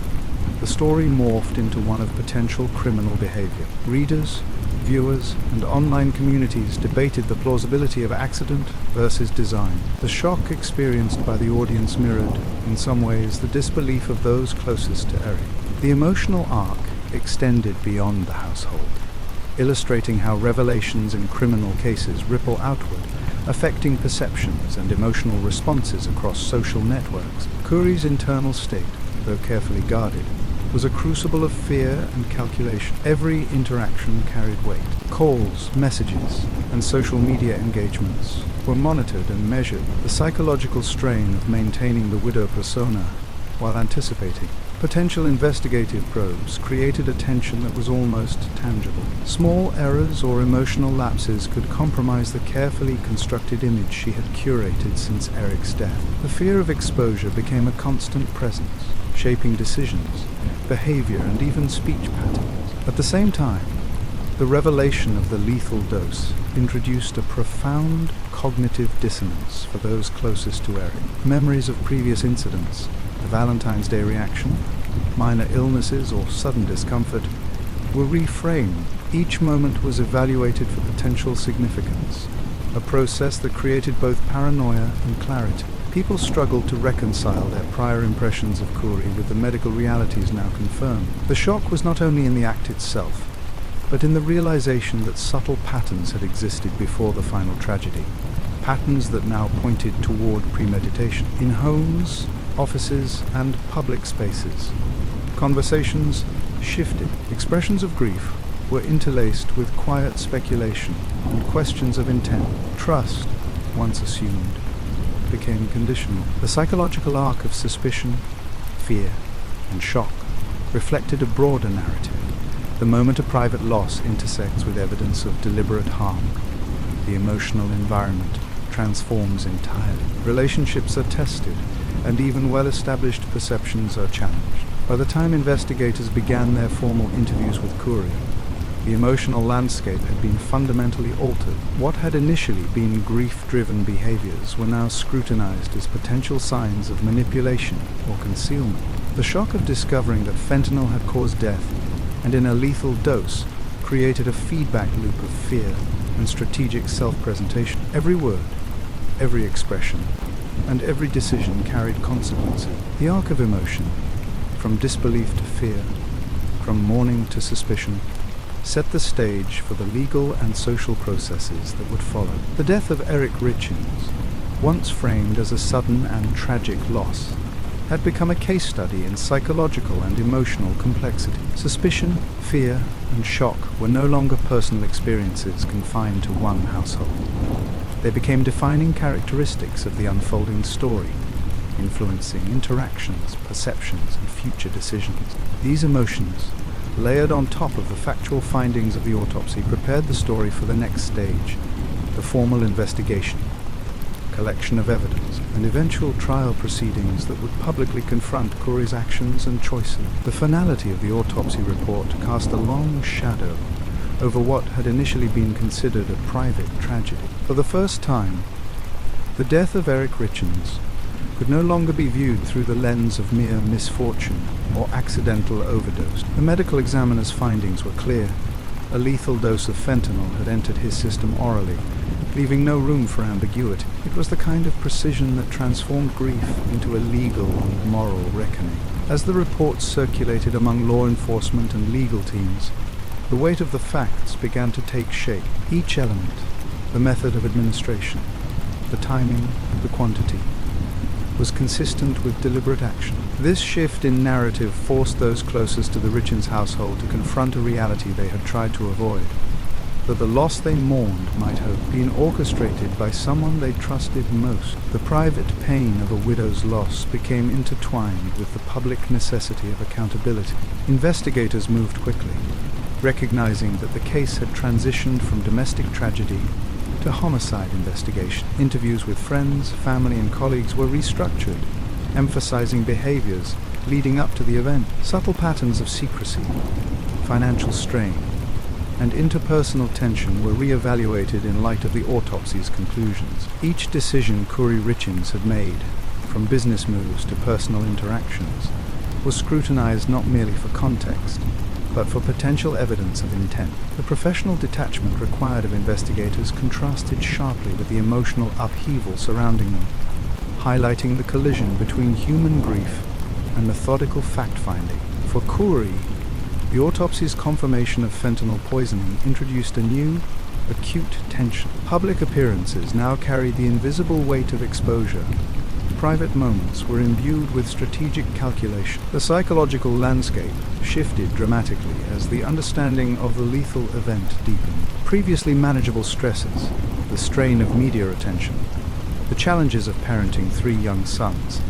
the story morphed into one of potential criminal behavior. Readers, viewers, and online communities debated the plausibility of accident versus design. The shock experienced by the audience mirrored, in some ways, the disbelief of those closest to Eric. The emotional arc extended beyond the household, illustrating how revelations in criminal cases ripple outward, affecting perceptions and emotional responses across social networks. Kouri's internal state, though carefully guarded, was a crucible of fear and calculation. Every interaction carried weight. Calls, messages, and social media engagements were monitored and measured. The psychological strain of maintaining the widow persona while anticipating potential investigative probes created a tension that was almost tangible. Small errors or emotional lapses could compromise the carefully constructed image she had curated since Eric's death. The fear of exposure became a constant presence, shaping decisions, behavior, and even speech patterns. At the same time, the revelation of the lethal dose introduced a profound cognitive dissonance for those closest to Eric. Memories of previous incidents, the Valentine's Day reaction, minor illnesses, or sudden discomfort were reframed. Each moment was evaluated for potential significance, a process that created both paranoia and clarity. People struggled to reconcile their prior impressions of Kouri with the medical realities now confirmed. The shock was not only in the act itself, but in the realization that subtle patterns had existed before the final tragedy, patterns that now pointed toward premeditation. In homes, offices, and public spaces, conversations shifted. Expressions of grief were interlaced with quiet speculation and questions of intent. Trust, once assumed, became conditional. The psychological arc of suspicion, fear, and shock reflected a broader narrative. The moment a private loss intersects with evidence of deliberate harm, the emotional environment transforms entirely. Relationships are tested, and even well-established perceptions are challenged. By the time investigators began their formal interviews with Kouri, the emotional landscape had been fundamentally altered. What had initially been grief-driven behaviors were now scrutinized as potential signs of manipulation or concealment. The shock of discovering that fentanyl had caused death, and in a lethal dose, created a feedback loop of fear and strategic self-presentation. Every word, every expression, and every decision carried consequences. The arc of emotion, from disbelief to fear, from mourning to suspicion, set the stage for the legal and social processes that would follow. The death of Eric Richins, once framed as a sudden and tragic loss, had become a case study in psychological and emotional complexity. Suspicion, fear, and shock were no longer personal experiences confined to one household. They became defining characteristics of the unfolding story, influencing interactions, perceptions, and future decisions. These emotions, layered on top of the factual findings of the autopsy, prepared the story for the next stage, the formal investigation, collection of evidence, and eventual trial proceedings that would publicly confront Kouri's actions and choices. The finality of the autopsy report cast a long shadow over what had initially been considered a private tragedy. For the first time, the death of Eric Richins could no longer be viewed through the lens of mere misfortune or accidental overdose. The medical examiner's findings were clear. A lethal dose of fentanyl had entered his system orally, leaving no room for ambiguity. It was the kind of precision that transformed grief into a legal and moral reckoning. As the reports circulated among law enforcement and legal teams, the weight of the facts began to take shape. Each element, the method of administration, the timing, the quantity, was consistent with deliberate action. This shift in narrative forced those closest to the Richins household to confront a reality they had tried to avoid. that the loss they mourned might have been orchestrated by someone they trusted most. The private pain of a widow's loss became intertwined with the public necessity of accountability. Investigators moved quickly, recognizing that the case had transitioned from domestic tragedy to homicide investigation. Interviews with friends, family, and colleagues were restructured, emphasizing behaviors leading up to the event. Subtle patterns of secrecy, financial strain, and interpersonal tension were re-evaluated in light of the autopsy's conclusions. Each decision Kouri Richins had made, from business moves to personal interactions, was scrutinized not merely for context, but for potential evidence of intent. The professional detachment required of investigators contrasted sharply with the emotional upheaval surrounding them, highlighting the collision between human grief and methodical fact-finding. For Kouri, the autopsy's confirmation of fentanyl poisoning introduced a new, acute tension. Public appearances now carried the invisible weight of exposure. Private moments were imbued with strategic calculation. The psychological landscape shifted dramatically as the understanding of the lethal event deepened. Previously manageable stresses, the strain of media attention, the challenges of parenting 3 young sons,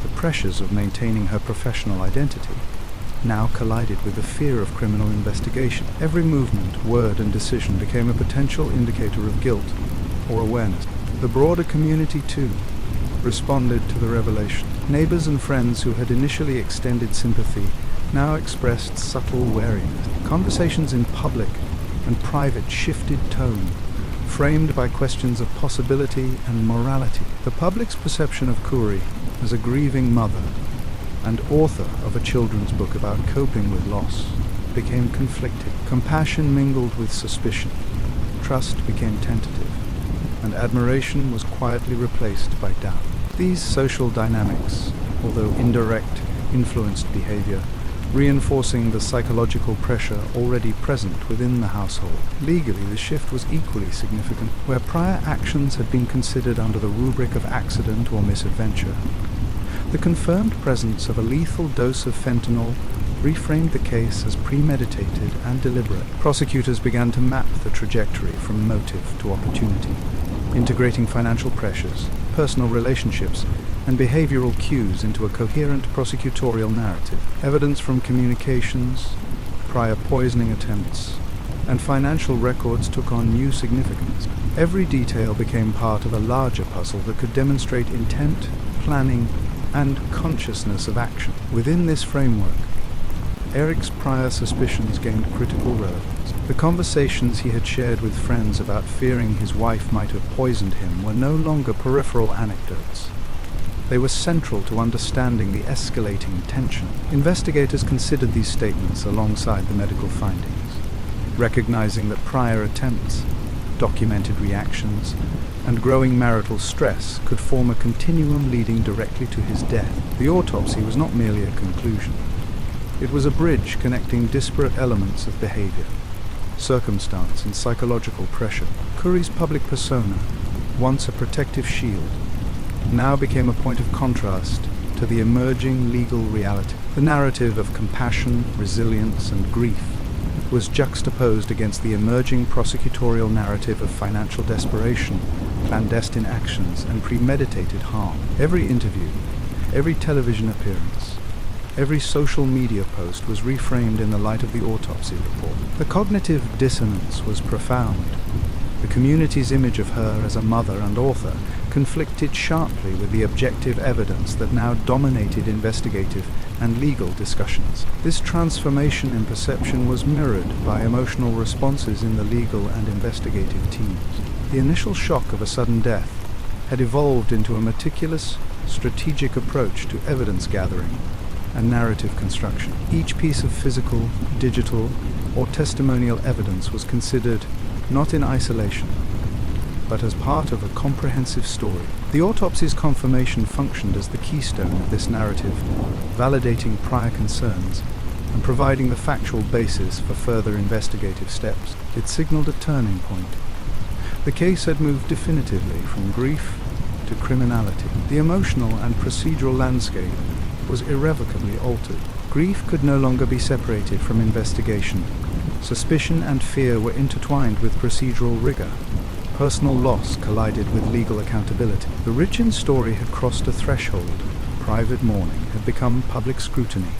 the pressures of maintaining her professional identity, now collided with the fear of criminal investigation. Every movement, word, and decision became a potential indicator of guilt or awareness. The broader community, too, responded to the revelation. Neighbors and friends who had initially extended sympathy now expressed subtle wariness. Conversations in public and private shifted tone, framed by questions of possibility and morality. The public's perception of Kouri as a grieving mother and author of a children's book about coping with loss became conflicted. Compassion mingled with suspicion. Trust became tentative, and admiration was quietly replaced by doubt. These social dynamics, although indirect, influenced behavior, reinforcing the psychological pressure already present within the household. Legally, the shift was equally significant. Where prior actions had been considered under the rubric of accident or misadventure, the confirmed presence of a lethal dose of fentanyl reframed the case as premeditated and deliberate. Prosecutors began to map the trajectory from motive to opportunity, integrating financial pressures, personal relationships, and behavioral cues into a coherent prosecutorial narrative. Evidence from communications, prior poisoning attempts, and financial records took on new significance. Every detail became part of a larger puzzle that could demonstrate intent, planning, and consciousness of action. Within this framework, Eric's prior suspicions gained critical relevance. The conversations he had shared with friends about fearing his wife might have poisoned him were no longer peripheral anecdotes. They were central to understanding the escalating tension. Investigators considered these statements alongside the medical findings, recognizing that prior attempts, documented reactions, and growing marital stress could form a continuum leading directly to his death. The autopsy was not merely a conclusion. It was a bridge connecting disparate elements of behavior, circumstance, and psychological pressure. Kouri's public persona, once a protective shield, now became a point of contrast to the emerging legal reality. The narrative of compassion, resilience, and grief was juxtaposed against the emerging prosecutorial narrative of financial desperation, clandestine actions, and premeditated harm. Every interview, every television appearance, every social media post was reframed in the light of the autopsy report. The cognitive dissonance was profound. The community's image of her as a mother and author conflicted sharply with the objective evidence that now dominated investigative and legal discussions. This transformation in perception was mirrored by emotional responses in the legal and investigative teams. The initial shock of a sudden death had evolved into a meticulous, strategic approach to evidence gathering and narrative construction. Each piece of physical, digital, or testimonial evidence was considered not in isolation, but as part of a comprehensive story. The autopsy's confirmation functioned as the keystone of this narrative, validating prior concerns and providing the factual basis for further investigative steps. It signaled a turning point. The case had moved definitively from grief to criminality. The emotional and procedural landscape was irrevocably altered. Grief could no longer be separated from investigation, Suspicion and fear were intertwined with procedural rigor. Personal loss collided with legal accountability. The Richins story had crossed a threshold. Private mourning had become public scrutiny,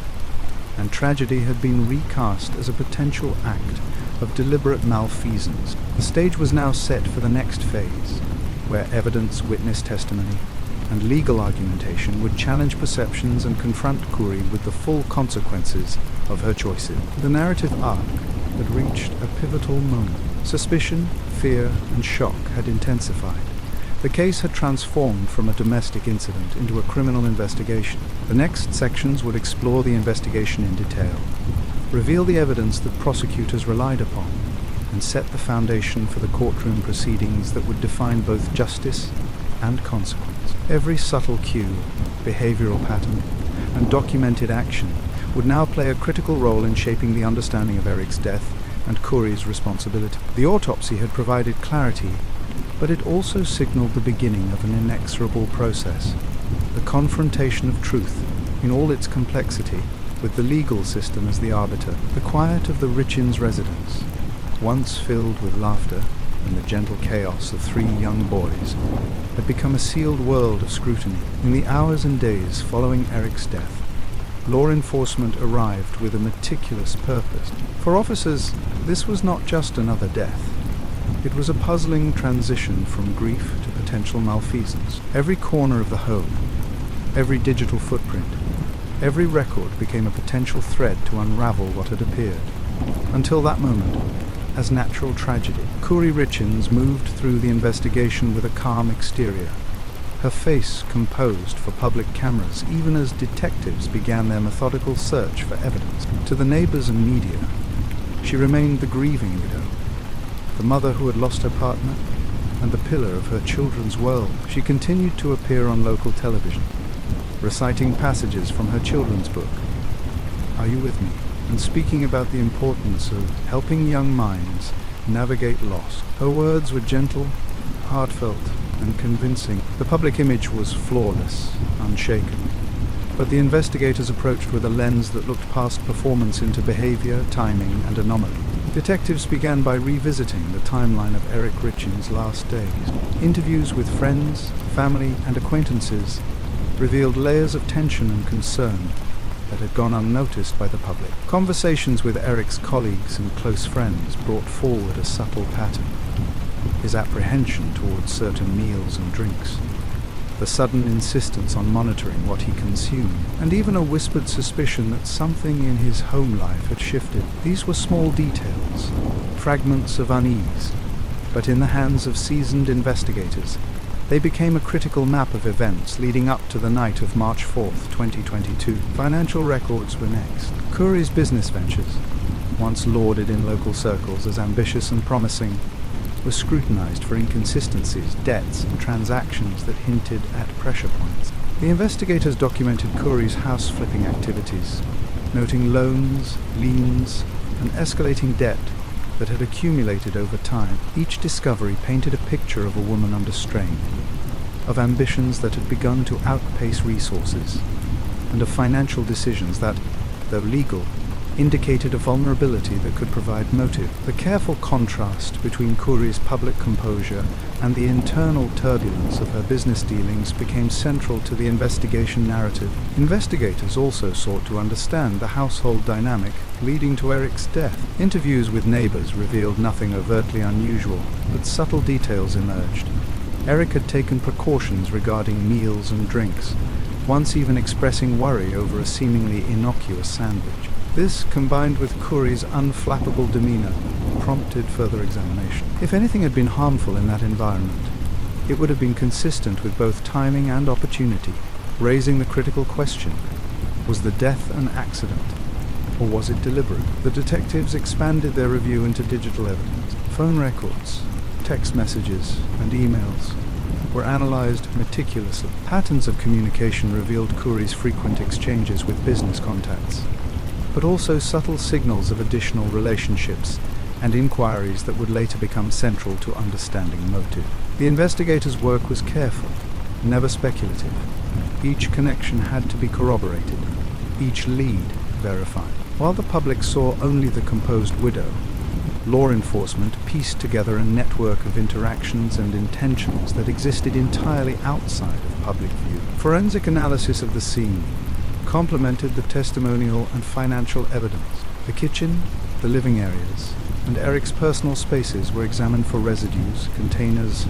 and tragedy had been recast as a potential act of deliberate malfeasance. The stage was now set for the next phase, where evidence, witness testimony, and legal argumentation would challenge perceptions and confront Kouri with the full consequences of her choices. The narrative arc had reached a pivotal moment. Suspicion, fear, and shock had intensified. The case had transformed from a domestic incident into a criminal investigation. The next sections would explore the investigation in detail, reveal the evidence that prosecutors relied upon, and set the foundation for the courtroom proceedings that would define both justice and consequence. Every subtle cue, behavioral pattern, and documented action would now play a critical role in shaping the understanding of Eric's death and Kouri's responsibility. The autopsy had provided clarity, but it also signaled the beginning of an inexorable process, the confrontation of truth in all its complexity, with the legal system as the arbiter. The quiet of the Richins residence, once filled with laughter and the gentle chaos of 3 young boys, had become a sealed world of scrutiny. In the hours and days following Eric's death, law enforcement arrived with a meticulous purpose. For officers, this was not just another death. It was a puzzling transition from grief to potential malfeasance. Every corner of the home, every digital footprint, every record became a potential thread to unravel what had appeared. Until that moment, as natural tragedy, Kouri Richins moved through the investigation with a calm exterior, her face composed for public cameras, even as detectives began their methodical search for evidence. To the neighbors and media, she remained the grieving widow, the mother who had lost her partner, and the pillar of her children's world. She continued to appear on local television, reciting passages from her children's book, Are You With Me?, and speaking about the importance of helping young minds navigate loss. Her words were gentle, heartfelt, and convincing. The public image was flawless, unshaken, but the investigators approached with a lens that looked past performance into behavior, timing, and anomaly. Detectives began by revisiting the timeline of Eric Richins' last days. Interviews with friends, family, and acquaintances revealed layers of tension and concern that had gone unnoticed by the public. Conversations with Eric's colleagues and close friends brought forward a subtle pattern: his apprehension towards certain meals and drinks, the sudden insistence on monitoring what he consumed, and even a whispered suspicion that something in his home life had shifted. These were small details, fragments of unease, but in the hands of seasoned investigators, they became a critical map of events leading up to the night of March 4th, 2022. Financial records were next. Kouri's business ventures, once lauded in local circles as ambitious and promising, were scrutinized for inconsistencies, debts, and transactions that hinted at pressure points. The investigators documented Kouri's house-flipping activities, noting loans, liens, and escalating debt that had accumulated over time. Each discovery painted a picture of a woman under strain, of ambitions that had begun to outpace resources, and of financial decisions that, though legal, indicated a vulnerability that could provide motive. The careful contrast between Kouri's public composure and the internal turbulence of her business dealings became central to the investigation narrative. Investigators also sought to understand the household dynamic leading to Eric's death. Interviews with neighbors revealed nothing overtly unusual, but subtle details emerged. Eric had taken precautions regarding meals and drinks, once even expressing worry over a seemingly innocuous sandwich. This, combined with Kouri's unflappable demeanor, prompted further examination. If anything had been harmful in that environment, it would have been consistent with both timing and opportunity, raising the critical question: was the death an accident, or was it deliberate? The detectives expanded their review into digital evidence. Phone records, text messages, and emails were analyzed meticulously. Patterns of communication revealed Kouri's frequent exchanges with business contacts, but also subtle signals of additional relationships and inquiries that would later become central to understanding motive. The investigators' work was careful, never speculative. Each connection had to be corroborated, each lead verified. While the public saw only the composed widow, law enforcement pieced together a network of interactions and intentions that existed entirely outside of public view. Forensic analysis of the scene complemented the testimonial and financial evidence. The kitchen, the living areas, and Eric's personal spaces were examined for residues, containers,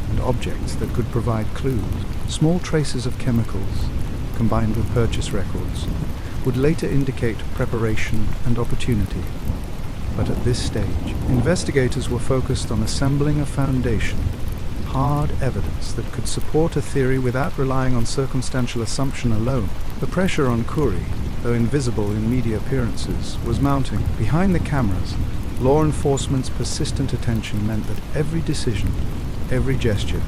and objects that could provide clues. Small traces of chemicals, combined with purchase records, would later indicate preparation and opportunity. But at this stage, investigators were focused on assembling a foundation, hard evidence that could support a theory without relying on circumstantial assumption alone. The pressure on Kouri, though invisible in media appearances, was mounting. Behind the cameras, law enforcement's persistent attention meant that every decision, every gesture,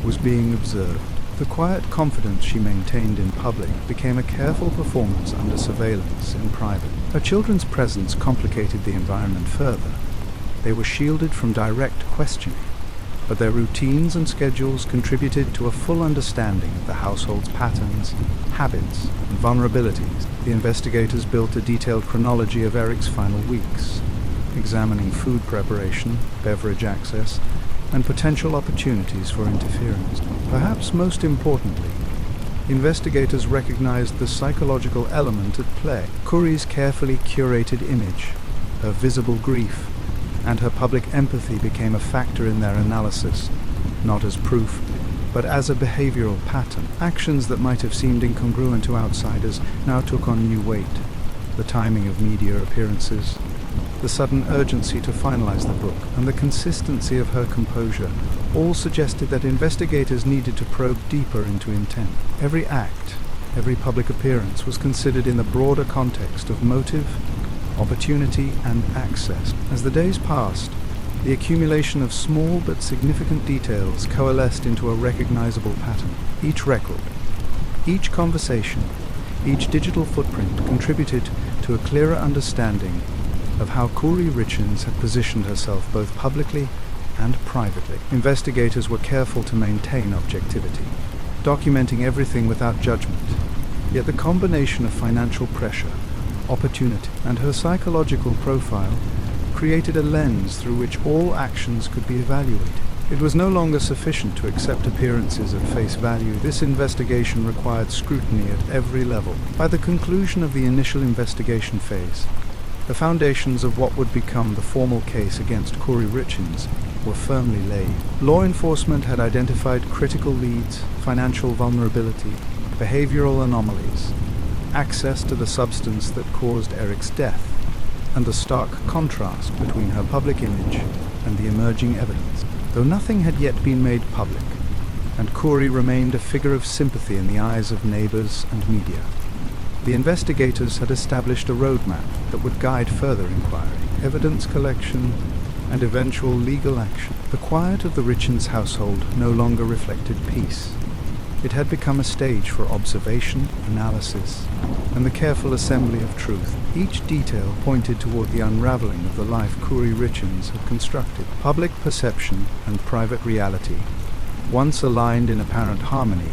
was being observed. The quiet confidence she maintained in public became a careful performance under surveillance in private. Her children's presence complicated the environment further. They were shielded from direct questioning, but their routines and schedules contributed to a full understanding of the household's patterns, habits, and vulnerabilities. The investigators built a detailed chronology of Eric's final weeks, examining food preparation, beverage access, and potential opportunities for interference. Perhaps most importantly, investigators recognized the psychological element at play. Kouri's carefully curated image, her visible grief, and her public empathy became a factor in their analysis, not as proof, but as a behavioral pattern. Actions that might have seemed incongruent to outsiders now took on new weight. The timing of media appearances, the sudden urgency to finalize the book, and the consistency of her composure all suggested that investigators needed to probe deeper into intent. Every act, every public appearance was considered in the broader context of motive, opportunity, and access. As the days passed, the accumulation of small but significant details coalesced into a recognizable pattern. Each record, each conversation, each digital footprint contributed to a clearer understanding of how Kouri Richins had positioned herself both publicly and privately. Investigators were careful to maintain objectivity, documenting everything without judgment. Yet the combination of financial pressure, opportunity, and her psychological profile created a lens through which all actions could be evaluated. It was no longer sufficient to accept appearances at face value. This investigation required scrutiny at every level. By the conclusion of the initial investigation phase, the foundations of what would become the formal case against Kouri Richins were firmly laid. Law enforcement had identified critical leads, financial vulnerability, behavioral anomalies, access to the substance that caused Eric's death, and the stark contrast between her public image and the emerging evidence. Though nothing had yet been made public, and Kouri remained a figure of sympathy in the eyes of neighbors and media, the investigators had established a roadmap that would guide further inquiry, evidence collection, and eventual legal action. The quiet of the Richins household no longer reflected peace. It had become a stage for observation, analysis, and the careful assembly of truth. Each detail pointed toward the unraveling of the life Kouri Richins had constructed. Public perception and private reality, once aligned in apparent harmony,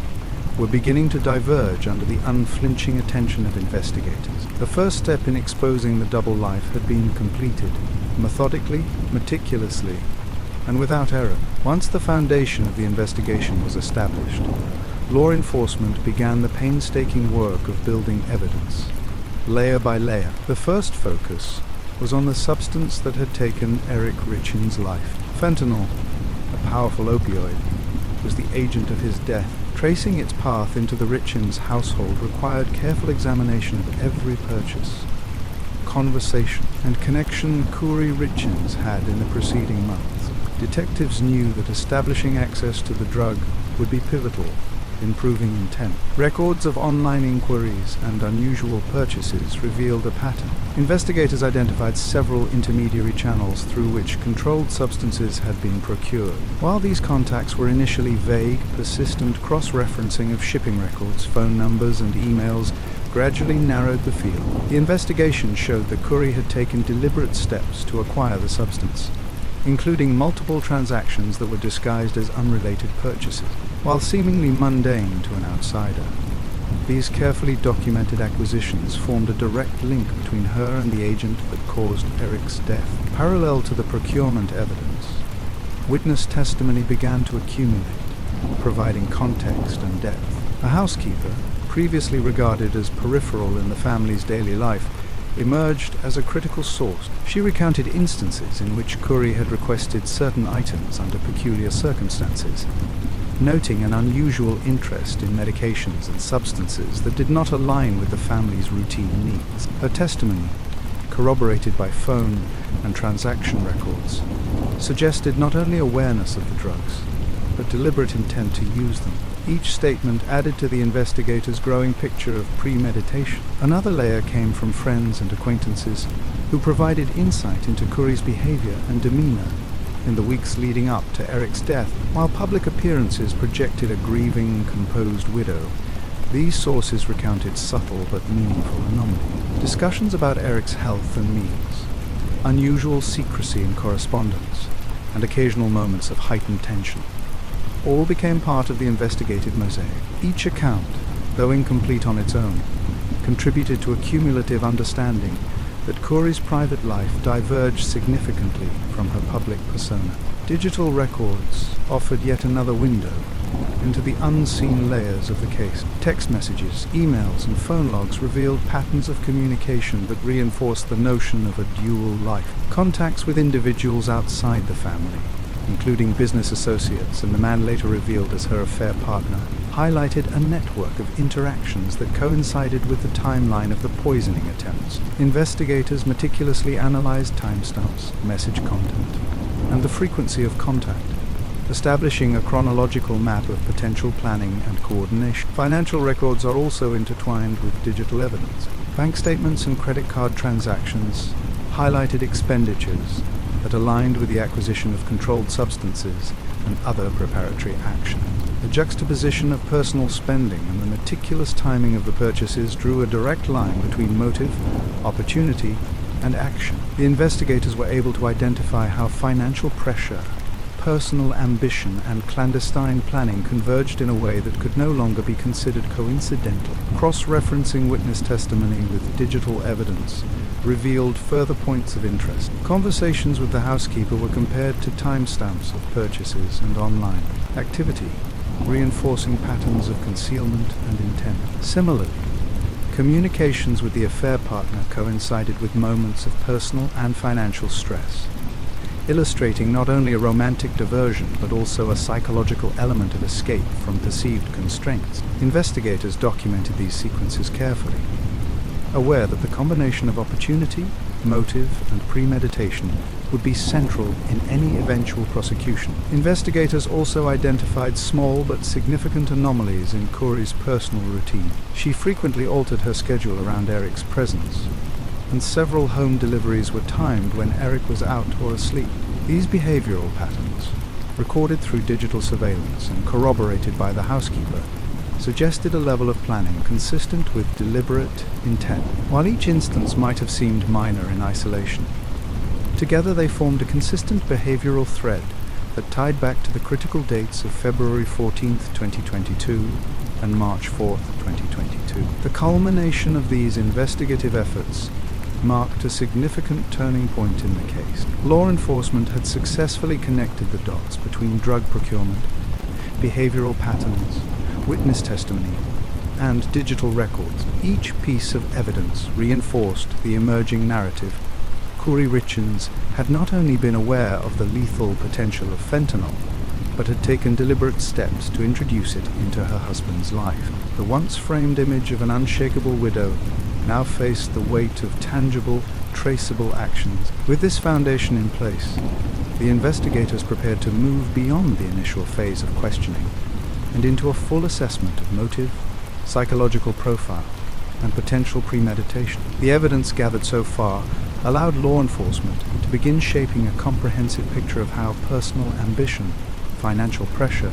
were beginning to diverge under the unflinching attention of investigators. The first step in exposing the double life had been completed, methodically, meticulously, and without error. Once the foundation of the investigation was established, law enforcement began the painstaking work of building evidence, layer by layer. The first focus was on the substance that had taken Eric Richins' life. Fentanyl, a powerful opioid, was the agent of his death. Tracing its path into the Richins household required careful examination of every purchase, conversation, and connection Kouri Richins had in the preceding months. Detectives knew that establishing access to the drug would be pivotal in proving intent. Records of online inquiries and unusual purchases revealed a pattern. Investigators identified several intermediary channels through which controlled substances had been procured. While these contacts were initially vague, persistent cross-referencing of shipping records, phone numbers, and emails gradually narrowed the field. The investigation showed that Kouri had taken deliberate steps to acquire the substance, including multiple transactions that were disguised as unrelated purchases. While seemingly mundane to an outsider, these carefully documented acquisitions formed a direct link between her and the agent that caused Eric's death. Parallel to the procurement evidence, witness testimony began to accumulate, providing context and depth. A housekeeper, previously regarded as peripheral in the family's daily life, emerged as a critical source. She recounted instances in which Kouri had requested certain items under peculiar circumstances, noting an unusual interest in medications and substances that did not align with the family's routine needs. Her testimony, corroborated by phone and transaction records, suggested not only awareness of the drugs, but deliberate intent to use them. Each statement added to the investigators' growing picture of premeditation. Another layer came from friends and acquaintances who provided insight into Kouri's behavior and demeanor in the weeks leading up to Eric's death. While public appearances projected a grieving, composed widow, these sources recounted subtle but meaningful anomalies. Discussions about Eric's health and meals, unusual secrecy in correspondence, and occasional moments of heightened tension all became part of the investigative mosaic. Each account, though incomplete on its own, contributed to a cumulative understanding that Kouri's private life diverged significantly from her public persona. Digital records offered yet another window into the unseen layers of the case. Text messages, emails, and phone logs revealed patterns of communication that reinforced the notion of a dual life. Contacts with individuals outside the family, including business associates and the man later revealed as her affair partner, highlighted a network of interactions that coincided with the timeline of the poisoning attempts. Investigators meticulously analyzed timestamps, message content, and the frequency of contact, establishing a chronological map of potential planning and coordination. Financial records are also intertwined with digital evidence. Bank statements and credit card transactions highlighted expenditures that aligned with the acquisition of controlled substances and other preparatory action. The juxtaposition of personal spending and the meticulous timing of the purchases drew a direct line between motive, opportunity, and action. The investigators were able to identify how financial pressure, personal ambition, and clandestine planning converged in a way that could no longer be considered coincidental. Cross-referencing witness testimony with digital evidence revealed further points of interest. Conversations with the housekeeper were compared to timestamps of purchases and online activity, reinforcing patterns of concealment and intent. Similarly, communications with the affair partner coincided with moments of personal and financial stress, illustrating not only a romantic diversion but also a psychological element of escape from perceived constraints. Investigators documented these sequences carefully, aware that the combination of opportunity, motive, and premeditation would be central in any eventual prosecution. Investigators also identified small but significant anomalies in Kouri's personal routine. She frequently altered her schedule around Eric's presence, and several home deliveries were timed when Eric was out or asleep. These behavioral patterns, recorded through digital surveillance and corroborated by the housekeeper, suggested a level of planning consistent with deliberate intent. While each instance might have seemed minor in isolation, together they formed a consistent behavioral thread that tied back to the critical dates of February 14, 2022 and March 4, 2022. The culmination of these investigative efforts marked a significant turning point in the case. Law enforcement had successfully connected the dots between drug procurement, behavioral patterns, witness testimony, and digital records. Each piece of evidence reinforced the emerging narrative. Kouri Richins had not only been aware of the lethal potential of fentanyl, but had taken deliberate steps to introduce it into her husband's life. The once framed image of an unshakable widow now faced the weight of tangible, traceable actions. With this foundation in place, the investigators prepared to move beyond the initial phase of questioning and into a full assessment of motive, psychological profile, and potential premeditation. The evidence gathered so far allowed law enforcement to begin shaping a comprehensive picture of how personal ambition, financial pressure,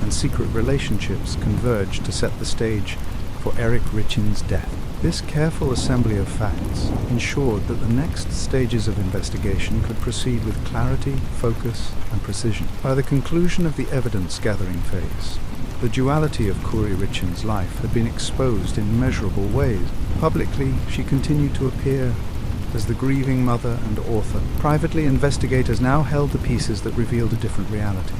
and secret relationships converged to set the stage for Eric Richins' death. This careful assembly of facts ensured that the next stages of investigation could proceed with clarity, focus, and precision. By the conclusion of the evidence-gathering phase, the duality of Kouri Richins' life had been exposed in measurable ways. Publicly, she continued to appear as the grieving mother and author. Privately, investigators now held the pieces that revealed a different reality.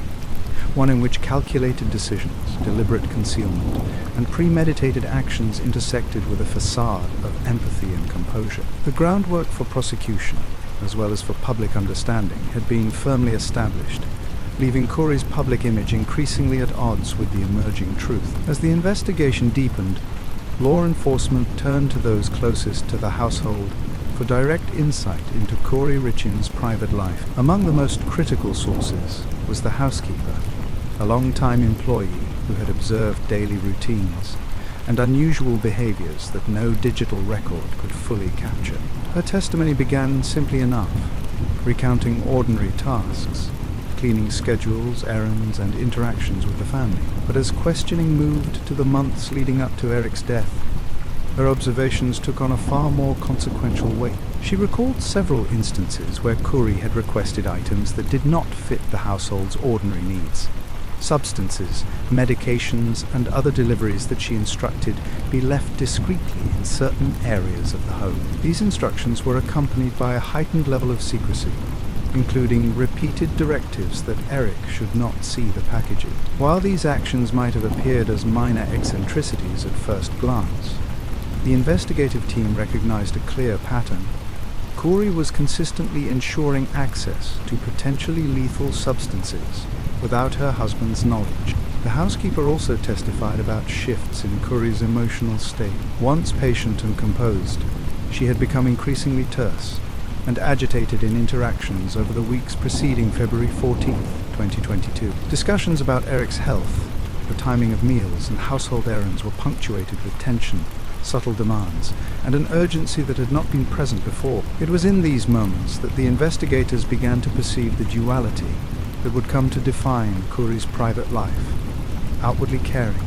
One in which calculated decisions, deliberate concealment, and premeditated actions intersected with a facade of empathy and composure. The groundwork for prosecution, as well as for public understanding, had been firmly established, leaving Kouri's public image increasingly at odds with the emerging truth. As the investigation deepened, law enforcement turned to those closest to the household for direct insight into Kouri Richins' private life. Among the most critical sources was the housekeeper, a long-time employee who had observed daily routines and unusual behaviors that no digital record could fully capture. Her testimony began simply enough, recounting ordinary tasks, cleaning schedules, errands, and interactions with the family. But as questioning moved to the months leading up to Eric's death, her observations took on a far more consequential weight. She recalled several instances where Kouri had requested items that did not fit the household's ordinary needs. Substances, medications, and other deliveries that she instructed be left discreetly in certain areas of the home. These instructions were accompanied by a heightened level of secrecy, including repeated directives that Eric should not see the packages. While these actions might have appeared as minor eccentricities at first glance, the investigative team recognized a clear pattern. Kouri was consistently ensuring access to potentially lethal substances without her husband's knowledge. The housekeeper also testified about shifts in Kouri's emotional state. Once patient and composed, she had become increasingly terse and agitated in interactions over the weeks preceding February 14, 2022. Discussions about Eric's health, the timing of meals, and household errands were punctuated with tension, subtle demands, and an urgency that had not been present before. It was in these moments that the investigators began to perceive the duality that would come to define Kouri's private life, outwardly caring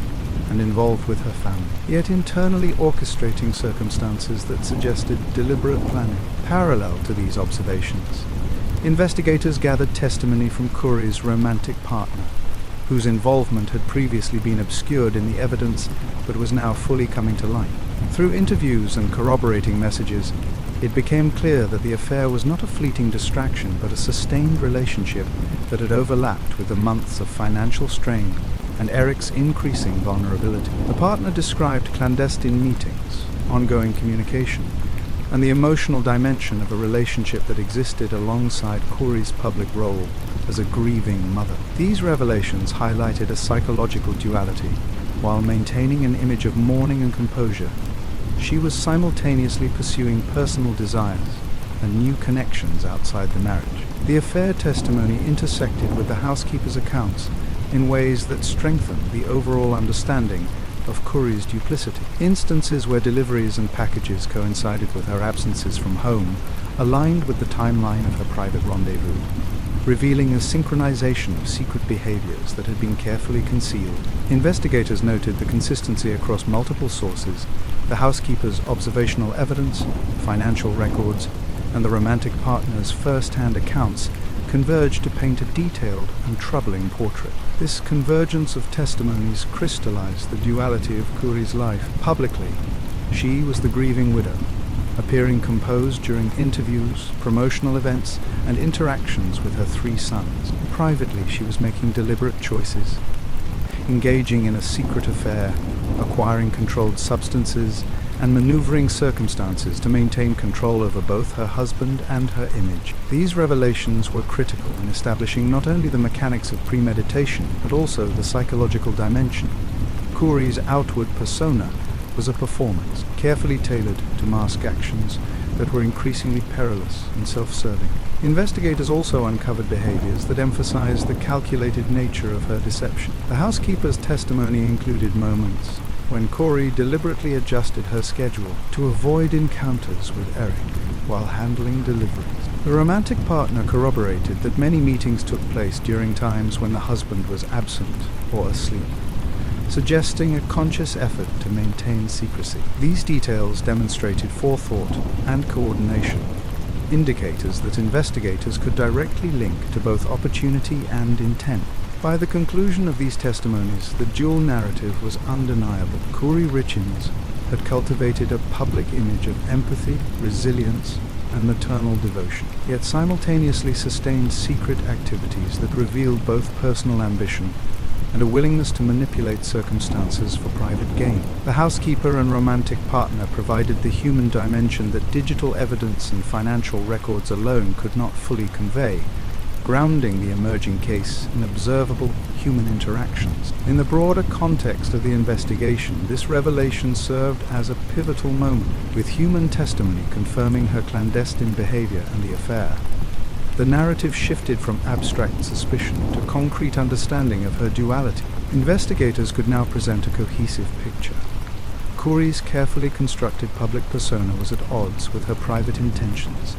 and involved with her family, yet internally orchestrating circumstances that suggested deliberate planning. Parallel to these observations, investigators gathered testimony from Kouri's romantic partner, whose involvement had previously been obscured in the evidence but was now fully coming to light. Through interviews and corroborating messages, it became clear that the affair was not a fleeting distraction but a sustained relationship that had overlapped with the months of financial strain and Eric's increasing vulnerability. The partner described clandestine meetings, ongoing communication, and the emotional dimension of a relationship that existed alongside Kouri's public role as a grieving mother. These revelations highlighted a psychological duality. While maintaining an image of mourning and composure, she was simultaneously pursuing personal desires and new connections outside the marriage. The affair testimony intersected with the housekeeper's accounts in ways that strengthened the overall understanding of Kouri's duplicity. Instances where deliveries and packages coincided with her absences from home aligned with the timeline of her private rendezvous, revealing a synchronization of secret behaviors that had been carefully concealed. Investigators noted the consistency across multiple sources: the housekeeper's observational evidence, financial records, and the romantic partner's first-hand accounts converged to paint a detailed and troubling portrait. This convergence of testimonies crystallized the duality of Kouri's life. Publicly, she was the grieving widow, appearing composed during interviews, promotional events, and interactions with her 3 sons. Privately, she was making deliberate choices, engaging in a secret affair, acquiring controlled substances, and maneuvering circumstances to maintain control over both her husband and her image. These revelations were critical in establishing not only the mechanics of premeditation, but also the psychological dimension. Kouri's outward persona was a performance, carefully tailored to mask actions that were increasingly perilous and self-serving. Investigators also uncovered behaviors that emphasized the calculated nature of her deception. The housekeeper's testimony included moments when Kouri deliberately adjusted her schedule to avoid encounters with Eric while handling deliveries. The romantic partner corroborated that many meetings took place during times when the husband was absent or asleep, suggesting a conscious effort to maintain secrecy. These details demonstrated forethought and coordination, indicators that investigators could directly link to both opportunity and intent. By the conclusion of these testimonies, the dual narrative was undeniable. Kouri Richins had cultivated a public image of empathy, resilience, and maternal devotion, yet simultaneously sustained secret activities that revealed both personal ambition and a willingness to manipulate circumstances for private gain. The housekeeper and romantic partner provided the human dimension that digital evidence and financial records alone could not fully convey, grounding the emerging case in observable human interactions. In the broader context of the investigation, this revelation served as a pivotal moment, with human testimony confirming her clandestine behavior and the affair. The narrative shifted from abstract suspicion to concrete understanding of her duality. Investigators could now present a cohesive picture. Kouri's carefully constructed public persona was at odds with her private intentions,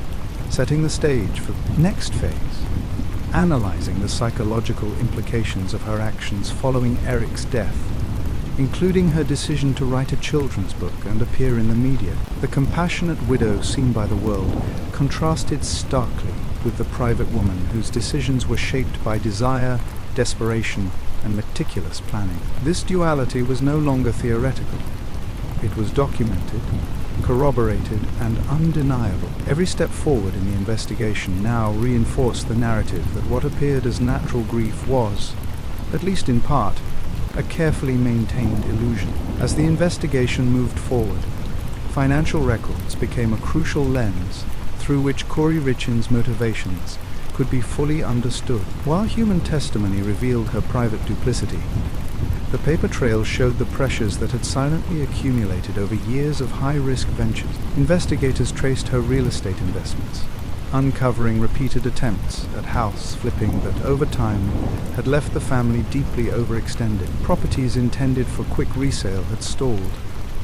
setting the stage for the next phase, analyzing the psychological implications of her actions following Eric's death, including her decision to write a children's book and appear in the media. The compassionate widow seen by the world contrasted starkly with the private woman whose decisions were shaped by desire, desperation, and meticulous planning. This duality was no longer theoretical. It was documented, corroborated, and undeniable. Every step forward in the investigation now reinforced the narrative that what appeared as natural grief was, at least in part, a carefully maintained illusion. As the investigation moved forward, financial records became a crucial lens through which Kouri Richins' motivations could be fully understood. While human testimony revealed her private duplicity, the paper trail showed the pressures that had silently accumulated over years of high-risk ventures. Investigators traced her real estate investments, uncovering repeated attempts at house flipping that over time had left the family deeply overextended. Properties intended for quick resale had stalled,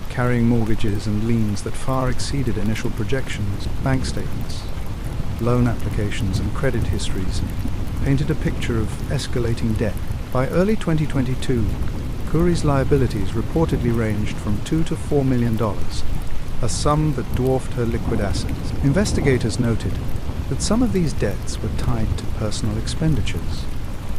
carrying mortgages and liens that far exceeded initial projections. Bank statements, loan applications, and credit histories painted a picture of escalating debt. By early 2022, Kouri's liabilities reportedly ranged from $2 to $4 million, a sum that dwarfed her liquid assets. Investigators noted that some of these debts were tied to personal expenditures,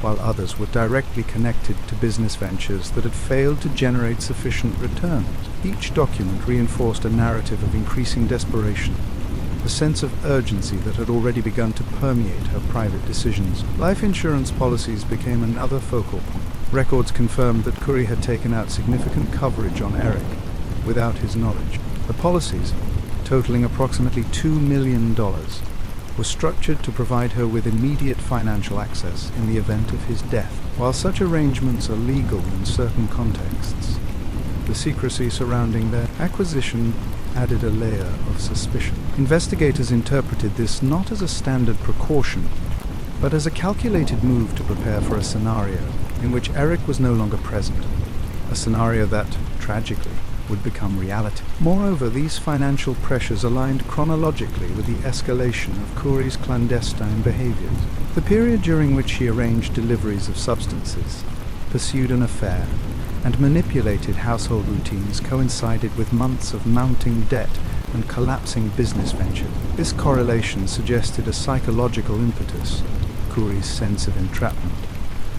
while others were directly connected to business ventures that had failed to generate sufficient returns. Each document reinforced a narrative of increasing desperation, a sense of urgency that had already begun to permeate her private decisions. Life insurance policies became another focal point. Records confirmed that Kouri had taken out significant coverage on Eric without his knowledge. The policies, totaling approximately $2 million, were structured to provide her with immediate financial access in the event of his death. While such arrangements are legal in certain contexts, the secrecy surrounding their acquisition added a layer of suspicion. Investigators interpreted this not as a standard precaution, but as a calculated move to prepare for a scenario in which Eric was no longer present, a scenario that, tragically, would become reality. Moreover, these financial pressures aligned chronologically with the escalation of Kouri's clandestine behaviors. The period during which she arranged deliveries of substances, pursued an affair, and manipulated household routines coincided with months of mounting debt and collapsing business ventures. This correlation suggested a psychological impetus, Kouri's sense of entrapment,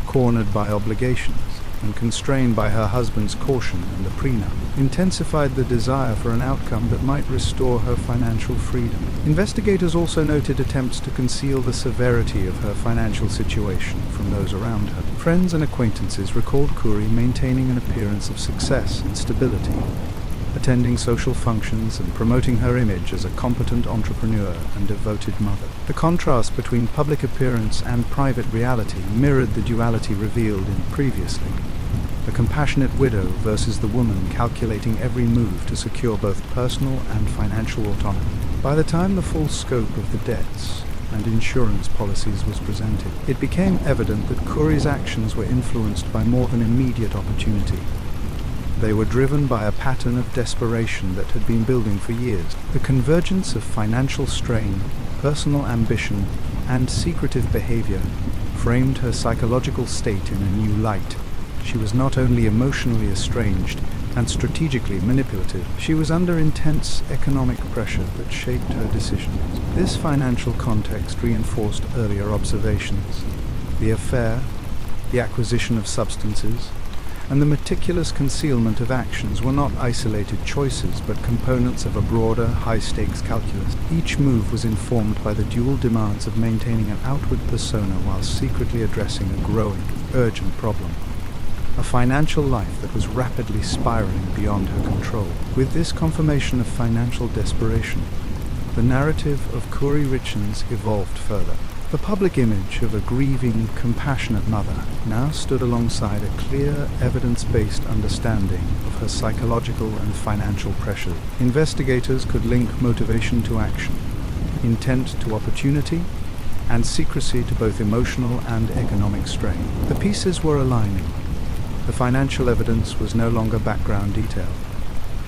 cornered by obligations and constrained by her husband's caution and the prenup, intensified the desire for an outcome that might restore her financial freedom. Investigators also noted attempts to conceal the severity of her financial situation from those around her. Friends and acquaintances recalled Kouri maintaining an appearance of success and stability, attending social functions and promoting her image as a competent entrepreneur and devoted mother. The contrast between public appearance and private reality mirrored the duality revealed in previously, the compassionate widow versus the woman calculating every move to secure both personal and financial autonomy. By the time the full scope of the debts and insurance policies was presented, it became evident that Kouri's actions were influenced by more than immediate opportunity. They were driven by a pattern of desperation that had been building for years. The convergence of financial strain, personal ambition, and secretive behavior framed her psychological state in a new light. She was not only emotionally estranged and strategically manipulative, she was under intense economic pressure that shaped her decisions. This financial context reinforced earlier observations. The affair, the acquisition of substances, and the meticulous concealment of actions were not isolated choices but components of a broader, high-stakes calculus. Each move was informed by the dual demands of maintaining an outward persona while secretly addressing a growing, urgent problem. A financial life that was rapidly spiraling beyond her control. With this confirmation of financial desperation, the narrative of Kouri Richins evolved further. The public image of a grieving, compassionate mother now stood alongside a clear, evidence-based understanding of her psychological and financial pressures. Investigators could link motivation to action, intent to opportunity, and secrecy to both emotional and economic strain. The pieces were aligning. The financial evidence was no longer background detail.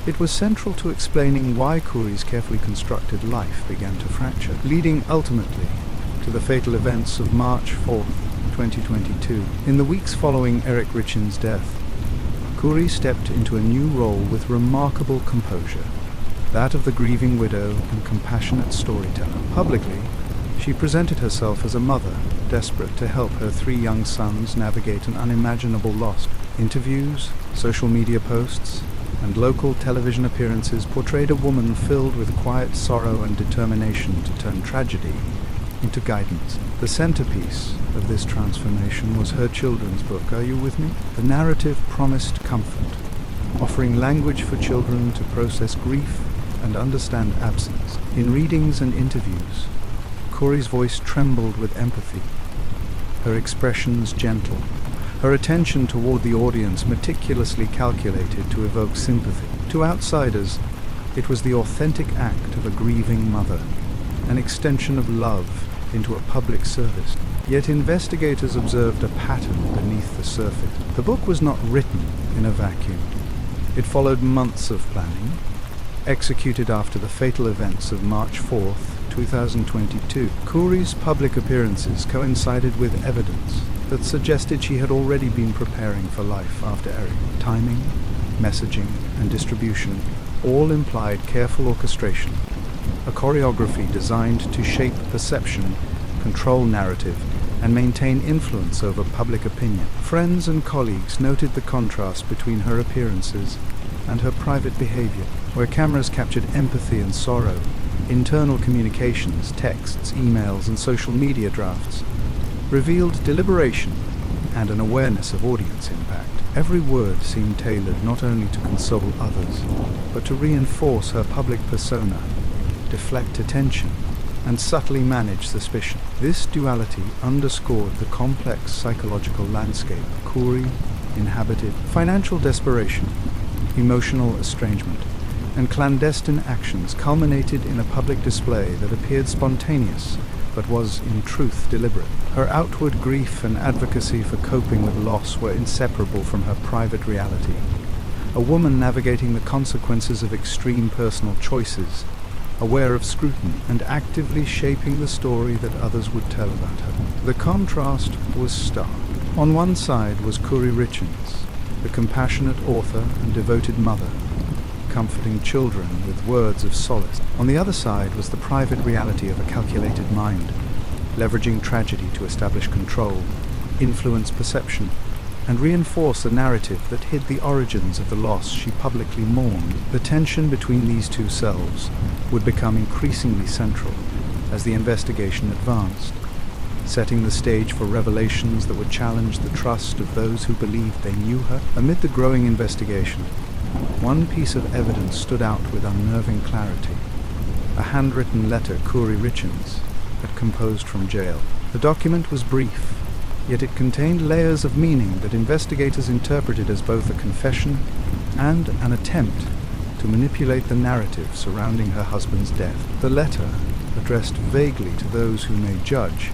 It was central to explaining why Kouri's carefully constructed life began to fracture, leading ultimately to the fatal events of March 4, 2022. In the weeks following Eric Richins' death, Kouri stepped into a new role with remarkable composure, that of the grieving widow and compassionate storyteller. Publicly, she presented herself as a mother, desperate to help her 3 young sons navigate an unimaginable loss. Interviews, social media posts, and local television appearances portrayed a woman filled with quiet sorrow and determination to turn tragedy into guidance. The centerpiece of this transformation was her children's book, Are You With Me? The narrative promised comfort, offering language for children to process grief and understand absence. In readings and interviews, Kouri's voice trembled with empathy, her expressions gentle, her attention toward the audience meticulously calculated to evoke sympathy. To outsiders, it was the authentic act of a grieving mother, an extension of love into a public service. Yet investigators observed a pattern beneath the surface. The book was not written in a vacuum. It followed months of planning, executed after the fatal events of March 4th, 2022. Kouri's public appearances coincided with evidence that suggested she had already been preparing for life after Eric. Timing, messaging, and distribution all implied careful orchestration, a choreography designed to shape perception, control narrative, and maintain influence over public opinion. Friends and colleagues noted the contrast between her appearances and her private behavior, where cameras captured empathy and sorrow. Internal communications, texts, emails, and social media drafts revealed deliberation and an awareness of audience impact. Every word seemed tailored not only to console others, but to reinforce her public persona, deflect attention, and subtly manage suspicion. This duality underscored the complex psychological landscape Kouri inhabited. Financial desperation, emotional estrangement, and clandestine actions culminated in a public display that appeared spontaneous, but was in truth deliberate. Her outward grief and advocacy for coping with loss were inseparable from her private reality. A woman navigating the consequences of extreme personal choices, aware of scrutiny, and actively shaping the story that others would tell about her. The contrast was stark. On one side was Kouri Richins, the compassionate author and devoted mother, comforting children with words of solace. On the other side was the private reality of a calculated mind, leveraging tragedy to establish control, influence perception, and reinforce a narrative that hid the origins of the loss she publicly mourned. The tension between these two selves would become increasingly central as the investigation advanced, setting the stage for revelations that would challenge the trust of those who believed they knew her. Amid the growing investigation, one piece of evidence stood out with unnerving clarity: a handwritten letter Kouri Richins had composed from jail. The document was brief, yet it contained layers of meaning that investigators interpreted as both a confession and an attempt to manipulate the narrative surrounding her husband's death. The letter, addressed vaguely to those who may judge,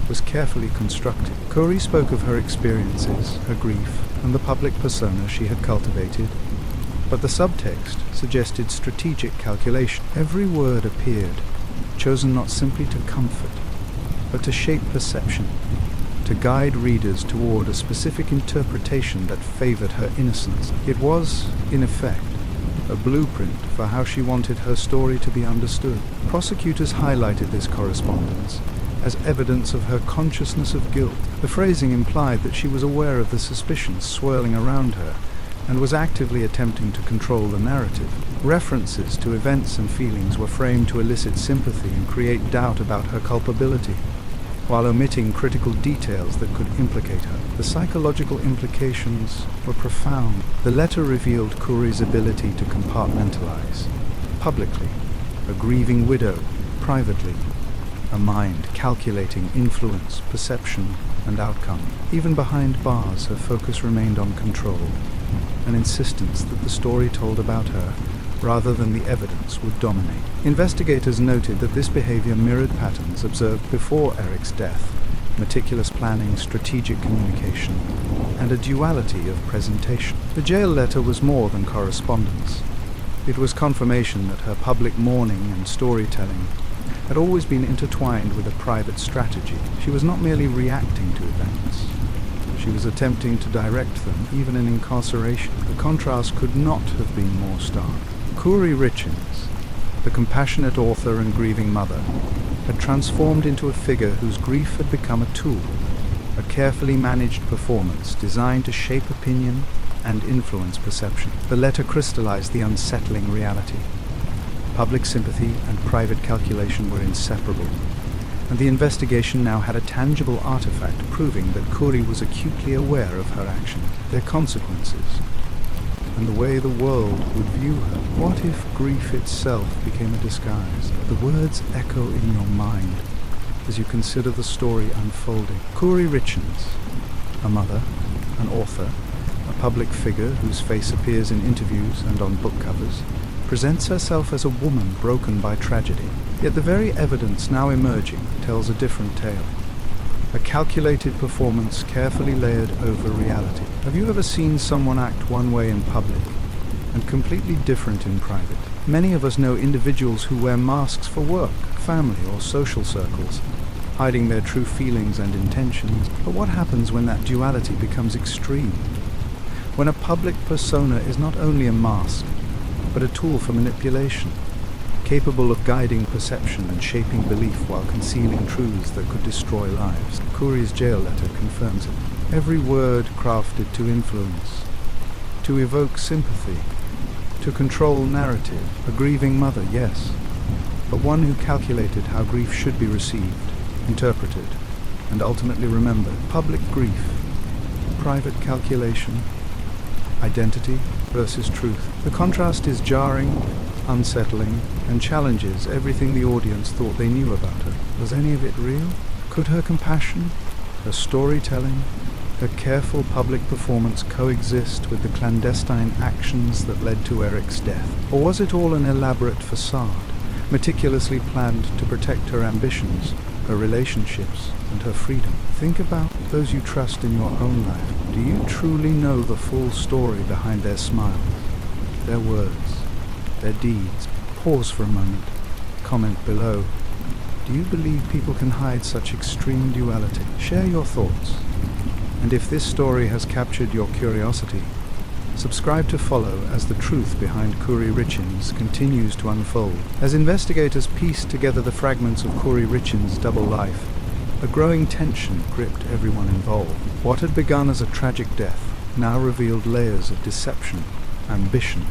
was carefully constructed. Kouri spoke of her experiences, her grief, and the public persona she had cultivated, but the subtext suggested strategic calculation. Every word appeared chosen not simply to comfort, but to shape perception, to guide readers toward a specific interpretation that favored her innocence. It was, in effect, a blueprint for how she wanted her story to be understood. Prosecutors highlighted this correspondence as evidence of her consciousness of guilt, The phrasing implied that she was aware of the suspicions swirling around her and was actively attempting to control the narrative. References to events and feelings were framed to elicit sympathy and create doubt about her culpability, while omitting critical details that could implicate her. The psychological implications were profound. The letter revealed Kouri's ability to compartmentalize. Publicly, a grieving widow; privately, a mind calculating influence, perception, and outcome. Even behind bars, her focus remained on control, an insistence that the story told about her, rather than the evidence, would dominate. Investigators noted that this behavior mirrored patterns observed before Eric's death: meticulous planning, strategic communication, and a duality of presentation. The jail letter was more than correspondence. It was confirmation that her public mourning and storytelling had always been intertwined with a private strategy. She was not merely reacting to events. She was attempting to direct them, even in incarceration. The contrast could not have been more stark. Kouri Richins, the compassionate author and grieving mother, had transformed into a figure whose grief had become a tool, a carefully managed performance designed to shape opinion and influence perception. The letter crystallized the unsettling reality. Public sympathy and private calculation were inseparable, and the investigation now had a tangible artifact proving that Kouri was acutely aware of her actions, their consequences, and the way the world would view her. What if grief itself became a disguise? The words echo in your mind as you consider the story unfolding. Kouri Richins, a mother, an author, a public figure whose face appears in interviews and on book covers, presents herself as a woman broken by tragedy. Yet the very evidence now emerging tells a different tale. A calculated performance carefully layered over reality. Have you ever seen someone act one way in public and completely different in private? Many of us know individuals who wear masks for work, family, or social circles, hiding their true feelings and intentions. But what happens when that duality becomes extreme? When a public persona is not only a mask, but a tool for manipulation, capable of guiding perception and shaping belief while concealing truths that could destroy lives. Kouri's jail letter confirms it. Every word crafted to influence, to evoke sympathy, to control narrative. A grieving mother, yes, but one who calculated how grief should be received, interpreted, and ultimately remembered. Public grief, private calculation, identity versus truth. The contrast is jarring, unsettling, and challenges everything the audience thought they knew about her. Was any of it real? Could her compassion, her storytelling, her careful public performance coexist with the clandestine actions that led to Eric's death? Or was it all an elaborate facade, meticulously planned to protect her ambitions, her relationships, and her freedom? Think about those you trust in your own life. Do you truly know the full story behind their smiles, their words, their deeds? Pause for a moment. Comment below. Do you believe people can hide such extreme duality? Share your thoughts. And if this story has captured your curiosity, subscribe to follow as the truth behind Kouri Richins continues to unfold. As investigators pieced together the fragments of Kouri Richins' double life, a growing tension gripped everyone involved. What had begun as a tragic death now revealed layers of deception, ambition,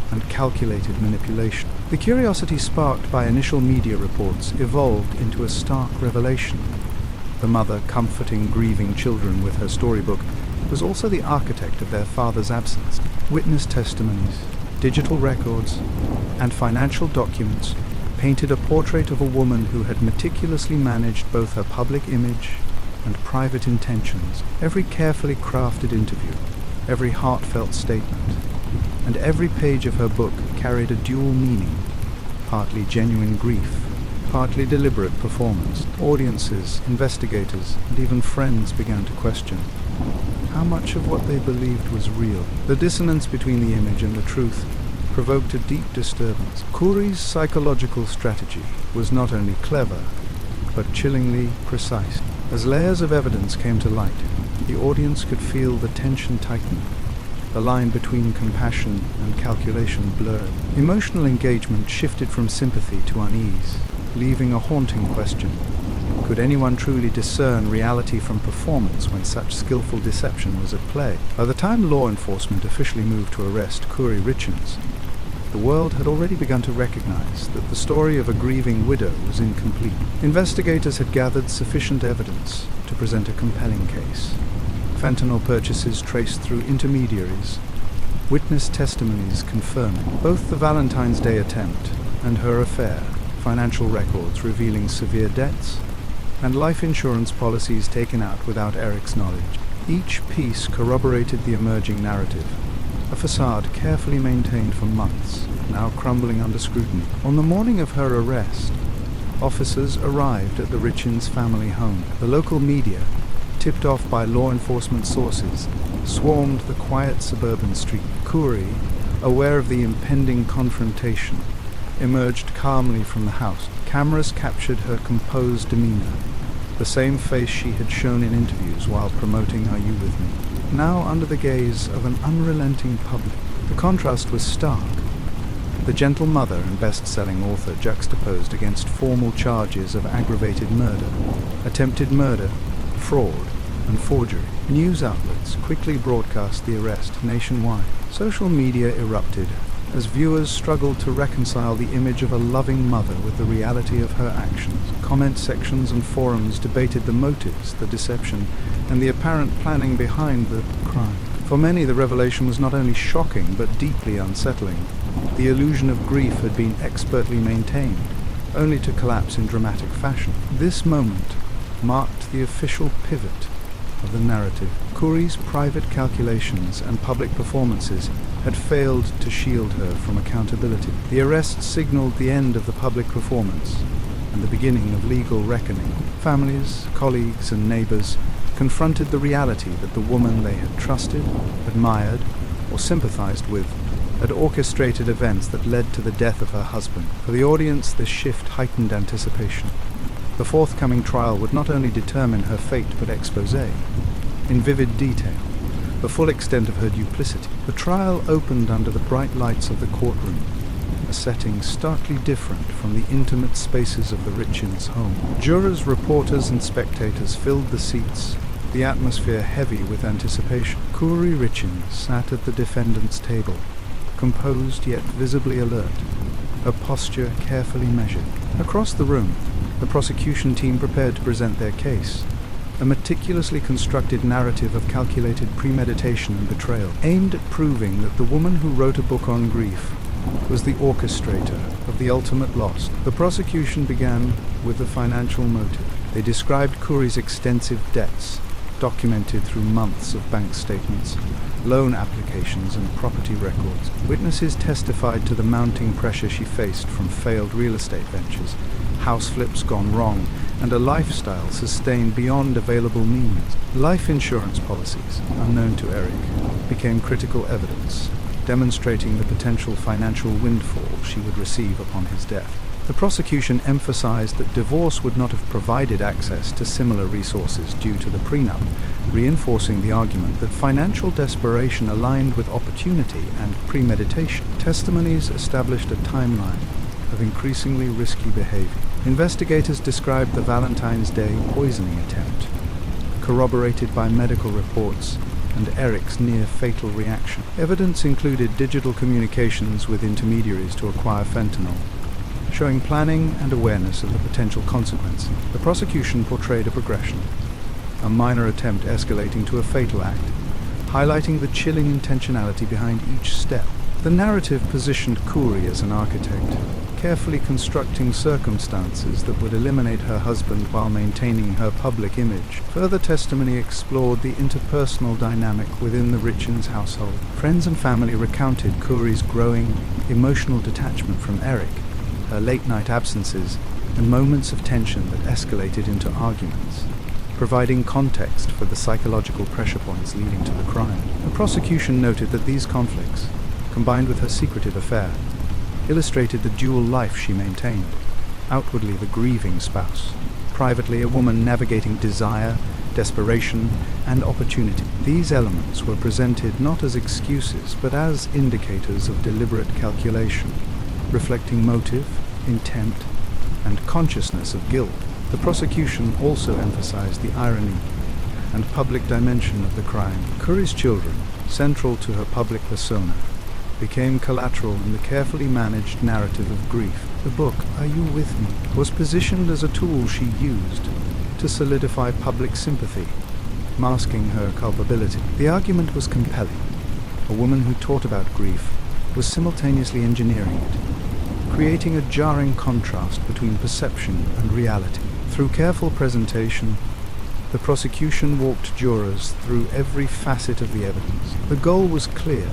and calculated manipulation. The curiosity sparked by initial media reports evolved into a stark revelation. The mother, comforting grieving children with her storybook, was also the architect of their father's absence. Witness testimonies, digital records, and financial documents painted a portrait of a woman who had meticulously managed both her public image and private intentions. Every carefully crafted interview, every heartfelt statement, and every page of her book carried a dual meaning, partly genuine grief, partly deliberate performance. Audiences, investigators, and even friends began to question how much of what they believed was real. The dissonance between the image and the truth provoked a deep disturbance. Kouri's psychological strategy was not only clever, but chillingly precise. As layers of evidence came to light, the audience could feel the tension tighten. The line between compassion and calculation blurred. Emotional engagement shifted from sympathy to unease, leaving a haunting question. Could anyone truly discern reality from performance when such skillful deception was at play? By the time law enforcement officially moved to arrest Kouri Richins, the world had already begun to recognize that the story of a grieving widow was incomplete. Investigators had gathered sufficient evidence to present a compelling case. Fentanyl purchases traced through intermediaries, witness testimonies confirming both the Valentine's Day attempt and her affair, financial records revealing severe debts, and life insurance policies taken out without Eric's knowledge. Each piece corroborated the emerging narrative, a facade carefully maintained for months, now crumbling under scrutiny. On the morning of her arrest, officers arrived at the Richins family home. The local media, tipped off by law enforcement sources, swarmed the quiet suburban street. Kouri, aware of the impending confrontation, emerged calmly from the house. Cameras captured her composed demeanor, the same face she had shown in interviews while promoting Are You With Me, now under the gaze of an unrelenting public. The contrast was stark. The gentle mother and best-selling author juxtaposed against formal charges of aggravated murder, attempted murder, fraud, and forgery. News outlets quickly broadcast the arrest nationwide. Social media erupted as viewers struggled to reconcile the image of a loving mother with the reality of her actions. Comment sections and forums debated the motives, the deception, and the apparent planning behind the crime. For many, the revelation was not only shocking but deeply unsettling. The illusion of grief had been expertly maintained, only to collapse in dramatic fashion. This moment marked the official pivot of the narrative. Kouri's private calculations and public performances had failed to shield her from accountability. The arrest signaled the end of the public performance and the beginning of legal reckoning. Families, colleagues, and neighbors confronted the reality that the woman they had trusted, admired, or sympathized with had orchestrated events that led to the death of her husband. For the audience, this shift heightened anticipation. The forthcoming trial would not only determine her fate but expose, in vivid detail, the full extent of her duplicity. The trial opened under the bright lights of the courtroom, a setting starkly different from the intimate spaces of the Richins' home. Jurors, reporters, and spectators filled the seats, the atmosphere heavy with anticipation. Kouri Richins sat at the defendant's table, composed yet visibly alert, her posture carefully measured. Across the room, the prosecution team prepared to present their case, a meticulously constructed narrative of calculated premeditation and betrayal, aimed at proving that the woman who wrote a book on grief was the orchestrator of the ultimate loss. The prosecution began with the financial motive. They described Kouri's extensive debts, documented through months of bank statements, loan applications, and property records. Witnesses testified to the mounting pressure she faced from failed real estate ventures, house flips gone wrong, and a lifestyle sustained beyond available means. Life insurance policies, unknown to Eric, became critical evidence, demonstrating the potential financial windfall she would receive upon his death. The prosecution emphasized that divorce would not have provided access to similar resources due to the prenup, reinforcing the argument that financial desperation aligned with opportunity and premeditation. Testimonies established a timeline of increasingly risky behavior. Investigators described the Valentine's Day poisoning attempt, corroborated by medical reports and Eric's near-fatal reaction. Evidence included digital communications with intermediaries to acquire fentanyl, showing planning and awareness of the potential consequence. The prosecution portrayed a progression, a minor attempt escalating to a fatal act, highlighting the chilling intentionality behind each step. The narrative positioned Kouri as an architect, carefully constructing circumstances that would eliminate her husband while maintaining her public image. Further testimony explored the interpersonal dynamic within the Richins household. Friends and family recounted Kouri's growing emotional detachment from Eric, her late-night absences, and moments of tension that escalated into arguments, providing context for the psychological pressure points leading to the crime. The prosecution noted that these conflicts, combined with her secretive affair, illustrated the dual life she maintained. Outwardly the grieving spouse, privately a woman navigating desire, desperation, and opportunity. These elements were presented not as excuses, but as indicators of deliberate calculation, reflecting motive, intent, and consciousness of guilt. The prosecution also emphasized the irony and public dimension of the crime. Kouri's children, central to her public persona, became collateral in the carefully managed narrative of grief. The book, Are You With Me?, was positioned as a tool she used to solidify public sympathy, masking her culpability. The argument was compelling. A woman who taught about grief was simultaneously engineering it, creating a jarring contrast between perception and reality. Through careful presentation, the prosecution walked jurors through every facet of the evidence. The goal was clear: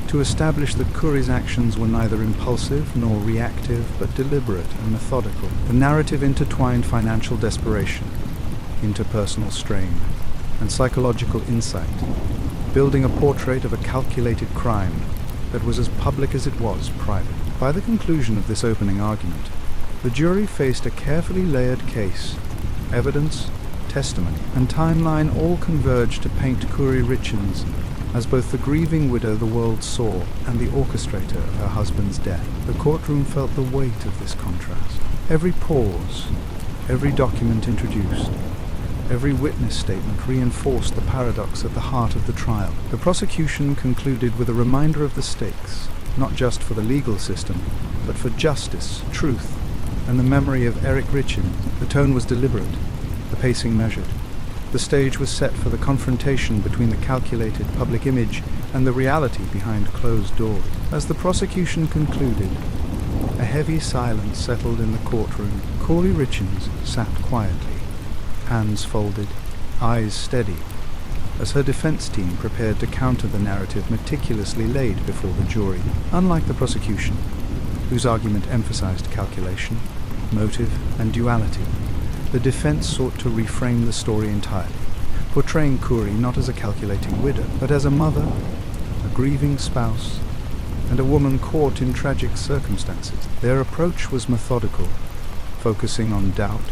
to establish that Kouri's actions were neither impulsive nor reactive, but deliberate and methodical. The narrative intertwined financial desperation, interpersonal strain, and psychological insight, building a portrait of a calculated crime that was as public as it was private. By the conclusion of this opening argument, the jury faced a carefully layered case. Evidence, testimony, and timeline all converged to paint Kouri Richins as both the grieving widow the world saw and the orchestrator of her husband's death. The courtroom felt the weight of this contrast. Every pause, every document introduced, every witness statement reinforced the paradox at the heart of the trial. The prosecution concluded with a reminder of the stakes, not just for the legal system, but for justice, truth, and the memory of Kouri Richins. The tone was deliberate, the pacing measured. The stage was set for the confrontation between the calculated public image and the reality behind closed doors. As the prosecution concluded, a heavy silence settled in the courtroom. Kouri Richins sat quietly, hands folded, eyes steady, as her defense team prepared to counter the narrative meticulously laid before the jury. Unlike the prosecution, whose argument emphasized calculation, motive, and duality, the defense sought to reframe the story entirely, portraying Kouri not as a calculating widow, but as a mother, a grieving spouse, and a woman caught in tragic circumstances. Their approach was methodical, focusing on doubt,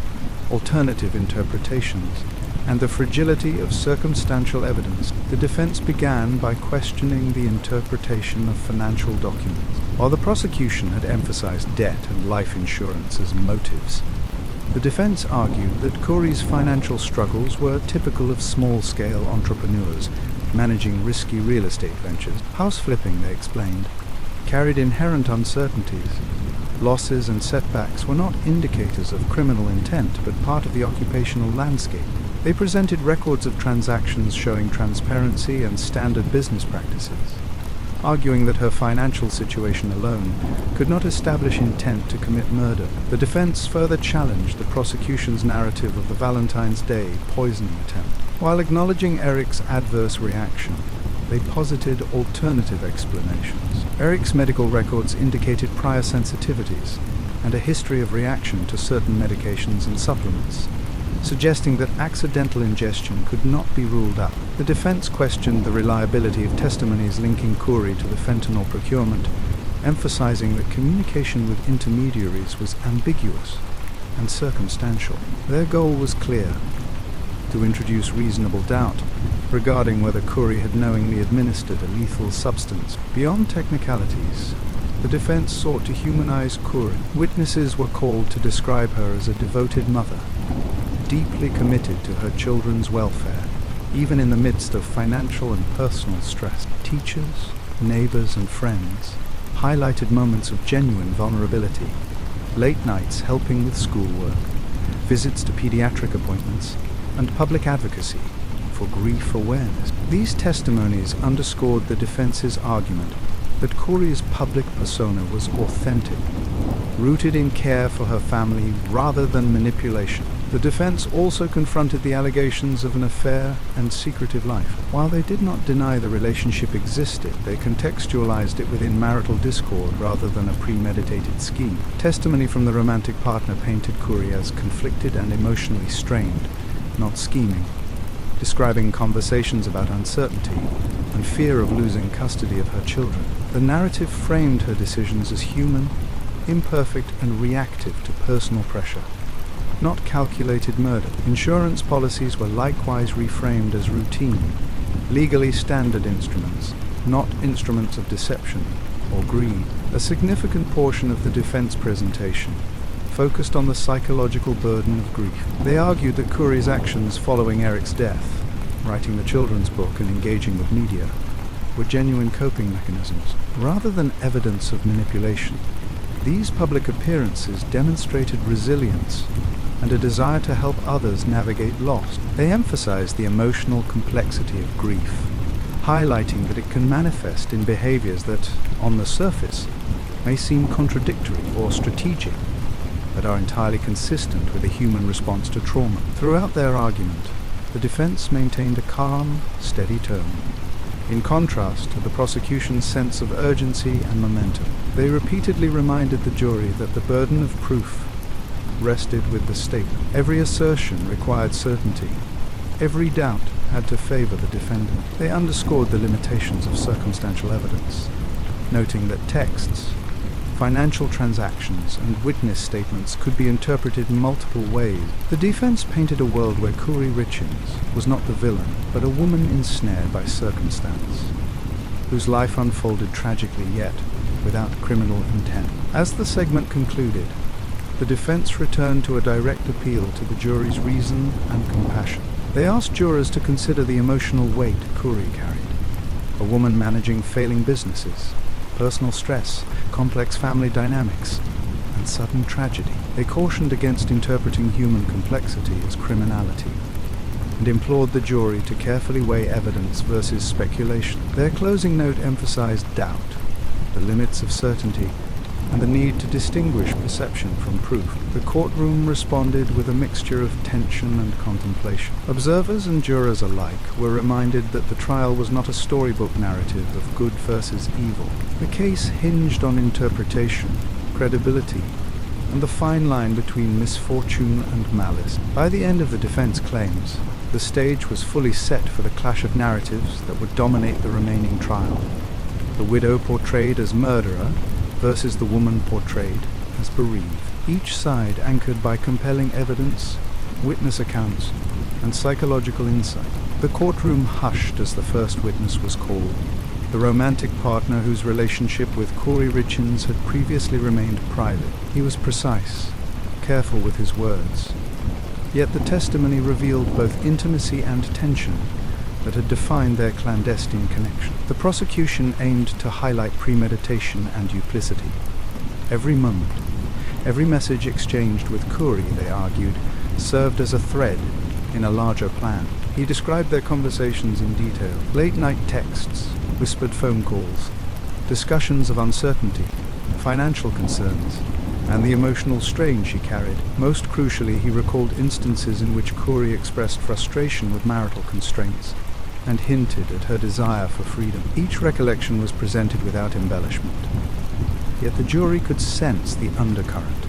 alternative interpretations, and the fragility of circumstantial evidence. The defense began by questioning the interpretation of financial documents. While the prosecution had emphasized debt and life insurance as motives, the defense argued that Kouri's financial struggles were typical of small-scale entrepreneurs managing risky real estate ventures. House flipping, they explained, carried inherent uncertainties. Losses and setbacks were not indicators of criminal intent, but part of the occupational landscape. They presented records of transactions showing transparency and standard business practices, arguing that her financial situation alone could not establish intent to commit murder. The defense further challenged the prosecution's narrative of the Valentine's Day poisoning attempt. While acknowledging Eric's adverse reaction, they posited alternative explanations. Eric's medical records indicated prior sensitivities and a history of reaction to certain medications and supplements, suggesting that accidental ingestion could not be ruled out. The defense questioned the reliability of testimonies linking Kouri to the fentanyl procurement, emphasizing that communication with intermediaries was ambiguous and circumstantial. Their goal was clear: to introduce reasonable doubt regarding whether Kouri had knowingly administered a lethal substance. Beyond technicalities, the defense sought to humanize Kouri. Witnesses were called to describe her as a devoted mother, deeply committed to her children's welfare, even in the midst of financial and personal stress. Teachers, neighbors, and friends highlighted moments of genuine vulnerability: late nights helping with schoolwork, visits to pediatric appointments, and public advocacy for grief awareness. These testimonies underscored the defense's argument that Kouri's public persona was authentic, rooted in care for her family rather than manipulation. The defense also confronted the allegations of an affair and secretive life. While they did not deny the relationship existed, they contextualized it within marital discord rather than a premeditated scheme. Testimony from the romantic partner painted Kouri as conflicted and emotionally strained, not scheming, describing conversations about uncertainty and fear of losing custody of her children. The narrative framed her decisions as human, imperfect, and reactive to personal pressure, not calculated murder. Insurance policies were likewise reframed as routine, legally standard instruments, not instruments of deception or greed. A significant portion of the defense presentation focused on the psychological burden of grief. They argued that Kouri's actions following Eric's death, writing the children's book and engaging with media, were genuine coping mechanisms, rather than evidence of manipulation. These public appearances demonstrated resilience and a desire to help others navigate loss. They emphasized the emotional complexity of grief, highlighting that it can manifest in behaviors that, on the surface, may seem contradictory or strategic, but are entirely consistent with a human response to trauma. Throughout their argument, the defense maintained a calm, steady tone. In contrast to the prosecution's sense of urgency and momentum, they repeatedly reminded the jury that the burden of proof rested with the state. Every assertion required certainty. Every doubt had to favor the defendant. They underscored the limitations of circumstantial evidence, noting that texts, financial transactions, and witness statements could be interpreted in multiple ways. The defense painted a world where Kouri Richins was not the villain, but a woman ensnared by circumstance, whose life unfolded tragically yet without criminal intent. As the segment concluded, the defense returned to a direct appeal to the jury's reason and compassion. They asked jurors to consider the emotional weight Kouri carried. A woman managing failing businesses, personal stress, complex family dynamics, and sudden tragedy. They cautioned against interpreting human complexity as criminality, and implored the jury to carefully weigh evidence versus speculation. Their closing note emphasized doubt, the limits of certainty, and the need to distinguish perception from proof. The courtroom responded with a mixture of tension and contemplation. Observers and jurors alike were reminded that the trial was not a storybook narrative of good versus evil. The case hinged on interpretation, credibility, and the fine line between misfortune and malice. By the end of the defense claims, the stage was fully set for the clash of narratives that would dominate the remaining trial. The widow portrayed as murderer versus the woman portrayed as bereaved, each side anchored by compelling evidence, witness accounts, and psychological insight. The courtroom hushed as the first witness was called, the romantic partner whose relationship with Kouri Richins had previously remained private. He was precise, careful with his words, yet the testimony revealed both intimacy and tension that had defined their clandestine connection. The prosecution aimed to highlight premeditation and duplicity. Every moment, every message exchanged with Kouri, they argued, served as a thread in a larger plan. He described their conversations in detail: late-night texts, whispered phone calls, discussions of uncertainty, financial concerns, and the emotional strain she carried. Most crucially, he recalled instances in which Kouri expressed frustration with marital constraints and hinted at her desire for freedom. Each recollection was presented without embellishment, yet the jury could sense the undercurrent.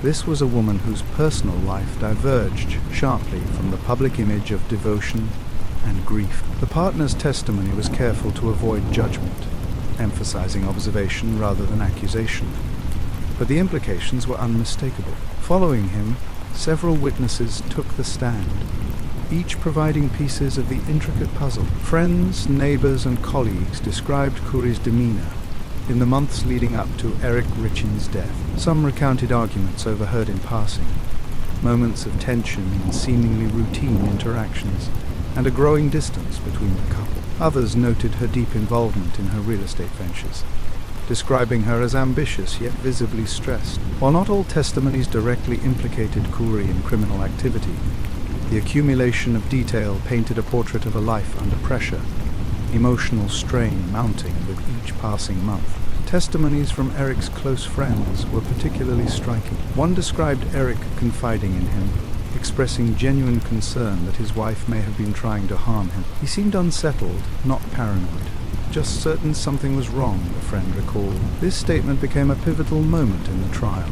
This was a woman whose personal life diverged sharply from the public image of devotion and grief. The partner's testimony was careful to avoid judgment, emphasizing observation rather than accusation, but the implications were unmistakable. Following him, several witnesses took the stand, each providing pieces of the intricate puzzle. Friends, neighbors, and colleagues described Kouri's demeanor in the months leading up to Eric Richins' death. Some recounted arguments overheard in passing, moments of tension in seemingly routine interactions, and a growing distance between the couple. Others noted her deep involvement in her real estate ventures, describing her as ambitious yet visibly stressed. While not all testimonies directly implicated Kouri in criminal activity, the accumulation of detail painted a portrait of a life under pressure, emotional strain mounting with each passing month. Testimonies from Eric's close friends were particularly striking. One described Eric confiding in him, expressing genuine concern that his wife may have been trying to harm him. He seemed unsettled, not paranoid, just certain something was wrong, the friend recalled. This statement became a pivotal moment in the trial,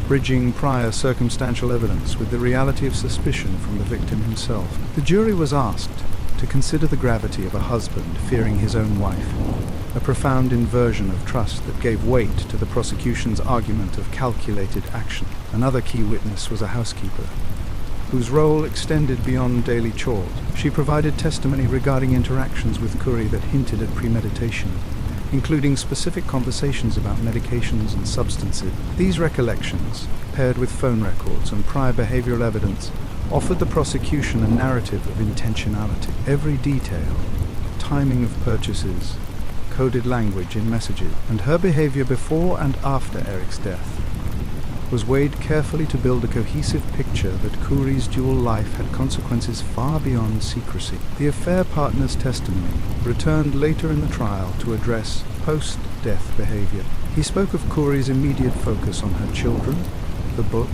bridging prior circumstantial evidence with the reality of suspicion from the victim himself. The jury was asked to consider the gravity of a husband fearing his own wife, a profound inversion of trust that gave weight to the prosecution's argument of calculated action. Another key witness was a housekeeper, whose role extended beyond daily chores. She provided testimony regarding interactions with Kouri that hinted at premeditation, including specific conversations about medications and substances. These recollections, paired with phone records and prior behavioral evidence, offered the prosecution a narrative of intentionality. Every detail, timing of purchases, coded language in messages, and her behavior before and after Eric's death was weighed carefully to build a cohesive picture that Kouri's dual life had consequences far beyond secrecy. The affair partner's testimony returned later in the trial to address post-death behavior. He spoke of Kouri's immediate focus on her children, the book,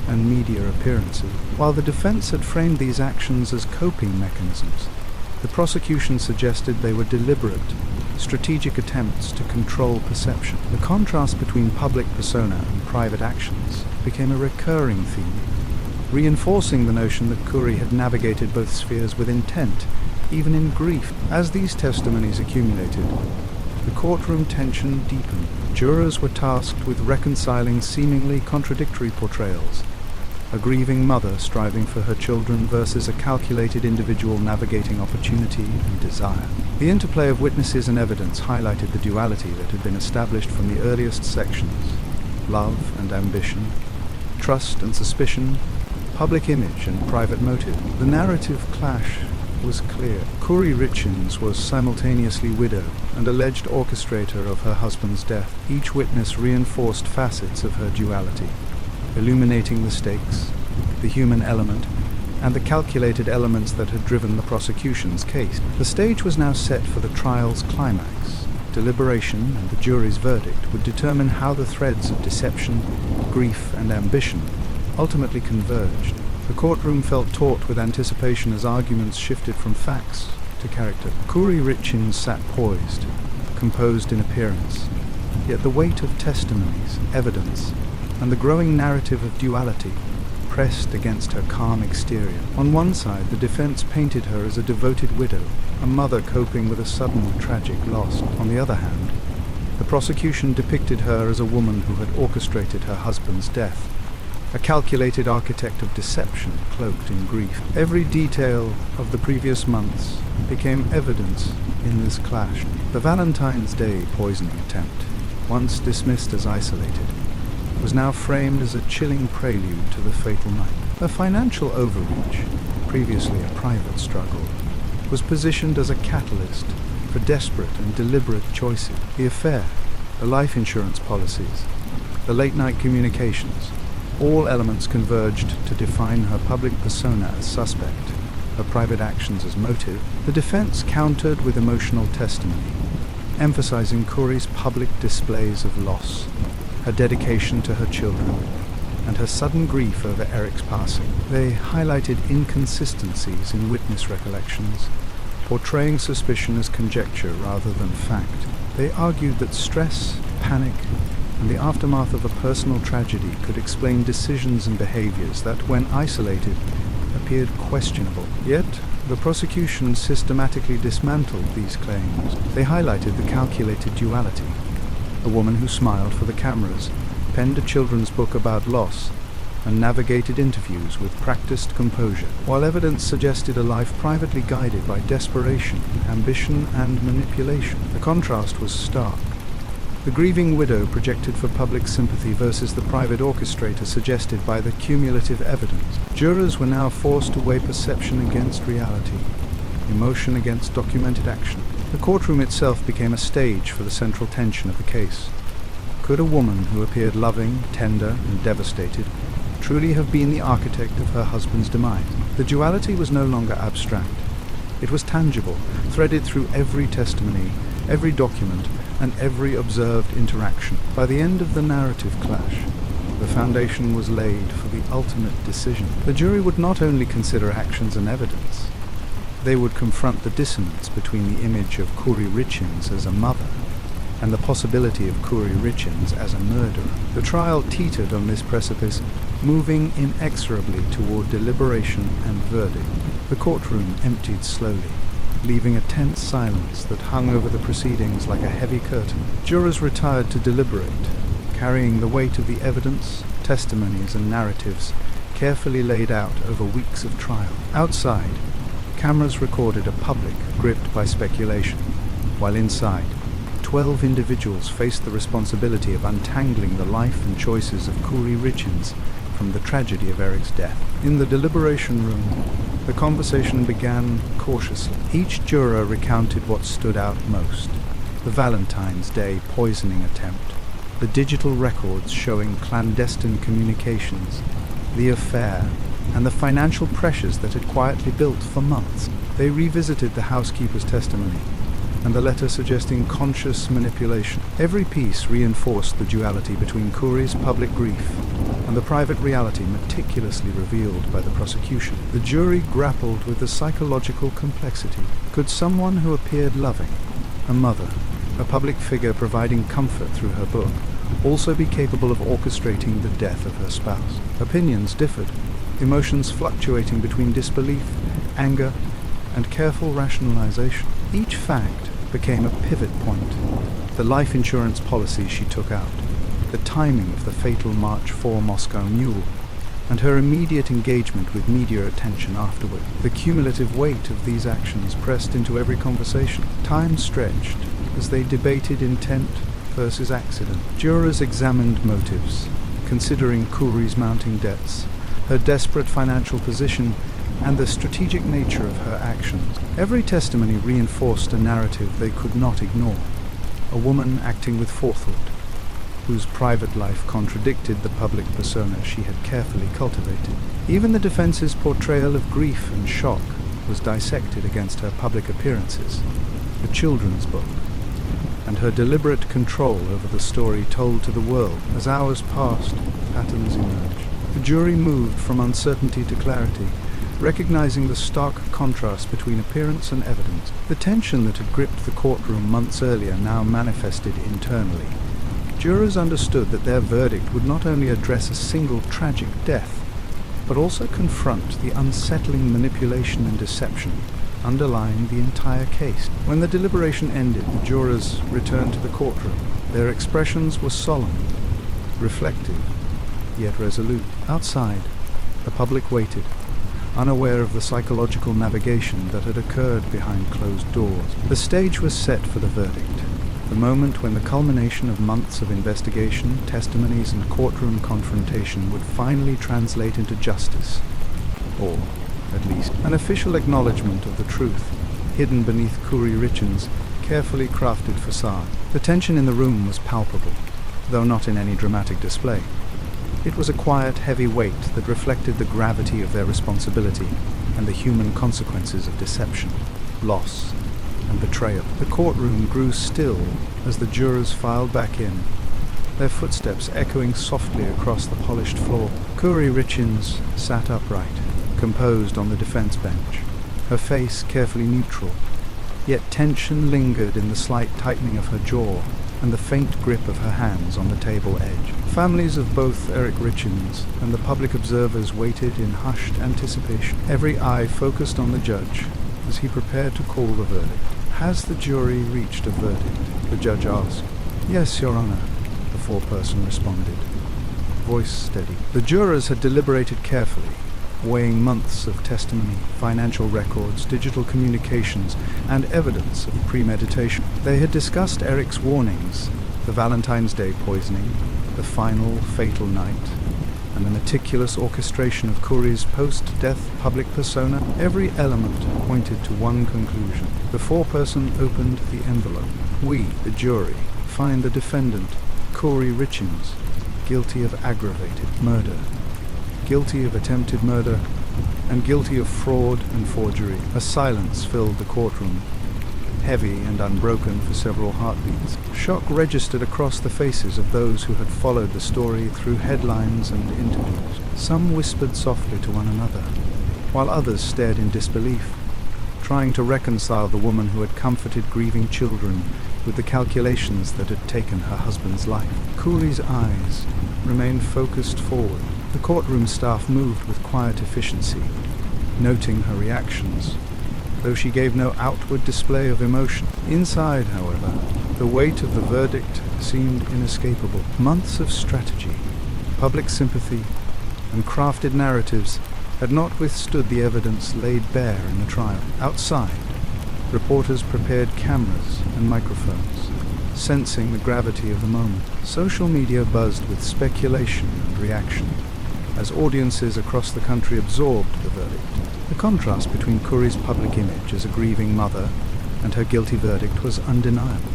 and media appearances. While the defense had framed these actions as coping mechanisms, the prosecution suggested they were deliberate, strategic attempts to control perception. The contrast between public persona and private actions became a recurring theme, reinforcing the notion that Kouri had navigated both spheres with intent, even in grief. As these testimonies accumulated, the courtroom tension deepened. Jurors were tasked with reconciling seemingly contradictory portrayals: a grieving mother striving for her children versus a calculated individual navigating opportunity and desire. The interplay of witnesses and evidence highlighted the duality that had been established from the earliest sections: love and ambition, trust and suspicion, public image and private motive. The narrative clash was clear. Kouri Richins was simultaneously widow and alleged orchestrator of her husband's death. Each witness reinforced facets of her duality, illuminating the stakes, the human element, and the calculated elements that had driven the prosecution's case. The stage was now set for the trial's climax. Deliberation and the jury's verdict would determine how the threads of deception, grief, and ambition ultimately converged. The courtroom felt taut with anticipation as arguments shifted from facts to character. Kouri Richins sat poised, composed in appearance, yet the weight of testimonies, evidence, and the growing narrative of duality pressed against her calm exterior. On one side, the defense painted her as a devoted widow, a mother coping with a sudden tragic loss. On the other hand, the prosecution depicted her as a woman who had orchestrated her husband's death, a calculated architect of deception cloaked in grief. Every detail of the previous months became evidence in this clash. The Valentine's Day poisoning attempt, once dismissed as isolated, was now framed as a chilling prelude to the fatal night. Her financial overreach, previously a private struggle, was positioned as a catalyst for desperate and deliberate choices. The affair, the life insurance policies, the late-night communications, all elements converged to define her public persona as suspect, her private actions as motive. The defense countered with emotional testimony, emphasizing Kouri's public displays of loss, her dedication to her children, and her sudden grief over Eric's passing. They highlighted inconsistencies in witness recollections, portraying suspicion as conjecture rather than fact. They argued that stress, panic, and the aftermath of a personal tragedy could explain decisions and behaviors that, when isolated, appeared questionable. Yet, the prosecution systematically dismantled these claims. They highlighted the calculated duality: a woman who smiled for the cameras, penned a children's book about loss, and navigated interviews with practiced composure, while evidence suggested a life privately guided by desperation, ambition, and manipulation. The contrast was stark. The grieving widow projected for public sympathy versus the private orchestrator suggested by the cumulative evidence. Jurors were now forced to weigh perception against reality, emotion against documented action. The courtroom itself became a stage for the central tension of the case. Could a woman who appeared loving, tender, and devastated truly have been the architect of her husband's demise? The duality was no longer abstract. It was tangible, threaded through every testimony, every document, and every observed interaction. By the end of the narrative clash, the foundation was laid for the ultimate decision. The jury would not only consider actions and evidence, they would confront the dissonance between the image of Kouri Richins as a mother and the possibility of Kouri Richins as a murderer. The trial teetered on this precipice, moving inexorably toward deliberation and verdict. The courtroom emptied slowly, leaving a tense silence that hung over the proceedings like a heavy curtain. Jurors retired to deliberate, carrying the weight of the evidence, testimonies, and narratives carefully laid out over weeks of trial. Outside, cameras recorded a public gripped by speculation, while inside, 12 individuals faced the responsibility of untangling the life and choices of Kouri Richins from the tragedy of Eric's death. In the deliberation room, the conversation began cautiously. Each juror recounted what stood out most: the Valentine's Day poisoning attempt, the digital records showing clandestine communications, the affair, and the financial pressures that had quietly built for months. They revisited the housekeeper's testimony and the letter suggesting conscious manipulation. Every piece reinforced the duality between Kouri's public grief and the private reality meticulously revealed by the prosecution. The jury grappled with the psychological complexity. Could someone who appeared loving, a mother, a public figure providing comfort through her book, also be capable of orchestrating the death of her spouse? Opinions differed, emotions fluctuating between disbelief, anger, and careful rationalization. Each fact became a pivot point: the life insurance policy she took out, the timing of the fatal March 4 Moscow mule, and her immediate engagement with media attention afterward. The cumulative weight of these actions pressed into every conversation. Time stretched as they debated intent versus accident. Jurors examined motives, considering Kouri's mounting debts, her desperate financial position, and the strategic nature of her actions. Every testimony reinforced a narrative they could not ignore: a woman acting with forethought, whose private life contradicted the public persona she had carefully cultivated. Even the defense's portrayal of grief and shock was dissected against her public appearances, the children's book, and her deliberate control over the story told to the world. As hours passed, patterns emerged. The jury moved from uncertainty to clarity, recognizing the stark contrast between appearance and evidence. The tension that had gripped the courtroom months earlier now manifested internally. Jurors understood that their verdict would not only address a single tragic death, but also confront the unsettling manipulation and deception underlying the entire case. When the deliberation ended, the jurors returned to the courtroom. Their expressions were solemn, reflective, yet resolute. Outside, the public waited, unaware of the psychological navigation that had occurred behind closed doors. The stage was set for the verdict, the moment when the culmination of months of investigation, testimonies, and courtroom confrontation would finally translate into justice, or, at least, an official acknowledgement of the truth hidden beneath Kouri Richins' carefully crafted facade. The tension in the room was palpable, though not in any dramatic display. It was a quiet, heavy weight that reflected the gravity of their responsibility and the human consequences of deception, loss, and betrayal. The courtroom grew still as the jurors filed back in, their footsteps echoing softly across the polished floor. Kouri Richins sat upright, composed on the defense bench, her face carefully neutral, yet tension lingered in the slight tightening of her jaw and the faint grip of her hands on the table edge. Families of both Eric Richins and the public observers waited in hushed anticipation, every eye focused on the judge as he prepared to call the verdict. "Has the jury reached a verdict?" the judge asked. "Yes, Your Honor," the foreperson responded, voice steady. The jurors had deliberated carefully, weighing months of testimony, financial records, digital communications, and evidence of premeditation. They had discussed Eric's warnings, the Valentine's Day poisoning, the final fatal night, and the meticulous orchestration of Kouri's post-death public persona. Every element pointed to one conclusion. The foreperson opened the envelope. "We, the jury, find the defendant, Kouri Richins, guilty of aggravated murder, guilty of attempted murder, and guilty of fraud and forgery." A silence filled the courtroom, heavy and unbroken for several heartbeats. Shock registered across the faces of those who had followed the story through headlines and interviews. Some whispered softly to one another, while others stared in disbelief, trying to reconcile the woman who had comforted grieving children with the calculations that had taken her husband's life. Kouri's eyes remained focused forward. The courtroom staff moved with quiet efficiency, noting her reactions, though she gave no outward display of emotion. Inside, however, the weight of the verdict seemed inescapable. Months of strategy, public sympathy, and crafted narratives had not withstood the evidence laid bare in the trial. Outside, reporters prepared cameras and microphones, sensing the gravity of the moment. Social media buzzed with speculation and reaction as audiences across the country absorbed the verdict. The contrast between Kouri's public image as a grieving mother and her guilty verdict was undeniable,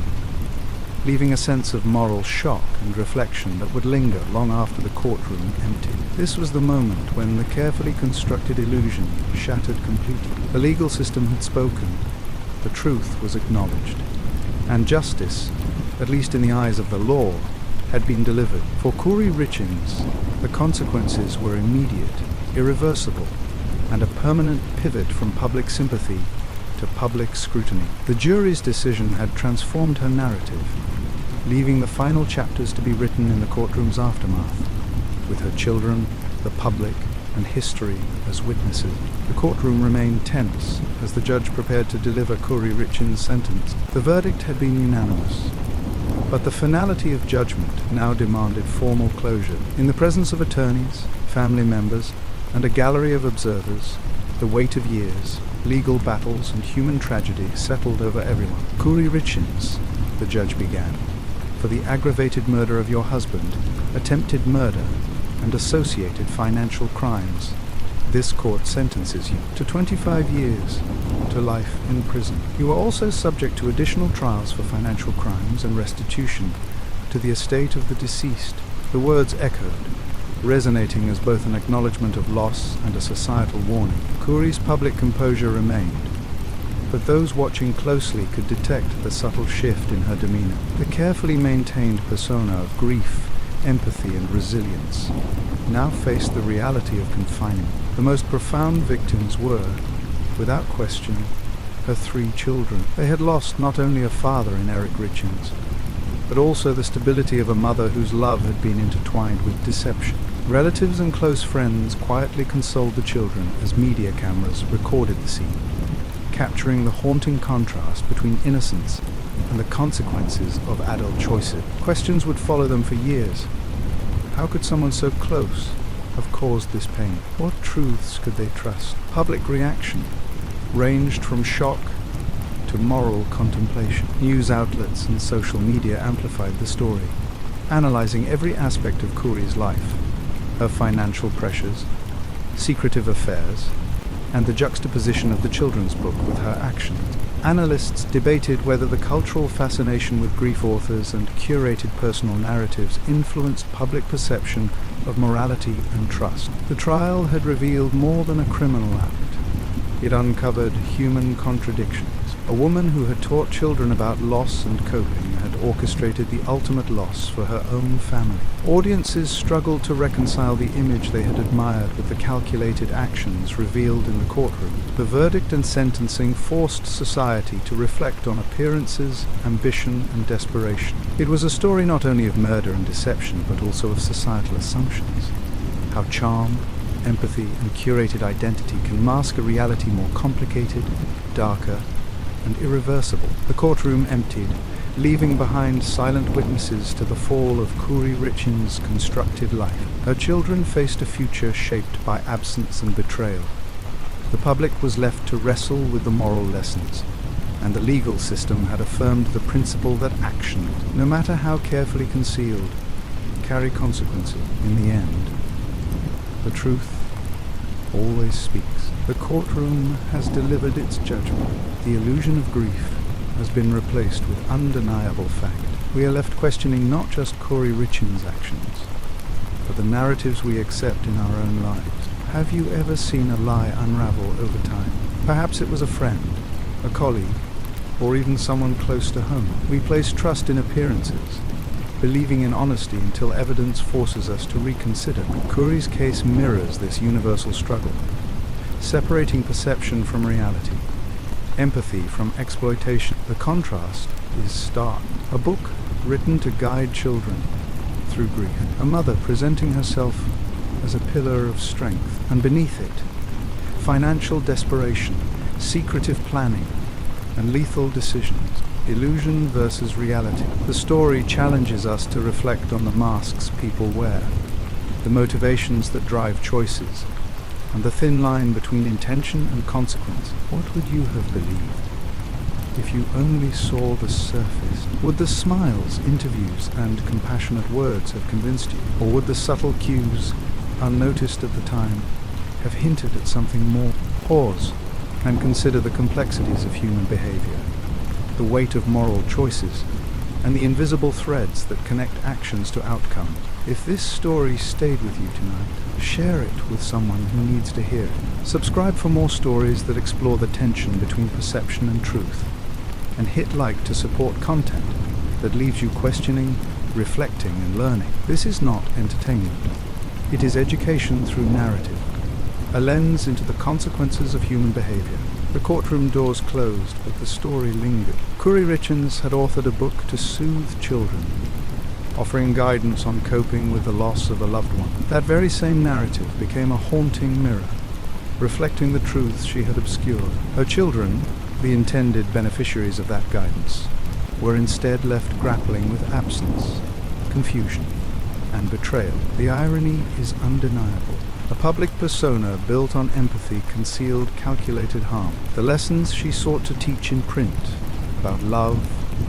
leaving a sense of moral shock and reflection that would linger long after the courtroom emptied. This was the moment when the carefully constructed illusion shattered completely. The legal system had spoken, the truth was acknowledged, and justice, at least in the eyes of the law, had been delivered. For Kouri Richins, the consequences were immediate, irreversible, and a permanent pivot from public sympathy to public scrutiny. The jury's decision had transformed her narrative, leaving the final chapters to be written in the courtroom's aftermath, with her children, the public, and history as witnesses. The courtroom remained tense as the judge prepared to deliver Kouri Richins' sentence. The verdict had been unanimous, but the finality of judgment now demanded formal closure. In the presence of attorneys, family members, and a gallery of observers, the weight of years, legal battles, and human tragedy settled over everyone. Kouri Richins, the judge began, for the aggravated murder of your husband, attempted murder, and associated financial crimes, this court sentences you to 25 years to life in prison. You are also subject to additional trials for financial crimes and restitution to the estate of the deceased. The words echoed, resonating as both an acknowledgement of loss and a societal warning. Kouri's public composure remained, but those watching closely could detect the subtle shift in her demeanor. The carefully maintained persona of grief, empathy, and resilience now faced the reality of confinement. The most profound victims were, without question, her 3 children. They had lost not only a father in Eric Richins, but also the stability of a mother whose love had been intertwined with deception. Relatives and close friends quietly consoled the children as media cameras recorded the scene, capturing the haunting contrast between innocence and the consequences of adult choices. Questions would follow them for years. How could someone so close have caused this pain? What truths could they trust? Public reaction ranged from shock to moral contemplation. News outlets and social media amplified the story, analyzing every aspect of Kouri's life, her financial pressures, secretive affairs, and the juxtaposition of the children's book with her actions. Analysts debated whether the cultural fascination with grief authors and curated personal narratives influenced public perception of morality and trust. The trial had revealed more than a criminal act. It uncovered human contradictions. A woman who had taught children about loss and coping had orchestrated the ultimate loss for her own family. Audiences struggled to reconcile the image they had admired with the calculated actions revealed in the courtroom. The verdict and sentencing forced society to reflect on appearances, ambition, and desperation. It was a story not only of murder and deception, but also of societal assumptions. How charm, empathy, and curated identity can mask a reality more complicated, darker, and irreversible. The courtroom emptied, leaving behind silent witnesses to the fall of Kouri Richins' constructed life. Her children faced a future shaped by absence and betrayal. The public was left to wrestle with the moral lessons, and the legal system had affirmed the principle that actions, no matter how carefully concealed, carry consequences. In the end, the truth always speaks. The courtroom has delivered its judgment. The illusion of grief has been replaced with undeniable fact. We are left questioning not just Kouri Richins' actions, but the narratives we accept in our own lives. Have you ever seen a lie unravel over time? Perhaps it was a friend, a colleague, or even someone close to home. We place trust in appearances, believing in honesty until evidence forces us to reconsider. Kouri's case mirrors this universal struggle, separating perception from reality, empathy from exploitation. The contrast is stark. A book written to guide children through grief. A mother presenting herself as a pillar of strength, and beneath it, financial desperation, secretive planning, and lethal decisions. Illusion versus reality. The story challenges us to reflect on the masks people wear, the motivations that drive choices, and the thin line between intention and consequence. What would you have believed? if you only saw the surface? Would the smiles, interviews, and compassionate words have convinced you? Or would the subtle cues, unnoticed at the time, have hinted at something more? Pause and consider the complexities of human behavior, the weight of moral choices, and the invisible threads that connect actions to outcome. If this story stayed with you tonight, share it with someone who needs to hear it. Subscribe for more stories that explore the tension between perception and truth, and hit like to support content that leaves you questioning, reflecting, and learning. This is not entertainment. It is education through narrative, a lens into the consequences of human behavior. The courtroom doors closed, but the story lingered. Kouri Richins had authored a book to soothe children, offering guidance on coping with the loss of a loved one. That very same narrative became a haunting mirror, reflecting the truths she had obscured. Her children, the intended beneficiaries of that guidance, were instead left grappling with absence, confusion, and betrayal. The irony is undeniable. A public persona built on empathy concealed calculated harm. The lessons she sought to teach in print about love,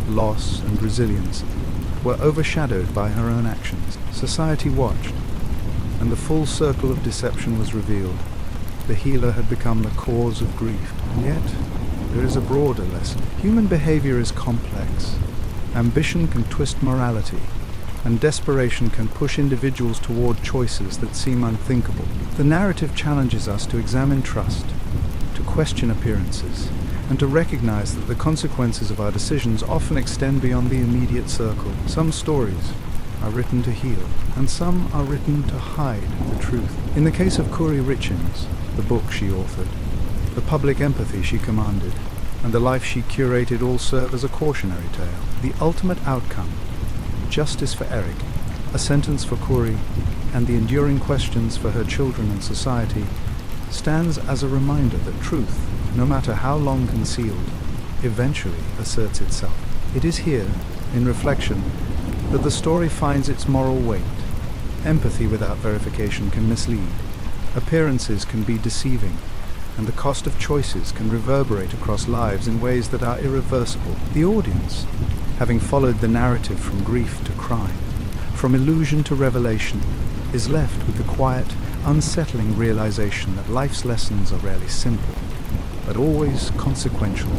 loss, and resilience were overshadowed by her own actions. Society watched, and the full circle of deception was revealed. The healer had become the cause of grief. And yet, there is a broader lesson. Human behavior is complex. Ambition can twist morality, and desperation can push individuals toward choices that seem unthinkable. The narrative challenges us to examine trust, to question appearances, and to recognize that the consequences of our decisions often extend beyond the immediate circle. Some stories are written to heal, and some are written to hide the truth. In the case of Kouri Richins, the book she authored, the public empathy she commanded, and the life she curated all serve as a cautionary tale. The ultimate outcome, justice for Eric, a sentence for Kouri, and the enduring questions for her children and society, stands as a reminder that truth, no matter how long concealed, eventually asserts itself. It is here, in reflection, that the story finds its moral weight. Empathy without verification can mislead. Appearances can be deceiving, and the cost of choices can reverberate across lives in ways that are irreversible. The audience, having followed the narrative from grief to crime, from illusion to revelation, is left with the quiet, unsettling realization that life's lessons are rarely simple, but always consequential.